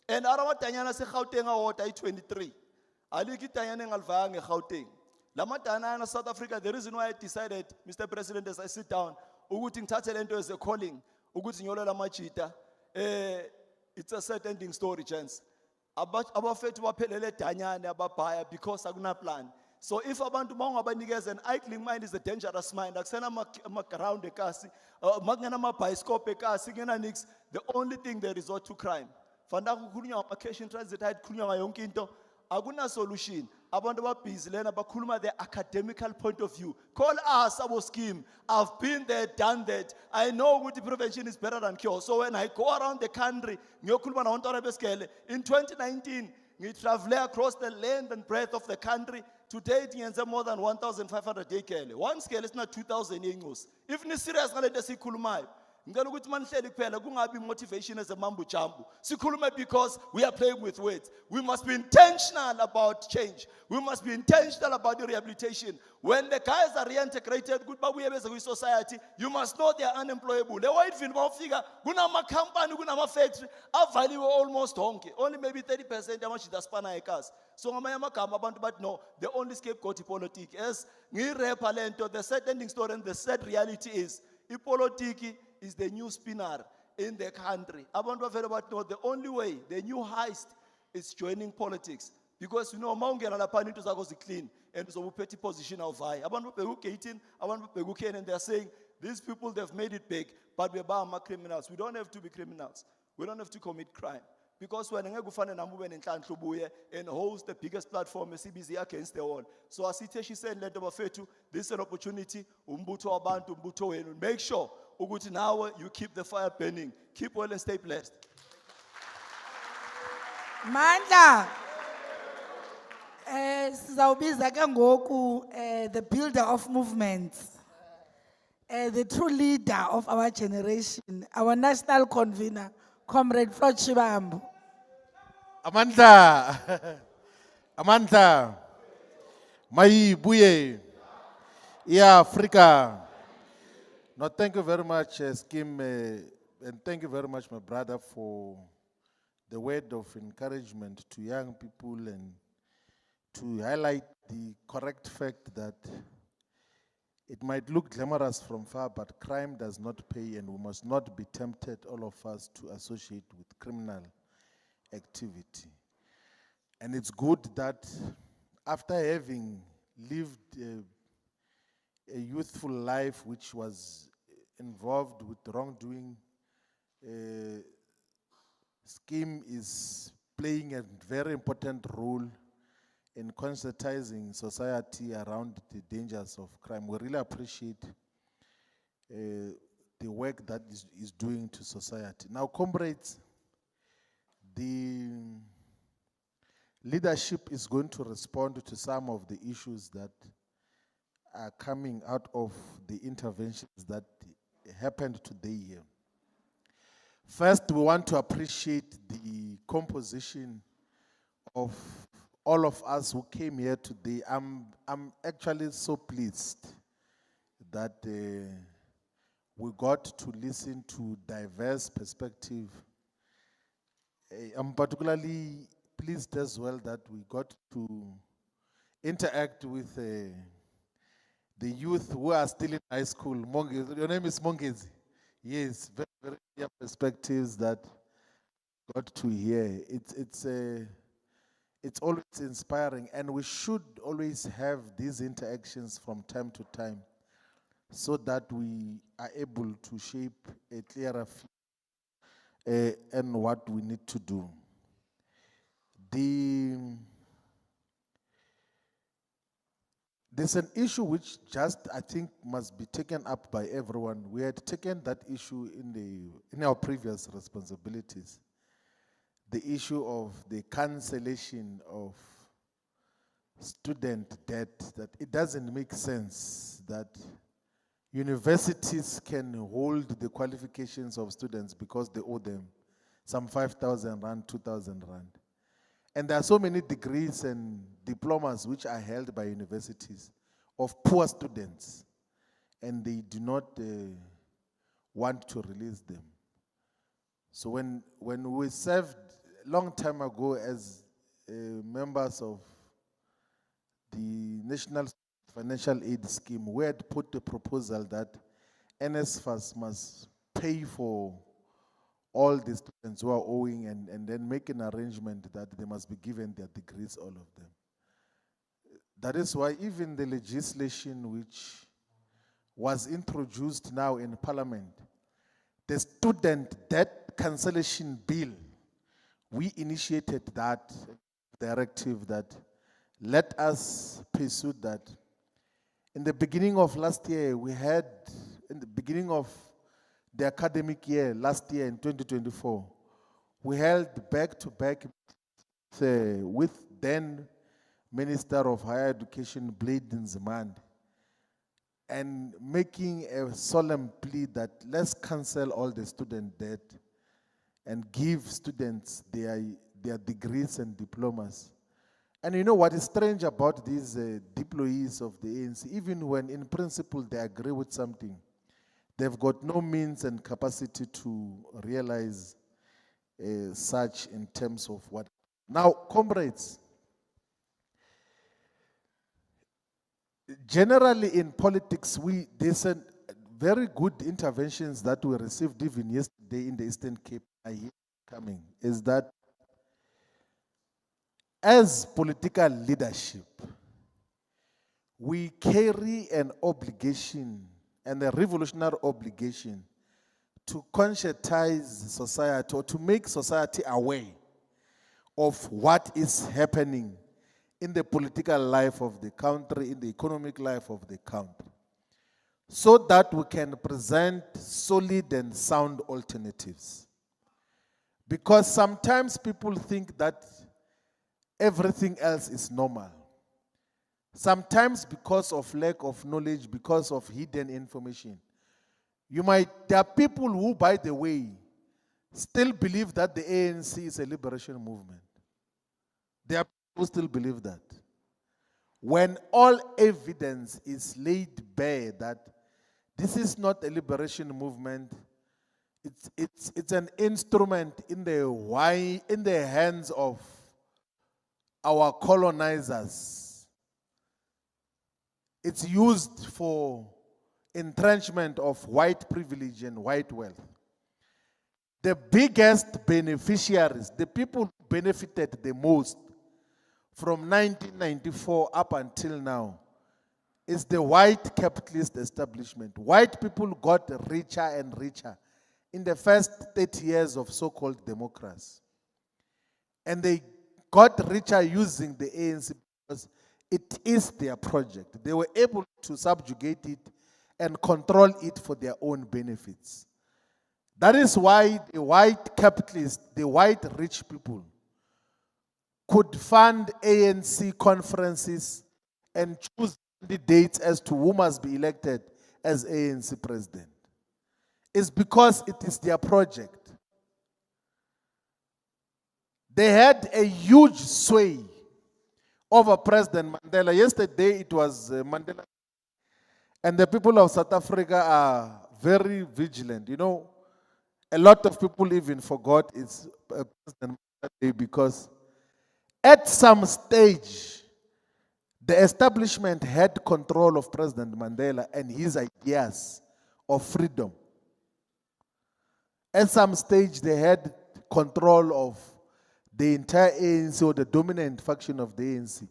And around Tanyana se Gauteng award 23. Aliki Tanyana ngalvanga Gauteng. Lamatana South Africa, the reason why I decided, Mr. President, as I sit down, ukuthi ngithathe lento as a calling, ukuthi ngiyolala amachita. It's a sad ending story, gents. Abafethu baphelele Tanyana ababhaya because akuna plan. So if abantu maungabanikeza an idling mind is a dangerous mind, akusena ama-ground ekasi, makungena ama-bioscope ekasi, kungena nix, the only thing they resort to crime. Fanda kukhulunywa ngama-cash in transit, kukhulunywa ngayo yonke into, akuna solution. Abantu ababhizi lena bakhuluma their academical point of view. Call us our scheme. I've been there, done that. I know what prevention is better than cure. So when I go around the country, ngiyokhuluma nabantu abeskele, in 2019, ngi travel across the length and breadth of the country. Today, it's more than 1,500 acres. One scale is not 2,000 acres. If ni serious ngalento esikhulumayo, ngicela ukuthi manihleli kuphela kungabi motivation as a mambo jambo. Sikhuluma because we are playing with words. We must be intentional about change. We must be intentional about the rehabilitation. When the guys are reintegrated, good babuye beze kwi society, you must know they are unemployable. Le whitefield bawufika kunama company, kunama factory avaliwe almost honke. Only maybe 30% yamashida spana ekas. So ngamanye amagama abantu bathi no, the only scapegoat ipolitiki. As ngirepa lento, the sad ending story and the sad reality is ipolitiki is the new spinner in the country. Abantu bavele bathi no, the only way, the new heist is joining politics. Because you know, maungena lapha into zakho ziclean and so uphethe position awuvayi. Abantu babheka u-18, abantu babheka u-10 and they are saying these people they've made it big, but we're criminals. We don't have to be criminals. We don't have to commit crime. Because when ngeke ufane nami ube nenhlanhla ubuye and host the biggest platform esibizi against the wall. So asitheshiseni lento bafethu, this is an opportunity umbutho wabantu umbutho wenu. Make sure ukuthi nawe you keep the fire burning. Keep well and stay blessed. Mandla. Sizawubiza ke ngoku the builder of movements. The true leader of our generation, our national convener, Comrade Floyd Shivambu. Amandla, Amandla, Mayibuye, yeah, Africa. No, thank you very much, Skim, and thank you very much, my brother, for the word of encouragement to young people and to highlight the correct fact that it might look glamorous from far, but crime does not pay, and we must not be tempted, all of us, to associate with criminal activity. And it's good that after having lived a youthful life which was involved with wrongdoing, Scheme is playing a very important role in conscientizing society around the dangers of crime. We really appreciate the work that is doing to society. Now, comrades, the leadership is going to respond to some of the issues that are coming out of the interventions that happened today here. First, we want to appreciate the composition of all of us who came here today. I'm actually so pleased that we got to listen to diverse perspective. I'm particularly pleased as well that we got to interact with the youth who are still in high school. Your name is Mongezi. Yes, very, very clear perspectives that got to hear. It's always inspiring, and we should always have these interactions from time to time so that we are able to shape a clearer view and what we need to do. There's an issue which just, I think, must be taken up by everyone. We had taken that issue in our previous responsibilities. The issue of the cancellation of student debt, that it doesn't make sense that universities can hold the qualifications of students because they owe them some 5,000 rand, 2,000 rand. And there are so many degrees and diplomas which are held by universities of poor students, and they do not want to release them. So when we served a long time ago as members of the National Financial Aid Scheme, we had put a proposal that NSFAS must pay for all the students who are owing and then make an arrangement that they must be given their degrees, all of them. That is why even the legislation which was introduced now in Parliament, the student debt cancellation bill, we initiated that directive that let us pursue that. In the beginning of last year, we had, in the beginning of the academic year, last year in 2024, we held back-to-back with then Minister of Higher Education, Blade Nzimande, and making a solemn plea that let's cancel all the student debt and give students their degrees and diplomas. And you know what is strange about these deployees of the ANC, even when in principle they agree with something, they've got no means and capacity to realize such in terms of what. Now, comrades, generally in politics, there's very good interventions that we received even yesterday in the Eastern Cape. I hear coming is that as political leadership, we carry an obligation and a revolutionary obligation to conscientize society or to make society aware of what is happening in the political life of the country, in the economic life of the country, so that we can present solid and sound alternatives. Because sometimes people think that everything else is normal. Sometimes because of lack of knowledge, because of hidden information. There are people who, by the way, still believe that the ANC is a liberation movement. There are people who still believe that. When all evidence is laid bare that this is not a liberation movement, it's an instrument in the hands of our colonizers. It's used for entrenchment of white privilege and white wealth. The biggest beneficiaries, the people who benefited the most from 1994 up until now, is the white capitalist establishment. White people got richer and richer in the first 30 years of so-called democracy. And they got richer using the ANC because it is their project. They were able to subjugate it and control it for their own benefits. That is why the white capitalists, the white rich people, could fund ANC conferences and choose candidates as to who must be elected as ANC president. It's because it is their project. They had a huge sway over President Mandela. Yesterday it was Mandela. And the people of South Africa are very vigilant. You know, a lot of people even forgot it's President Mandela Day because at some stage, the establishment had control of President Mandela and his ideas of freedom. At some stage, they had control of the entire ANC or the dominant faction of the ANC.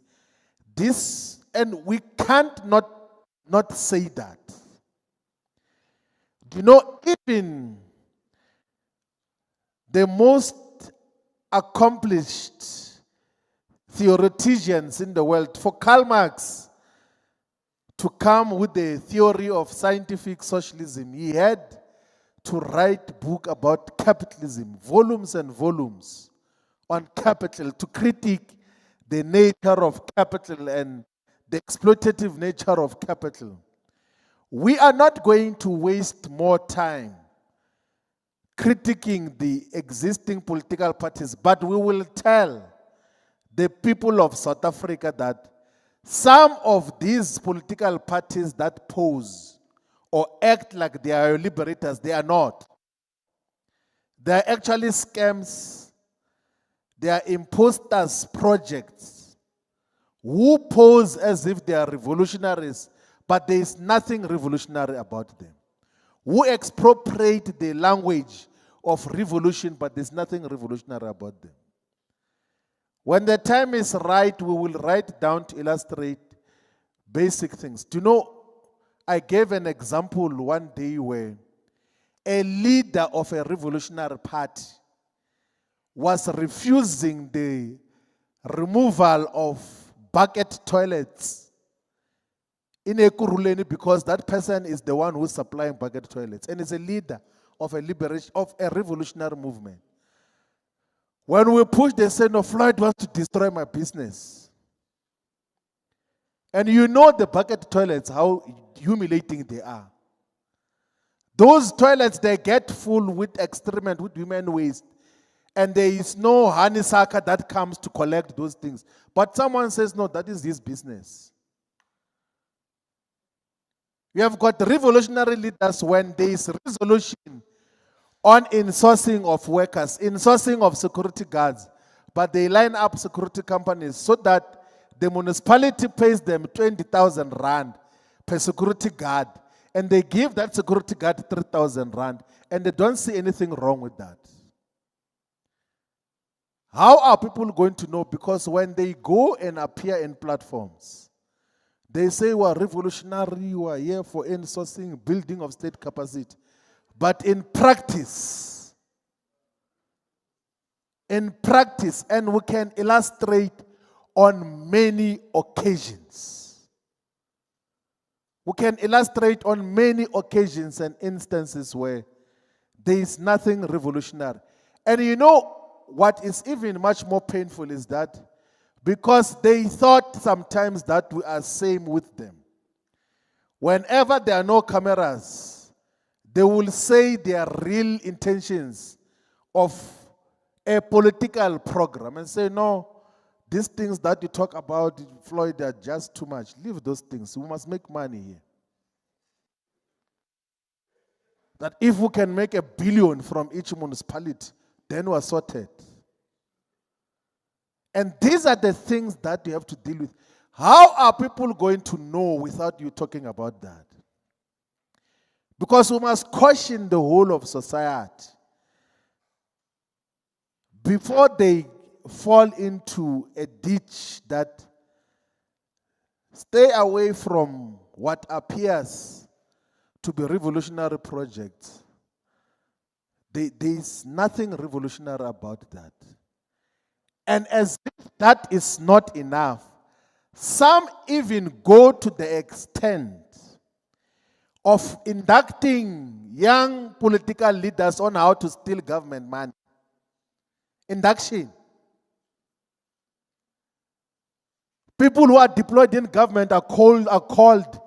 And we can't not say that. You know, even the most accomplished theoreticians in the world, for Karl Marx to come with the theory of scientific socialism, he had to write a book about capitalism, volumes and volumes on capital, to critique the nature of capital and the exploitative nature of capital. We are not going to waste more time critiquing the existing political parties, but we will tell the people of South Africa that some of these political parties that pose or act like they are liberators, they are not. They are actually scams. They are imposters' projects who pose as if they are revolutionaries, but there is nothing revolutionary about them. Who expropriate the language of revolution, but there's nothing revolutionary about them. When the time is right, we will write down to illustrate basic things. Do you know, I gave an example one day where a leader of a revolutionary party was refusing the removal of bucket toilets in Ekurhuleni because that person is the one who's supplying bucket toilets and is a leader of a revolutionary movement. When we pushed, they said, no, Floyd wants to destroy my business. And you know the bucket toilets, how humiliating they are. Those toilets, they get full with excrement, with human waste. And there is no honeysucker that comes to collect those things. But someone says, no, that is his business. We have got revolutionary leaders when there is resolution on insourcing of workers, insourcing of security guards. But they line up security companies so that the municipality pays them 20,000 rand per security guard. And they give that security guard 3,000 rand. And they don't see anything wrong with that. How are people going to know? Because when they go and appear in platforms, they say we are revolutionary, we are here for insourcing, building of state capacity. But in practice, and we can illustrate on many occasions. We can illustrate on many occasions and instances where there is nothing revolutionary. And you know what is even much more painful is that because they thought sometimes that we are same with them. Whenever there are no cameras, they will say their real intentions of a political program and say, no, these things that you talk about, Floyd, are just too much. Leave those things. We must make money here. That if we can make $1 billion from each municipality, then we're sorted. And these are the things that you have to deal with. How are people going to know without you talking about that? Because we must caution the whole of society before they fall into a ditch that stay away from what appears to be revolutionary projects. There is nothing revolutionary about that. And as if that is not enough, some even go to the extent of inducting young political leaders on how to steal government money. Induction. People who are deployed in government are called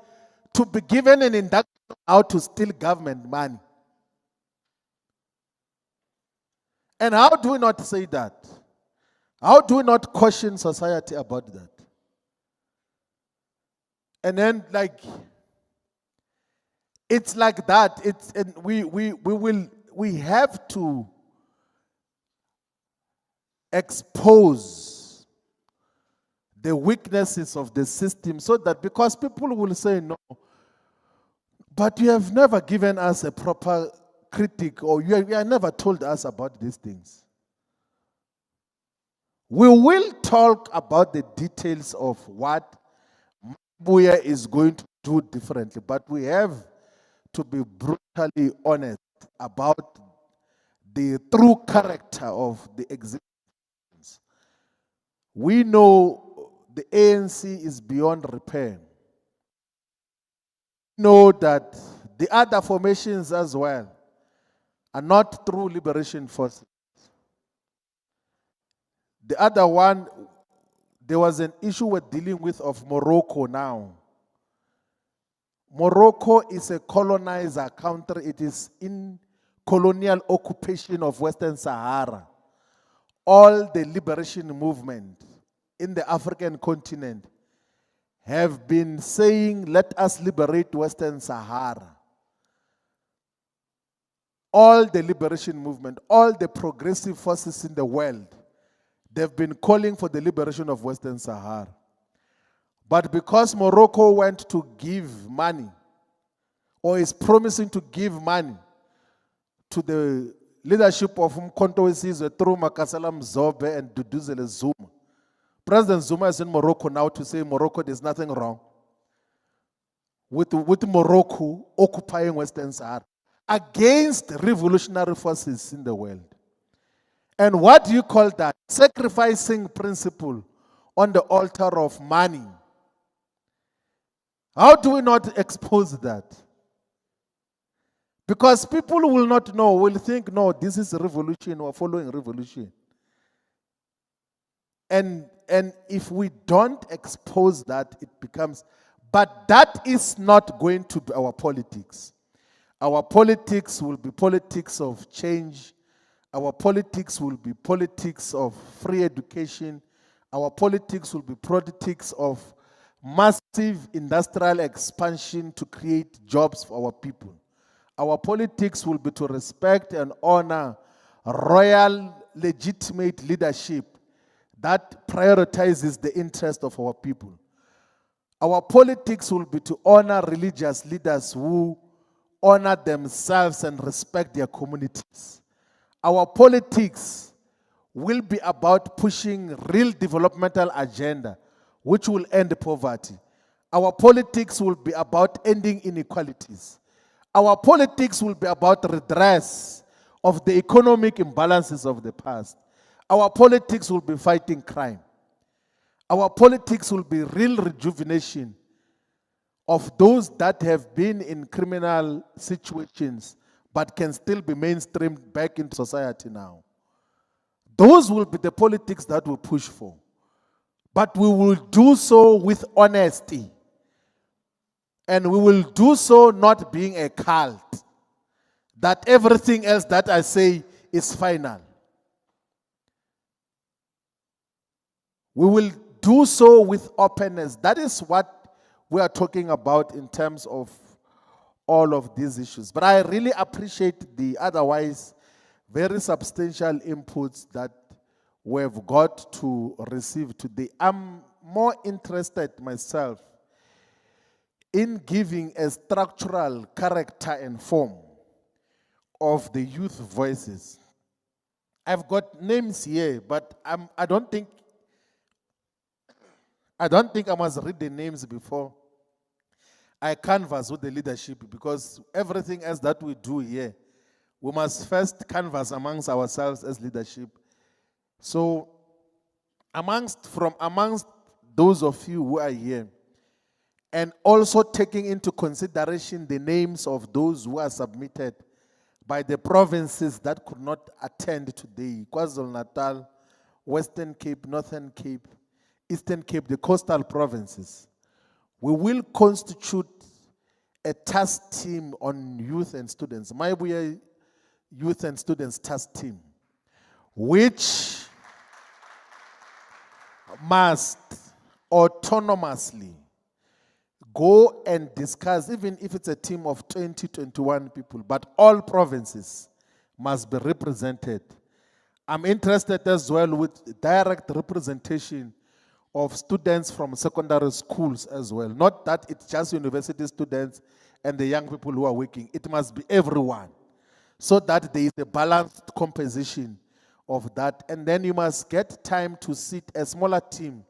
to be given an induction on how to steal government money. And how do we not say that? How do we not caution society about that? And then, it's like that. And we have to expose the weaknesses of the system so that, because people will say, no, but you have never given us a proper critique, or you have never told us about these things. We will talk about the details of what Mayibuye is going to do differently, but we have to be brutally honest about the true character of the existence. We know the ANC is beyond repair. We know that the other formations as well are not true liberation forces. The other one, there was an issue we're dealing with of Morocco now. Morocco is a colonizer country. It is in colonial occupation of Western Sahara. All the liberation movement in the African continent have been saying, let us liberate Western Sahara. All the liberation movement, all the progressive forces in the world, they've been calling for the liberation of Western Sahara. But because Morocco went to give money, or is promising to give money to the leadership of Umkhonto weSizwe through Makasala Mzobe and Duduzile Zuma. President Zuma is in Morocco now to say, Morocco, there's nothing wrong. with Morocco occupying Western Sahara against revolutionary forces in the world. And what do you call that? Sacrificing principle on the altar of money. How do we not expose that? Because people will not know, will think, no, this is a revolution, we're following revolution. And if we don't expose that, it becomes, but that is not going to be our politics. Our politics will be politics of change. Our politics will be politics of free education. Our politics will be politics of massive industrial expansion to create jobs for our people. Our politics will be to respect and honor royal, legitimate leadership that prioritizes the interest of our people. Our politics will be to honor religious leaders who honor themselves and respect their communities. Our politics will be about pushing real developmental agenda, which will end poverty. Our politics will be about ending inequalities. Our politics will be about redress of the economic imbalances of the past. Our politics will be fighting crime. Our politics will be real rejuvenation of those that have been in criminal situations but can still be mainstreamed back into society now. Those will be the politics that we push for. But we will do so with honesty. And we will do so not being a cult, that everything else that I say is final. We will do so with openness. That is what we are talking about in terms of all of these issues. But I really appreciate the otherwise very substantial inputs that we've got to receive today. I'm more interested myself in giving a structural character and form of the youth voices. I've got names here, but I don't think I must read the names before I canvass with the leadership, because everything else that we do here, we must first canvass amongst ourselves as leadership. So amongst those of you who are here, and also taking into consideration the names of those who are submitted by the provinces that could not attend today, KwaZulu-Natal, Western Cape, Northern Cape, Eastern Cape, the coastal provinces, we will constitute a task team on youth and students, Mayibuye Youth and Students Task Team, which must autonomously go and discuss, even if it's a team of 20, 21 people, but all provinces must be represented. I'm interested as well with direct representation of students from secondary schools as well. Not that it's just university students and the young people who are working. It must be everyone, so that there is a balanced composition of that. And then you must get time to sit a smaller team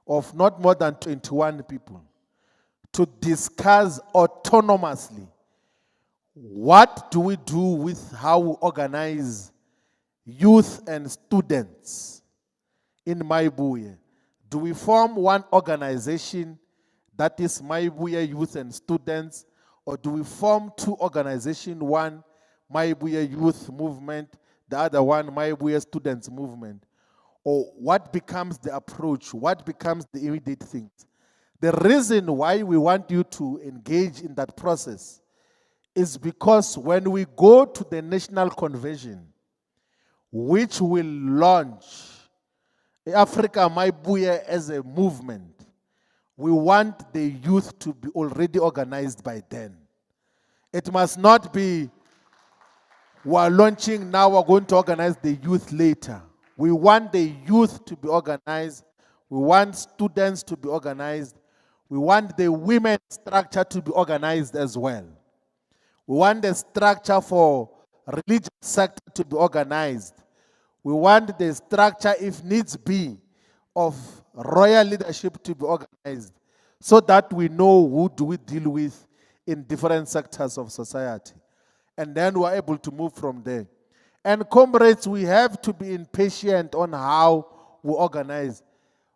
of not more than 21 people to discuss autonomously what do we do with how we organize youth and students in Mayibuye. Do we form one organization that is Mayibuye Youth and Students, or do we form two organizations, one Mayibuye Youth Movement, the other one Mayibuye Students Movement? Or what becomes the approach? What becomes the immediate things? The reason why we want you to engage in that process is because when we go to the National Convention, which will launch Africa Mayibuye as a movement, we want the youth to be already organized by then. It must not be, we are launching now, we're going to organize the youth later. We want the youth to be organized. We want students to be organized. We want the women structure to be organized as well. We want the structure for religious sector to be organized. We want the structure, if needs be, of royal leadership to be organized, so that we know who do we deal with in different sectors of society. And then we're able to move from there. And comrades, we have to be impatient on how we organize.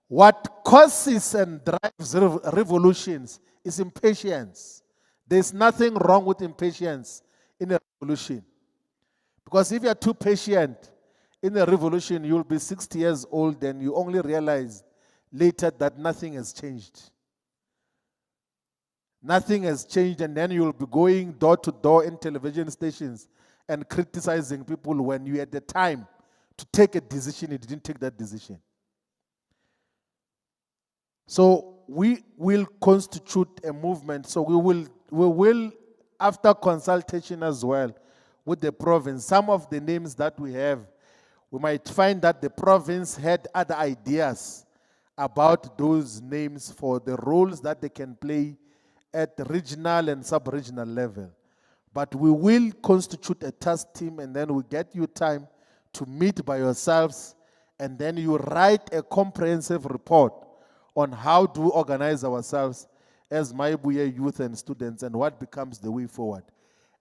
What causes and drives revolutions is impatience. There's nothing wrong with impatience in a revolution. Because if you're too patient in a revolution, you'll be 60 years old and you only realize later that nothing has changed. Nothing has changed, and then you'll be going door to door in television stations and criticizing people when you had the time to take a decision, you didn't take that decision. So we will constitute a movement. So we will, after consultation as well with the province, some of the names that we have, we might find that the province had other ideas about those names for the roles that they can play at the regional and sub-regional level. But we will constitute a task team, and then we get you time to meet by yourselves, and then you write a comprehensive report on how to organize ourselves as Mayibuye youth and students and what becomes the way forward.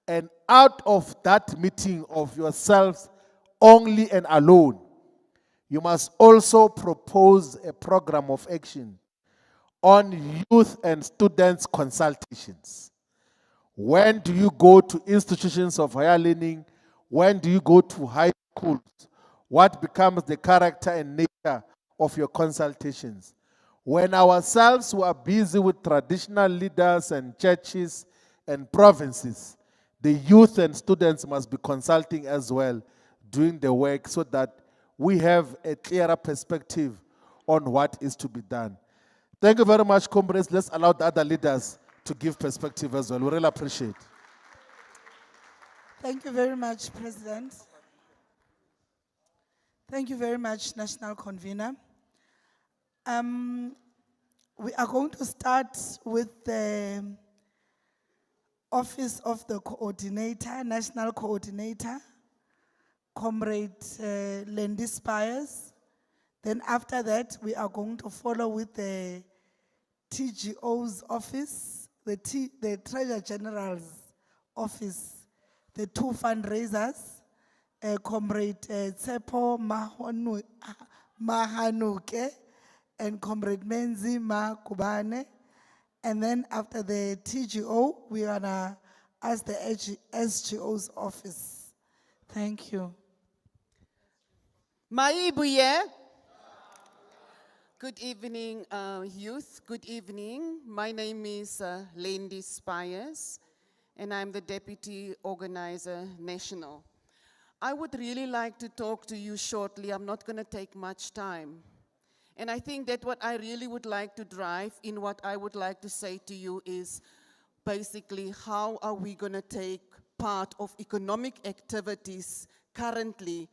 And out of that meeting of yourselves only and alone, you must also propose a program of action on youth and students consultations. When do you go to institutions of higher learning? When do you go to high schools? What becomes the character and nature of your consultations? When ourselves were busy with traditional leaders and churches and provinces, the youth and students must be consulting as well, doing the work so that we have a clearer perspective on what is to be done. Thank you very much, comrades. Let's allow the other leaders to give perspective as well. We really appreciate. Thank you very much, President. Thank you very much, National Convener. We are going to start with the Office of the Coordinator, National Coordinator, Comrade Lendi Spires. Then after that, we are going to follow with the TGO's office, the Treasurer General's office, the two fundraisers, Comrade Tsepo Mahanuke and Comrade Menzi Makubane. And then after the TGO, we're gonna ask the SGO's office. Thank you. Mayibuye. Good evening, youth. Good evening. My name is Lendi Spires, and I'm the Deputy Organizer National. I would really like to talk to you shortly. I'm not going to take much time. And I think that what I really would like to drive in what I would like to say to you is basically how are we going to take part of economic activities currently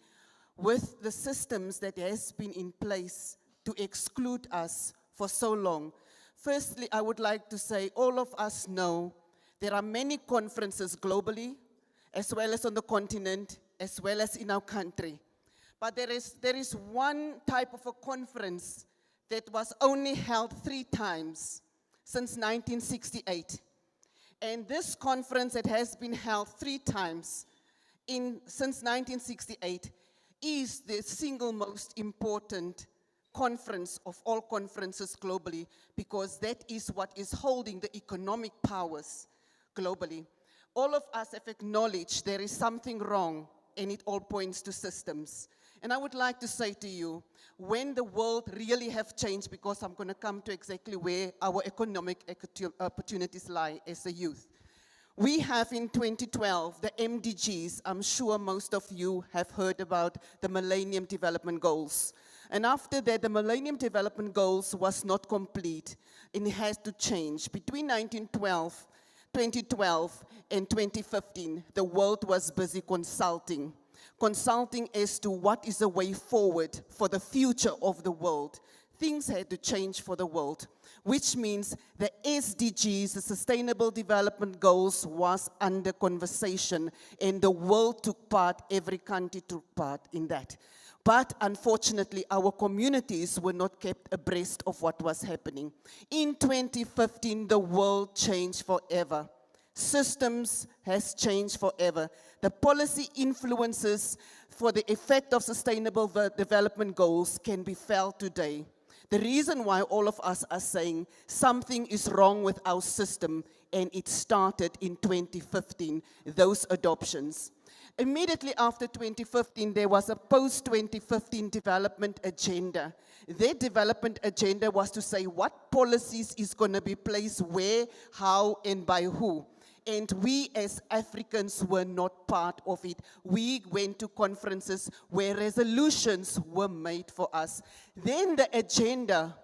with the systems that has been in place to exclude us for so long. Firstly, I would like to say all of us know there are many conferences globally, as well as on the continent, as well as in our country. But there is one type of a conference that was only held 3 times since 1968. And this conference that has been held 3 times since 1968 is the single most important conference of all conferences globally, because that is what is holding the economic powers globally. All of us have acknowledged there is something wrong, and it all points to systems. And I would like to say to you, when the world really have changed, because I'm going to come to exactly where our economic opportunities lie as a youth. We have in 2012 the MDGs. I'm sure most of you have heard about the Millennium Development Goals. And after that, the Millennium Development Goals was not complete, and it has to change. Between 2012 and 2015, the world was busy consulting as to what is the way forward for the future of the world. Things had to change for the world, which means the SDGs, the Sustainable Development Goals, was under conversation, and the world took part, every country took part in that. But unfortunately, our communities were not kept abreast of what was happening. In 2015, the world changed forever. Systems has changed forever. The policy influences for the effect of sustainable development goals can be felt today. The reason why all of us are saying something is wrong with our system, and it started in 2015, those adoptions. Immediately after 2015, there was a post-2015 development agenda. Their development agenda was to say what policies is going to be placed where, how, and by who. And we as Africans were not part of it. We went to conferences where resolutions were made for us. Then the agenda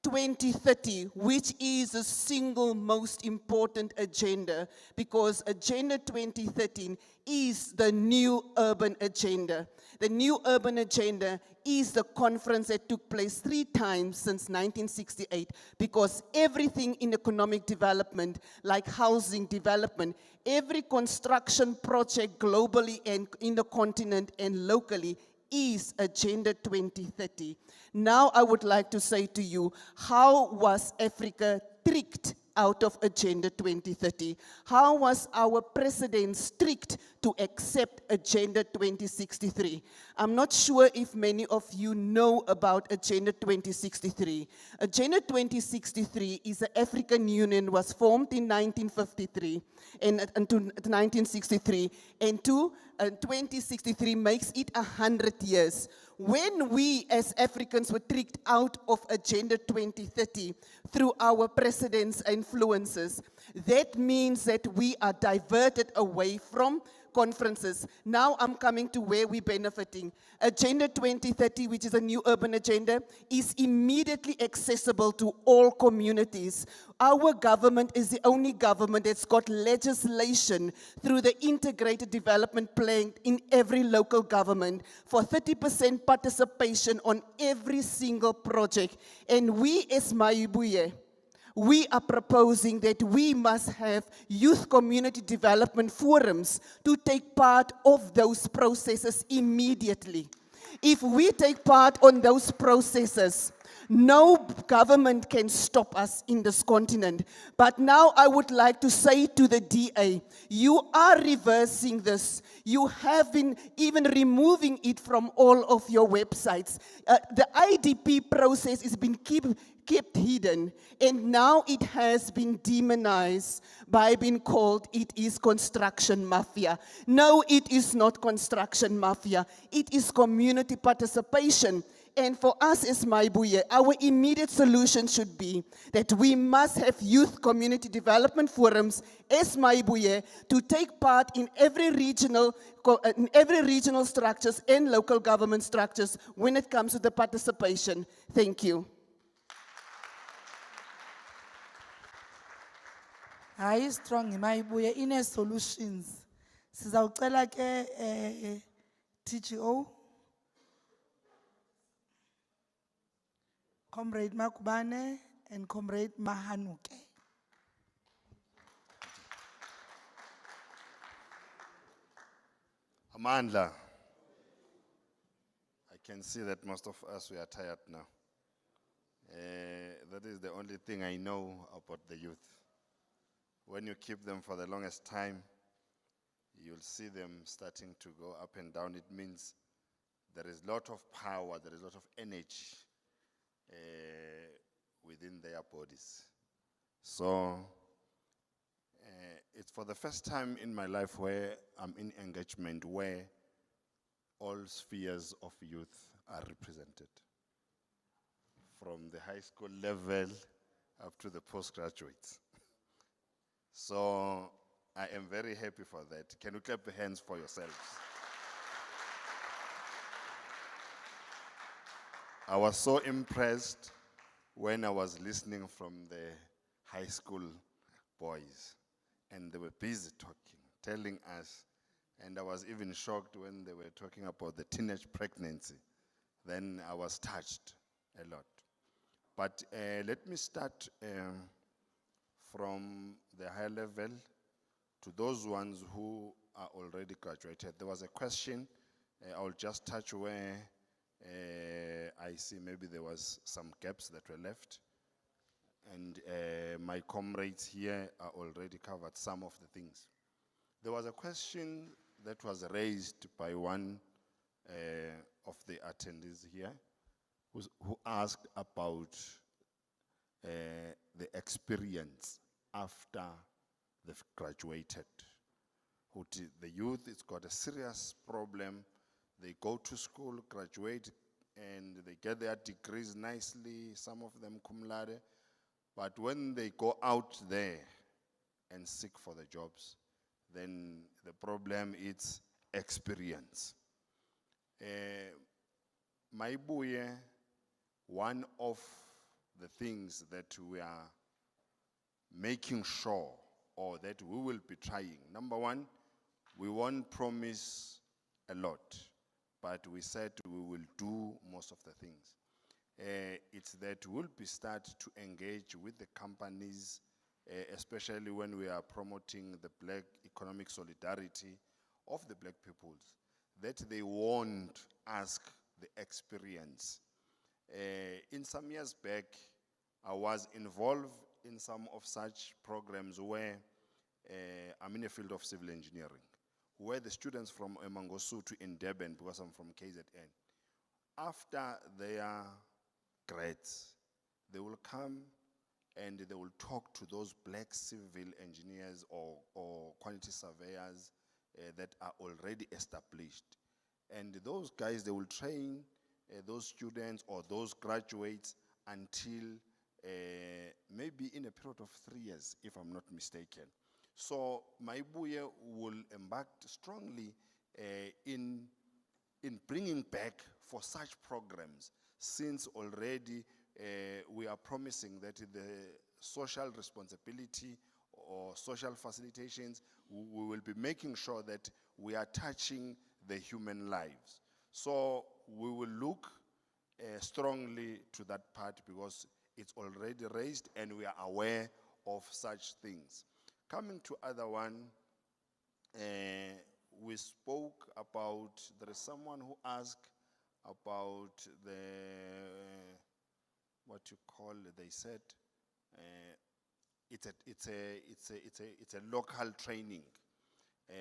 2030, which is the single most important agenda, because Agenda 2013 is the new urban agenda. The new urban agenda is the conference that took place 3 times since 1968, because everything in economic development, like housing development, every construction project globally and in the continent and locally is Agenda 2030. Now I would like to say to you, how was Africa tricked out of Agenda 2030? How was our president tricked to accept Agenda 2063? I'm not sure if many of you know about Agenda 2063. Agenda 2063 is the African Union, was formed in 1953 and 1963, and 2063 makes it 100 years. When we as Africans were tricked out of Agenda 2030 through our president's influences, that means that we are diverted away from conferences. Now I'm coming to where we're benefiting. Agenda 2030, which is a new urban agenda, is immediately accessible to all communities. Our government is the only government that's got legislation through the integrated development plan in every local government for 30% participation on every single project. And we as Mayibuye, we are proposing that we must have youth community development forums to take part of those processes immediately. If we take part on those processes, no government can stop us in this continent. But now I would like to say to the DA, you are reversing this. You have been even removing it from all of your websites. The IDP process has been kept hidden, and now it has been demonized by being called it is construction mafia. No, it is not construction mafia. It is community participation. And for us as Mayibuye, our immediate solution should be that we must have youth community development forums as Mayibuye to take part in every regional structures and local government structures when it comes to the participation. Thank you. Hayi strong Mayibuye ine solutions. Sizawucela ke TGO Comrade Makubane and Comrade Mahanuke. Amandla, I can see that most of us, we are tired now. That is the only thing I know about the youth. When you keep them for the longest time, you'll see them starting to go up and down. It means there is a lot of power, there is a lot of energy within their bodies. So it's for the first time in my life where I'm in engagement where all spheres of youth are represented, from the high school level up to the postgraduates. So I am very happy for that. Can you clap your hands for yourselves? I was so impressed when I was listening from the high school boys, and they were busy talking, telling us, and I was even shocked when they were talking about the teenage pregnancy. Then I was touched a lot. But let me start from the high level to those ones who are already graduated. There was a question, I'll just touch where I see maybe there was some gaps that were left. And my comrades here are already covered some of the things. There was a question that was raised by one of the attendees here who asked about the experience after they've graduated. The youth has got a serious problem. They go to school, graduate, and they get their degrees nicely, some of them cum laude. But when they go out there and seek for the jobs, then the problem is experience. Mayibuye, one of the things that we are making sure, or that we will be trying, number one, we won't promise a lot, but we said we will do most of the things. It's that we'll be start to engage with the companies, especially when we are promoting the black economic solidarity of the black peoples, that they won't ask the experience. In some years back, I was involved in some of such programs where I'm in the field of civil engineering, where the students from Mangosuthu in Durban, because I'm from KZN, after their grades, they will come and they will talk to those black civil engineers or quantity surveyors that are already established. And those guys, they will train those students or those graduates until maybe in a period of 3 years, if I'm not mistaken. So Mayibuye will embark strongly in bringing back for such programs, since already we are promising that the social responsibility or social facilitations, we will be making sure that we are touching the human lives. So we will look strongly to that part because it's already raised and we are aware of such things. Coming to other one, we spoke about, there is someone who asked about the, what you call it, they said, it's a local training.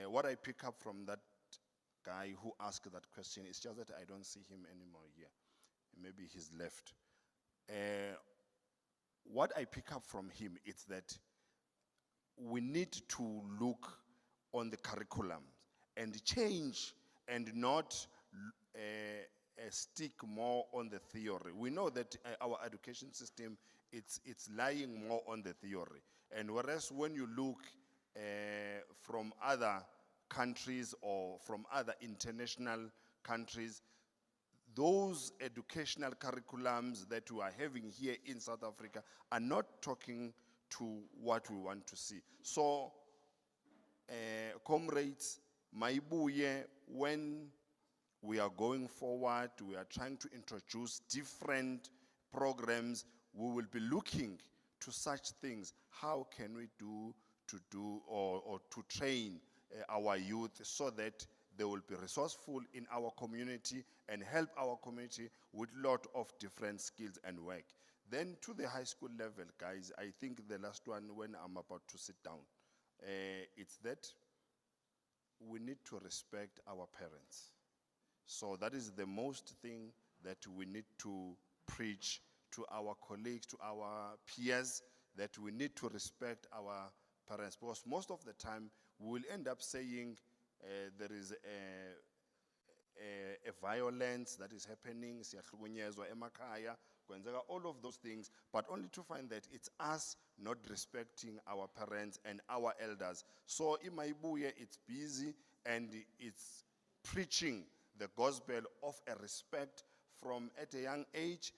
What I pick up from that guy who asked that question is just that I don't see him anymore here. Maybe he's left. What I pick up from him is that we need to look on the curriculum and change and not stick more on the theory. We know that our education system, it's lying more on the theory. And whereas when you look from other countries or from other international countries, those educational curriculums that we are having here in South Africa are not talking to what we want to see. So, comrades, Mayibuye, when we are going forward, we are trying to introduce different programs, we will be looking to such things. How can we do or to train our youth so that they will be resourceful in our community and help our community with a lot of different skills and work. Then to the high school level, guys, I think the last one when I'm about to sit down, it's that we need to respect our parents. So that is the most thing that we need to preach to our colleagues, to our peers, that we need to respect our parents. Because most of the time, we will end up saying there is a violence that is happening, all of those things, but only to find that it's us not respecting our parents and our elders. So in Mayibuye, it's busy and it's preaching the gospel of a respect from at a young age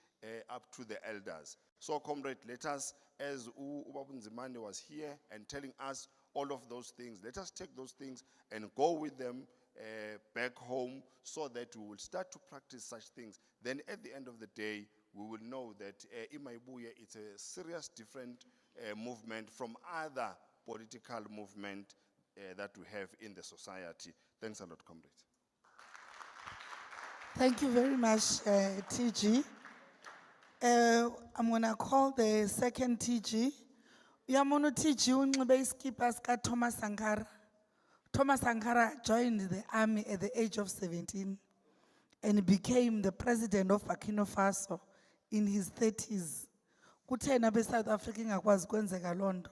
up to the elders. So comrade, let us, as Ubabunzimane was here and telling us all of those things, let us take those things and go with them back home so that we will start to practice such things. Then at the end of the day, we will know that Mayibuye is a serious different movement from other political movement that we have in the society. Thanks a lot, comrades. Thank you very much, TG. I'm gonna call the second TG. Yamono TG unxibe iskipa sika Thomas Sankara. Thomas Sankara joined the army at the age of 17 and became the president of Burkina Faso in his 30s. Kuthena be South Africa ingakwazi kwenzeka lonto.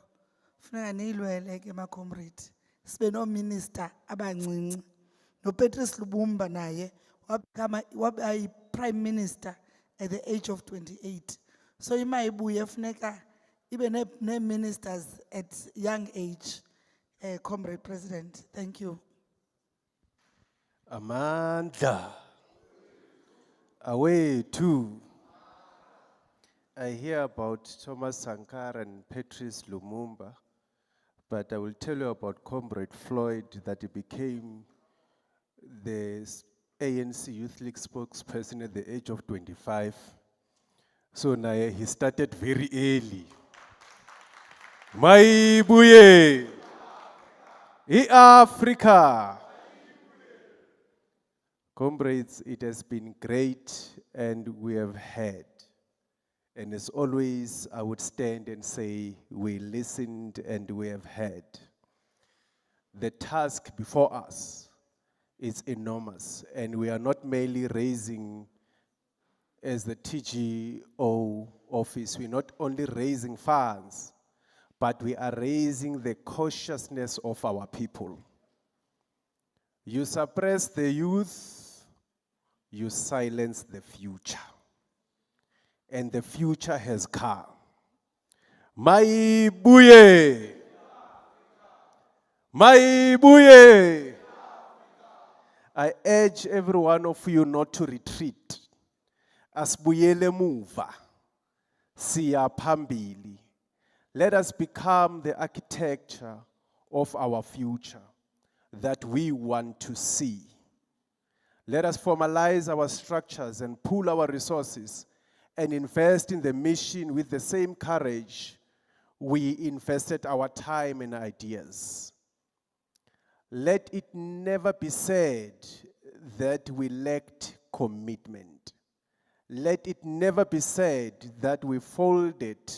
Funeka niyilwele ke ma comrade. Sibe no minister abancinci. No Patrice Lumumba naye waba prime minister at the age of 28. So iMayibuye funeka ibe ne ministers at young age. Comrade President, thank you. Amandla. Away too. I hear about Thomas Sankara and Patrice Lumumba, but I will tell you about Comrade Floyd, that he became the ANC Youth League spokesperson at the age of 25. So now he started very early. Mayibuye, Africa. Comrades, it has been great and we have had. And as always, I would stand and say, we listened and we have heard. The task before us is enormous, and we are not merely raising, as the TGO office, we're not only raising funds, but we are raising the consciousness of our people. You suppress the youth, you silence the future. And the future has come. Mayibuye! Mayibuye! I urge every one of you not to retreat. Asibuyele muva. Siya phambili. Let us become the architecture of our future that we want to see. Let us formalize our structures and pool our resources and invest in the mission with the same courage we invested our time and ideas. Let it never be said that we lacked commitment. Let it never be said that we folded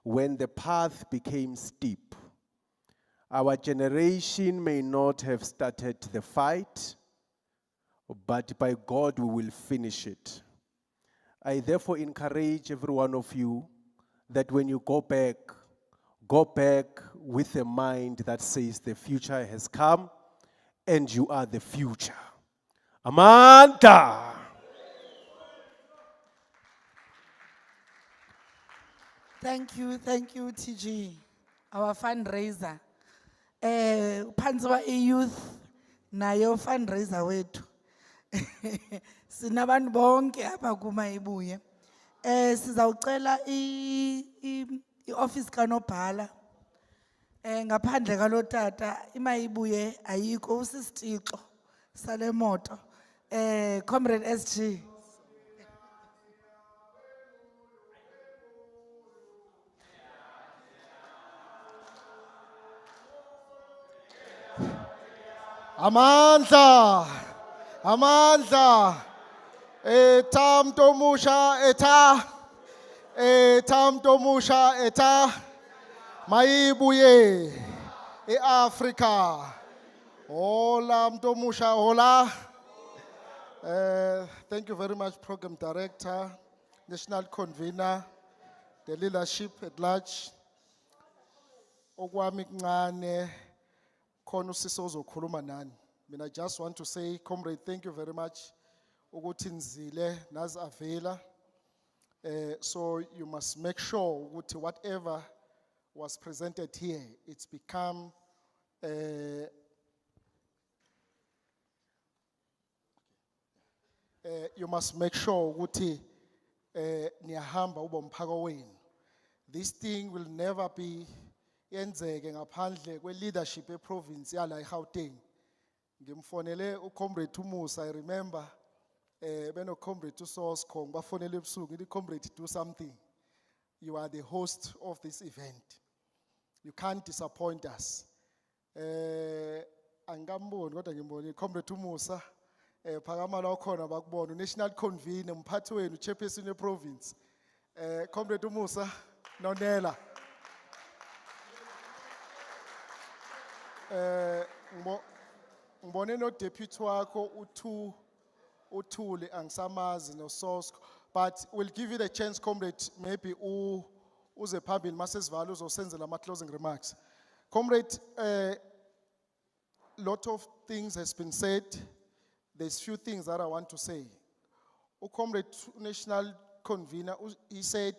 when the path became steep. Our generation may not have started the fight, but by God we will finish it. I therefore encourage every one of you that when you go back with a mind that says the future has come and you are the future. Amanda! Thank you, TG, our fundraiser. Panzwa youth na yo fundraiser wetu. Sinabantu bonke apha kuMayibuye. Sizawucela i-office kanobhala. Ngaphandle kalotata iMayibuye ayikho usisitixo sale moto. Comrade SG. Amandla, Amandla, etam tomusha eta, Mayibuye, Africa, hola mtomusha, hola. Thank you very much, Program Director, National Convener, the leadership at large. Okwami kuncane. I just want to say, Comrade, thank you very much. So you must make sure whatever was presented here, it's become you must make sure this thing will never be yenzeke ngaphandle kwe-leadership e-province yala eGauteng. Ngimfonele uComrade uMusa, I remember beno-Comrade uSource Khong bafonele ebusuku ngithi Comrade, do something. You are the host of this event. You can't disappoint us. Angamboni kodwa ngimbonile Comrade uMusa phakamala ukhona bakubona, national convener, umphathi wenu, chairperson ye-province. Comrade Umusa, Nonela. Ngibone no deputy wakho uThuli angisamazi no Sosko, but we'll give you the chance, comrade, maybe uze phambili masesivalo uzosenzela ama closing remarks. Comrade, lot of things has been said. There's few things that I want to say. Comrade national convener, he said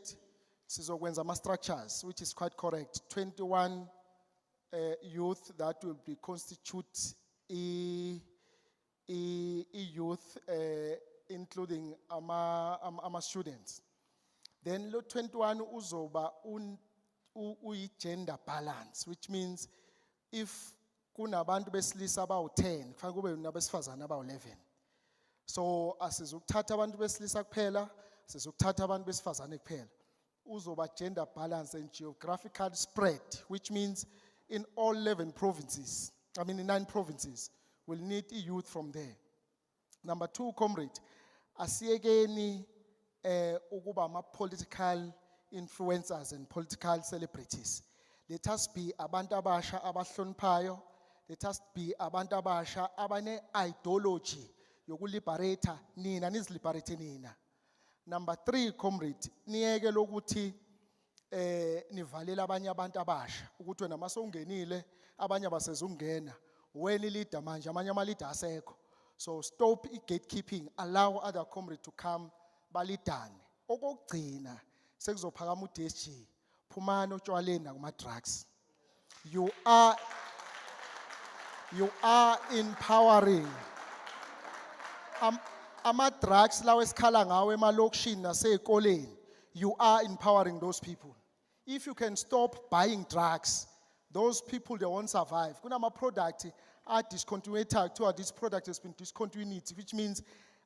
sizokwenza ama structures, which is quite correct. 21 youth that will be constitute youth, including ama students. Then lo 21 uzoba gender balance, which means if kunabantu besilisa about 10, kufanele kube nabesifazana about 11. So asizukuthatha abantu besilisa kuphela, asizukuthatha abantu besifazane kuphela. Uzoba gender balance and geographical spread, which means in all 11 provinces, in 9 provinces, we'll need a youth from there. Number 2, comrade, asiyekeni ukuba ama political influencers and political celebrities. Let us be abantu abasha abahloniphayo. Let us be abantu abasha abane ideology yokuliberata nina niziliberate nina. Number 3, comrade, niyeke lokuthi nivalela abanye abantu abasha ukuthi wena masongenile abanye abasezungena wena leader manje amanye ama leader asekho. So stop gatekeeping, allow other comrades to come balidane. Okugcina sekuzophakama uDSG, phumana otshwaleni nakuma drugs. You are empowering ama drugs lawo esikhala ngawo emalokishini nasey'koleni. You are empowering those people. If you can stop buying drugs, those people, they won't survive. Kunama product are discontinued, this product has been discontinued, which means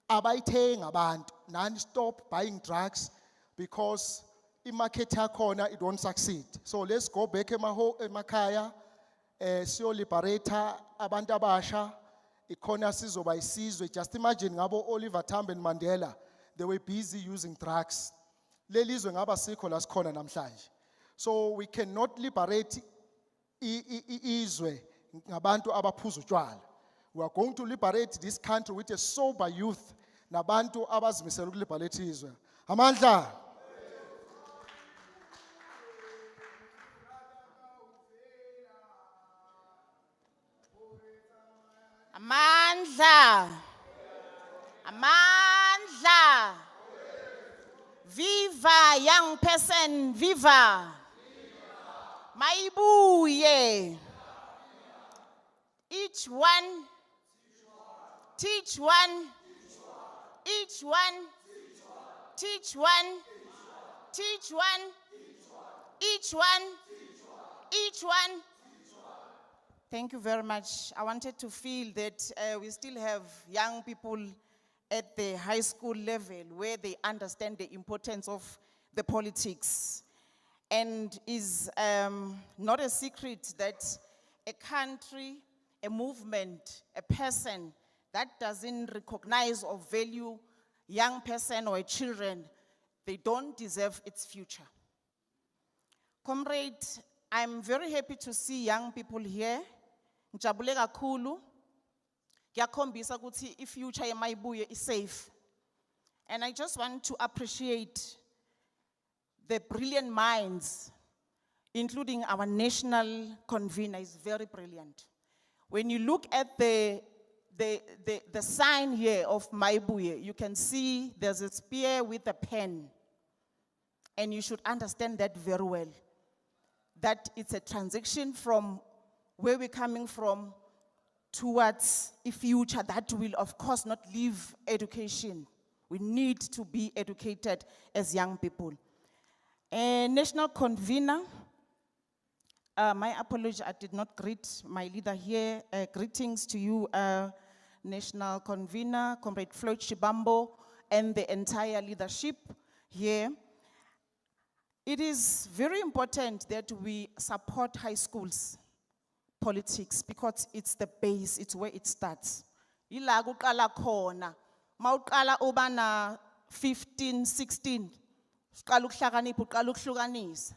abayithengi abantu, nani stop buying drugs because i-market yakhona it won't succeed. So let's go back emakhaya, siyo liberata abantu abasha, ikhona sizoba isizwe. Just imagine ngabo Oliver Tambo and Mandela, they were busy using drugs. Lelizwe ngaba sikho la sikhona namhlanje. So we cannot liberate izwe ngabantu abaphuza utshwala. We are going to liberate this country with a sober youth nabantu abazimisela ukuliberate izwe. Amandla. Amandla. Amandla. Viva young person, viva. Mayibuye. Each one, teach one, each one, teach one, teach one, each one, each one. Thank you very much. I wanted to feel that we still have young people at the high school level where they understand the importance of the politics. And is not a secret that a country, a movement, a person that doesn't recognize or value young person or children, they don't deserve its future. Comrade, I'm very happy to see young people here. Ngijabule kakhulu. Ngiyakhombisa ukuthi i-future yeMayibuye is safe. And I just want to appreciate the brilliant minds, including our national convener, is very brilliant. When you look at the sign here of Mayibuye, you can see there's a spear with a pen. And you should understand that very well. That it's a transition from where we're coming from towards a future that will, of course, not leave education. We need to be educated as young people. National convener, my apology, I did not greet my leader here. Greetings to you, national convener, Comrade Floyd Shivambu, and the entire leadership here. It is very important that we support high schools politics because it's the base, it's where it starts. ila kuqala khona. Mawuqala uba na 15, 16, uqala ukuhlakanipha, uqala ukuhlukanisa.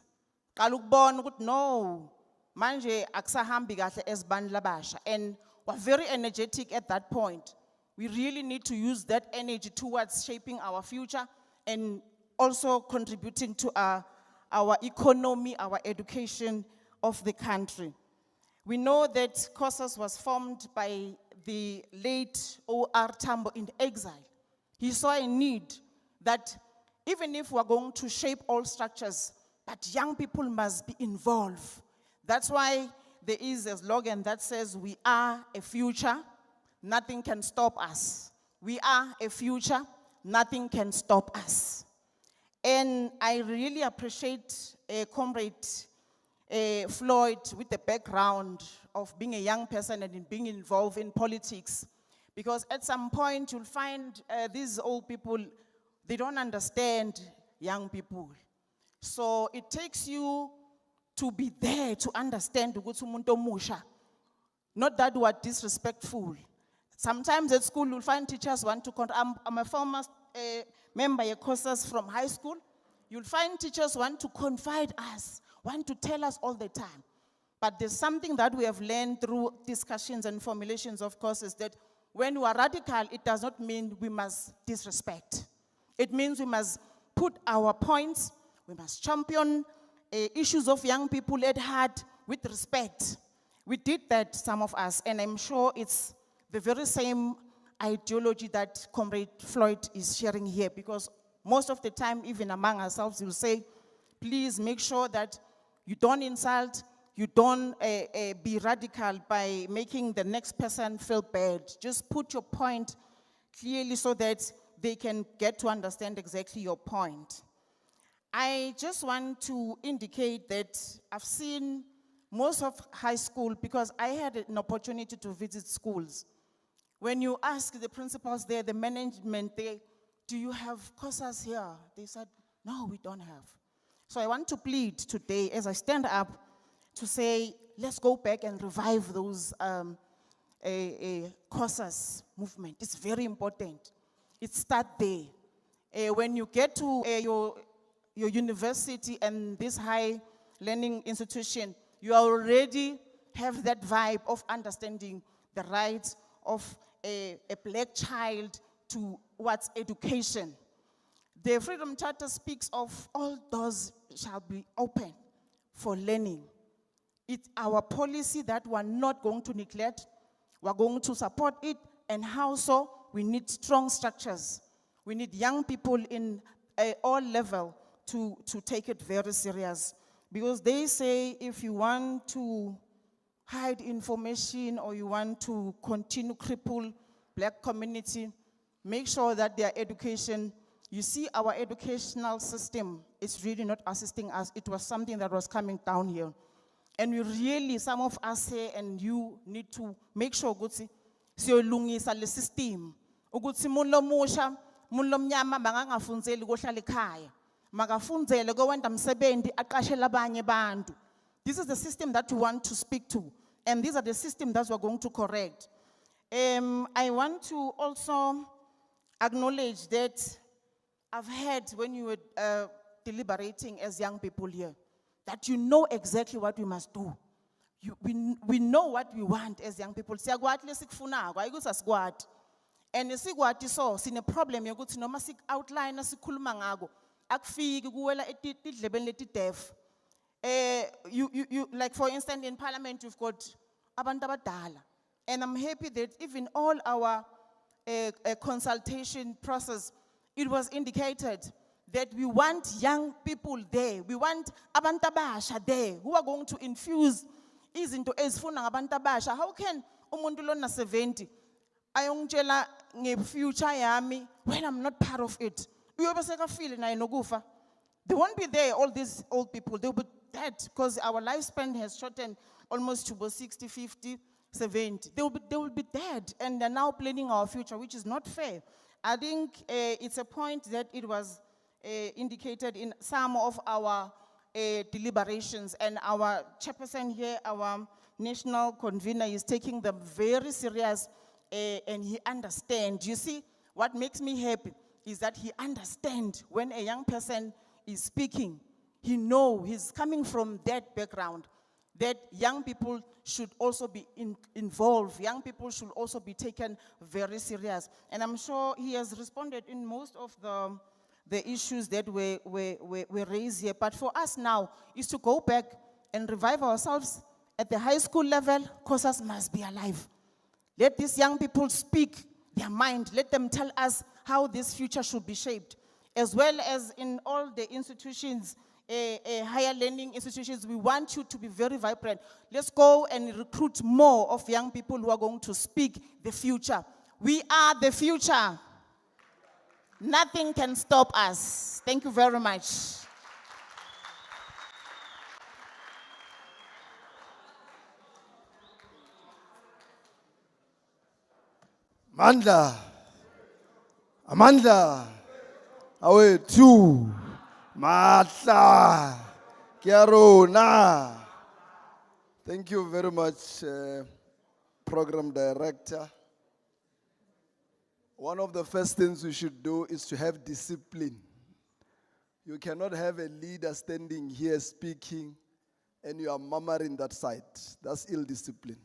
Uqala ukubona ukuthi no, manje akusahambi kahle ezibani labasha. And we're very energetic at that point. We really need to use that energy towards shaping our future and also contributing to our economy, our education of the country. We know that COSAS was formed by the late O.R. Tambo in exile. He saw a need that even if we're going to shape all structures, but young people must be involved. That's why there is a slogan that says, we are a future, nothing can stop us. We are a future, nothing can stop us. And I really appreciate Comrade Floyd with the background of being a young person and in being involved in politics. Because at some point you'll find these old people, they don't understand young people. So it takes you to be there to understand ukuthi umuntu omusha. Not that we are disrespectful. Sometimes at school you'll find teachers want to, I'm a former member of courses from high school. You'll find teachers want to confide us, want to tell us all the time. But there's something that we have learned through discussions and formulations of courses, that when we are radical, it does not mean we must disrespect. It means we must put our points, we must champion issues of young people at heart with respect. We did that, some of us, and I'm sure it's the very same ideology that Comrade Floyd is sharing here, because most of the time, even among ourselves, we'll say, please make sure that you don't insult, you don't be radical by making the next person feel bad. Just put your point clearly so that they can get to understand exactly your point. I just want to indicate that I've seen most of high school, because I had an opportunity to visit schools. When you ask the principals there, the management there, do you have COSAS here? They said, no, we don't have. So I want to plead today as I stand up to say, let's go back and revive those COSAS movement. It's very important. It starts there. When you get to your university and this high learning institution, you already have that vibe of understanding the rights of a black child towards education. The Freedom Charter speaks of all doors shall be open for learning. It's our policy that we're not going to neglect, we're going to support it, and how so? We need strong structures. We need young people in all level to take it very serious. Because they say if you want to hide information or you want to continue cripple black community, make sure that their education, you see our educational system is really not assisting us. It was something that was coming down here. And we really, some of us here and you need to make sure ukuthi siyolungisa le system. Ukuthi umuntu lomusha, umuntu lomnyama bangangafundzeli kohlala ekhaya. Makafundzele kowenda msebenzi aqashele abanye bantu. This is the system that we want to speak to. And these are the systems that we're going to correct. I want to also acknowledge that I've heard when you were deliberating as young people here, that you know exactly what we must do. We know what we want as young people. Siyakwazi lesikufunako, ayikuthi asikwati. And sikwati so, sine problem yokuthi noma sik outline sikhuluma ngako, akufiki kuwela etidlebeni letidef. Like for instance in parliament you've got abantu abadala. And I'm happy that even all our consultation process, it was indicated that we want young people there. We want abantu abasha there who are going to infuse izinto ezifuna ngabantu abasha. How can umuntu lona 70 ayongitshela ngefuture yami when I'm not part of it? Uyobe sekafile naye nokufa. They won't be there, all these old people. They'll be dead because our lifespan has shortened almost to about 60, 50, 70. They will be dead, and they're now planning our future, which is not fair. I think it's a point that it was indicated in some of our deliberations, and our chairperson here, our national convener, is taking them very serious and he understands. You see, what makes me happy is that he understands when a young person is speaking. He knows he's coming from that background, that young people should also be involved. Young people should also be taken very serious. And I'm sure he has responded in most of the issues that were raised here. But for us now is to go back and revive ourselves at the high school level. Causes must be alive. Let these young people speak their mind. Let them tell us how this future should be shaped. As well as in all the institutions, higher learning institutions, we want you to be very vibrant. Let's go and recruit more of young people who are going to speak the future. We are the future. Nothing can stop us. Thank you very much. Mandla. Amandla. Awe two. Matla. Kiarona. Thank you very much, Program Director. One of the first things we should do is to have discipline. You cannot have a leader standing here speaking and you are murmuring that side. That's ill discipline.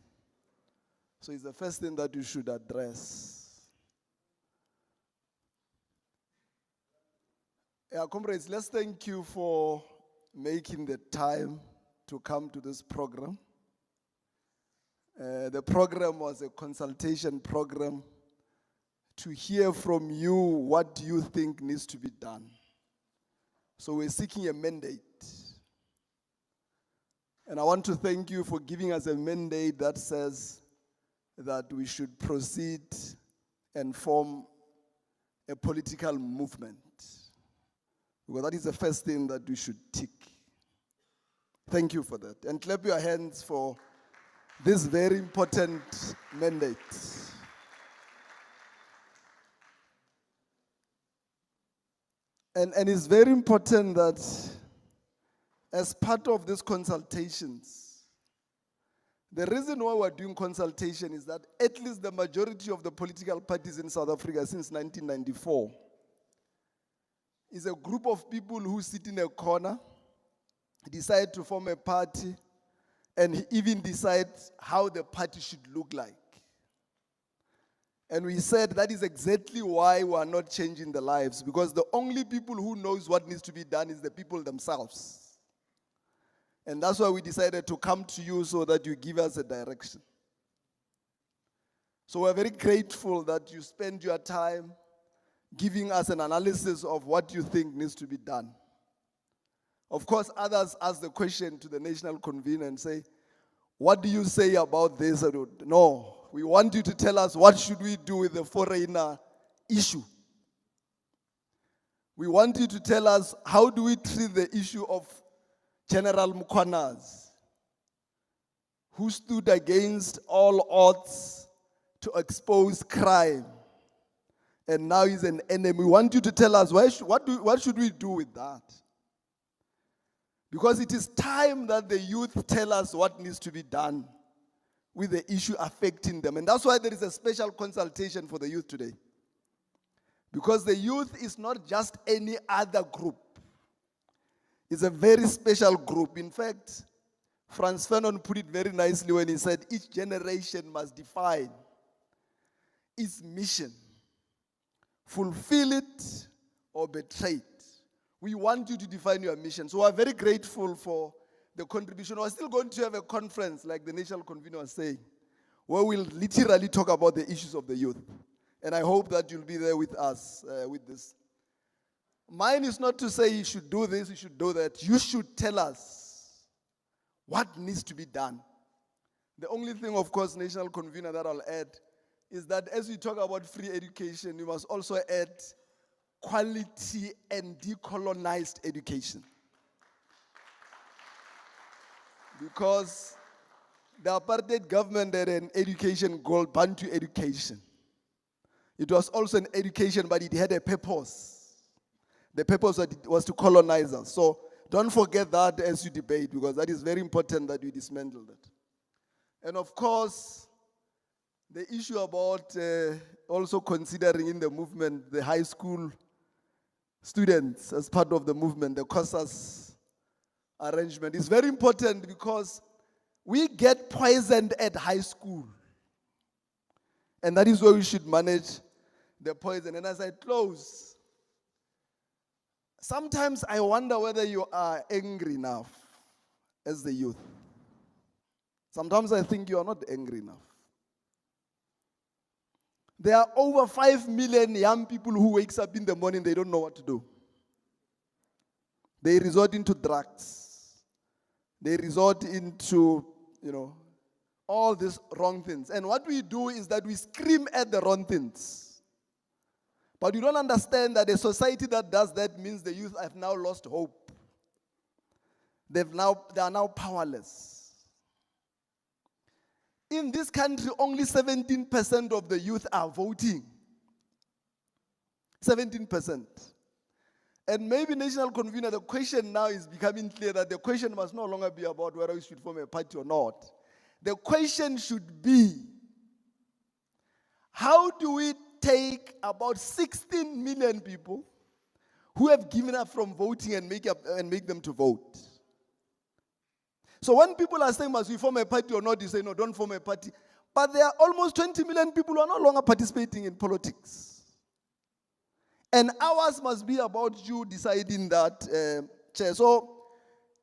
So it's the first thing that you should address. Yeah, comrades, let's thank you for making the time to come to this program. The program was a consultation program to hear from you what you think needs to be done. So we're seeking a mandate. And I want to thank you for giving us a mandate that says that we should proceed and form a political movement. Because that is the first thing that we should tick. Thank you for that. And clap your hands for this very important mandate. And it's very important that as part of these consultations, the reason why we're doing consultation is that at least the majority of the political parties in South Africa since 1994 is a group of people who sit in a corner, decide to form a party, and even decide how the party should look like. And we said that is exactly why we are not changing the lives, because the only people who knows what needs to be done is the people themselves. And that's why we decided to come to you so that you give us a direction. So we're very grateful that you spend your time giving us an analysis of what you think needs to be done. Of course, others ask the question to the national convener and say, what do you say about this? No, we want you to tell us what should we do with the foreigner issue. We want you to tell us how do we treat the issue of General Mukwanas, who stood against all odds to expose crime, and now he's an enemy. We want you to tell us what should we do with that? Because it is time that the youth tell us what needs to be done with the issue affecting them. And that's why there is a special consultation for the youth today. Because the youth is not just any other group. It's a very special group. In fact, Frantz Fanon put it very nicely when he said, each generation must define its mission, fulfill it or betray it. We want you to define your mission. So we're very grateful for the contribution. We're still going to have a conference, like the national convener was saying, where we'll literally talk about the issues of the youth. And I hope that you'll be there with us with this. Mine is not to say you should do this, you should do that. You should tell us what needs to be done. The only thing, of course, national convener, that I'll add is that as we talk about free education, we must also add quality and decolonized education. Because the apartheid government had an education called Bantu education. It was also an education, but it had a purpose. The purpose was to colonize us. So don't forget that as you debate, because that is very important that you dismantle that. And of course, the issue about also considering in the movement the high school students as part of the movement, the COSAS arrangement is very important because we get poisoned at high school. And that is where we should manage the poison. And as I close, sometimes I wonder whether you are angry enough as the youth. Sometimes I think you are not angry enough. There are over 5 million young people who wakes up in the morning, they don't know what to do. They resort into drugs. They resort into, all these wrong things. And what we do is that we scream at the wrong things. But you don't understand that a society that does that means the youth have now lost hope. They are now powerless. In this country, only 17% of the youth are voting. 17%. And maybe national convener, the question now is becoming clear that the question must no longer be about whether we should form a party or not. The question should be, how do we take about 16 million people who have given up from voting and make them to vote? So when people are saying, must we form a party or not, you say, no, don't form a party. But there are almost 20 million people who are no longer participating in politics. And ours must be about you deciding that, Chair. So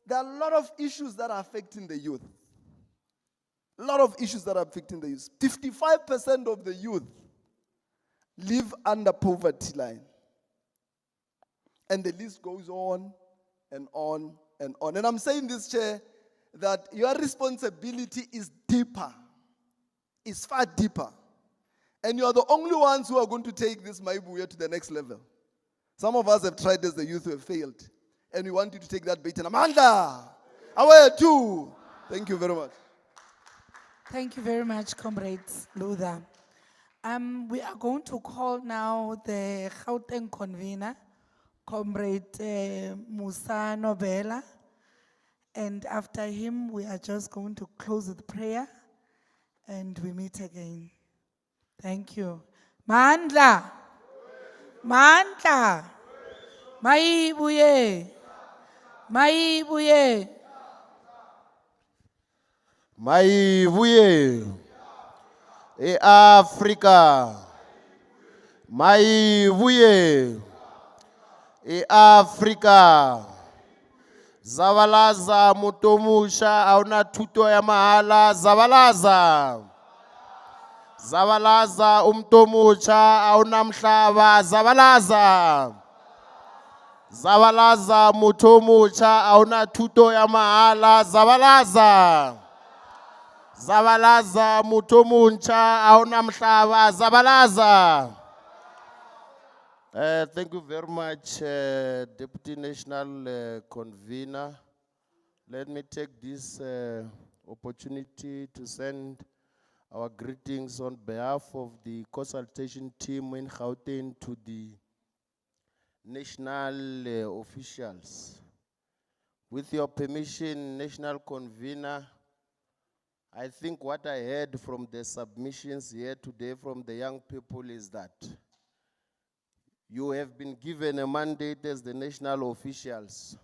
there are a lot of issues that are affecting the youth. A lot of issues that are affecting the youth. 55% of the youth live under poverty line. And the list goes on and on and on. And I'm saying this, Chair, that your responsibility is deeper. It's far deeper. And you are the only ones who are going to take this Mayibuye to the next level. Some of us have tried as the youth who have failed. And we want you to take that bait. And Amanda, away too. Thank you very much. Thank you very much, Comrade Luther. We are going to call now the Gauteng convener, Comrade Musa Nobela. And after him, we are just going to close with prayer and we meet again. Thank you. Mandla. Mandla. Mayibuye. Mayibuye. Mayibuye. Africa. Mayibuye. Africa. Zavalaza mutomusha auna tuto ya mahala zavalaza. Zavalaza umtomusha auna mhlaba zavalaza. Zavalaza mutomusha auna tuto ya mahala zavalaza. Zavalaza mutomusha auna mhlaba zavalaza. Thank you very much, Deputy National Convener. Let me take this opportunity to send our greetings on behalf of the consultation team in Gauteng to the national officials. With your permission, National Convener, I think what I heard from the submissions here today from the young people is that you have been given a mandate as the national officials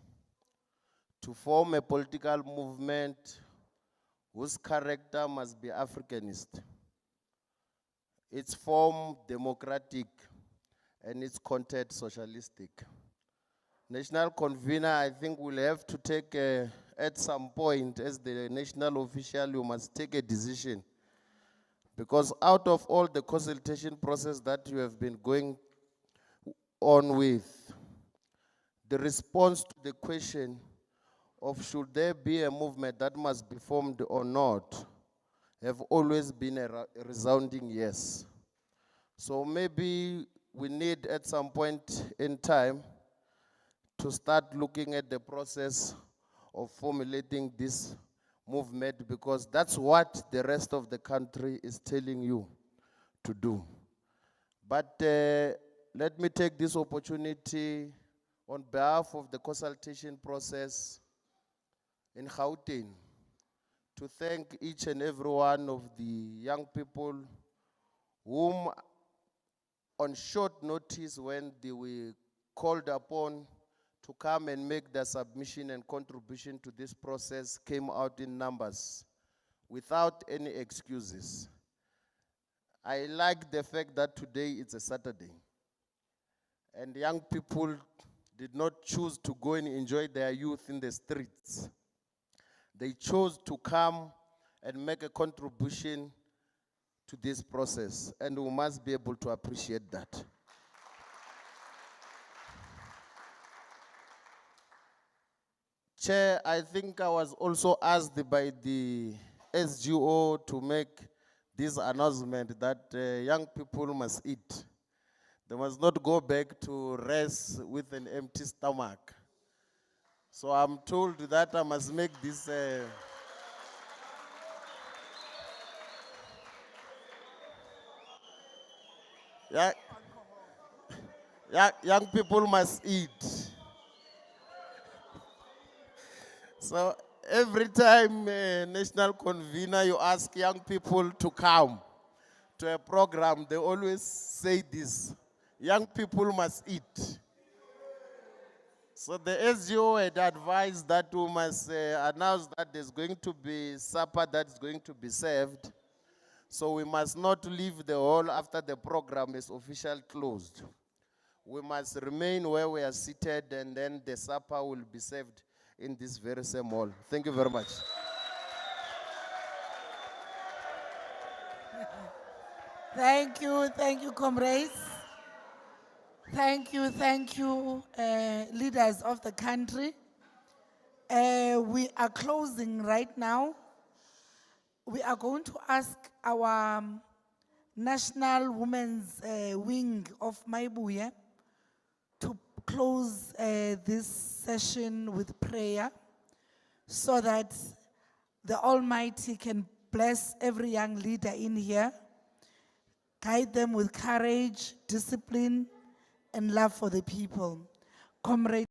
to form a political movement whose character must be Africanist. Its form democratic and its content socialistic. National Convener, I think will have to take at some point as the national official, you must take a decision. Because out of all the consultation process that you have been going on with, the response to the question of should there be a movement that must be formed or not have always been a resounding yes. So maybe we need at some point in time to start looking at the process of formulating this movement, because that's what the rest of the country is telling you to do. But let me take this opportunity on behalf of the consultation process in Gauteng to thank each and every one of the young people whom on short notice when they were called upon to come and make their submission and contribution to this process came out in numbers without any excuses. I like the fact that today it's a Saturday and young people did not choose to go and enjoy their youth in the streets. They chose to come and make a contribution to this process, and we must be able to appreciate that. Chair, I think I was also asked by the SGO to make this announcement that young people must eat. They must not go back to rest with an empty stomach. So I'm told that I must make this. Young people must eat. So every time national convener, you ask young people to come to a program, they always say this: young people must eat. So the SGO had advised that we must announce that there's going to be supper that's going to be served. So we must not leave the hall after the program is officially closed. We must remain where we are seated, and then the supper will be served in this very same hall. Thank you very much. Thank you, comrades. Thank you, leaders of the country. We are closing right now. We are going to ask our National Women's Wing of Mayibuye to close this session with prayer so that the Almighty can bless every young leader in here, guide them with courage, discipline, and love for the people. Comrade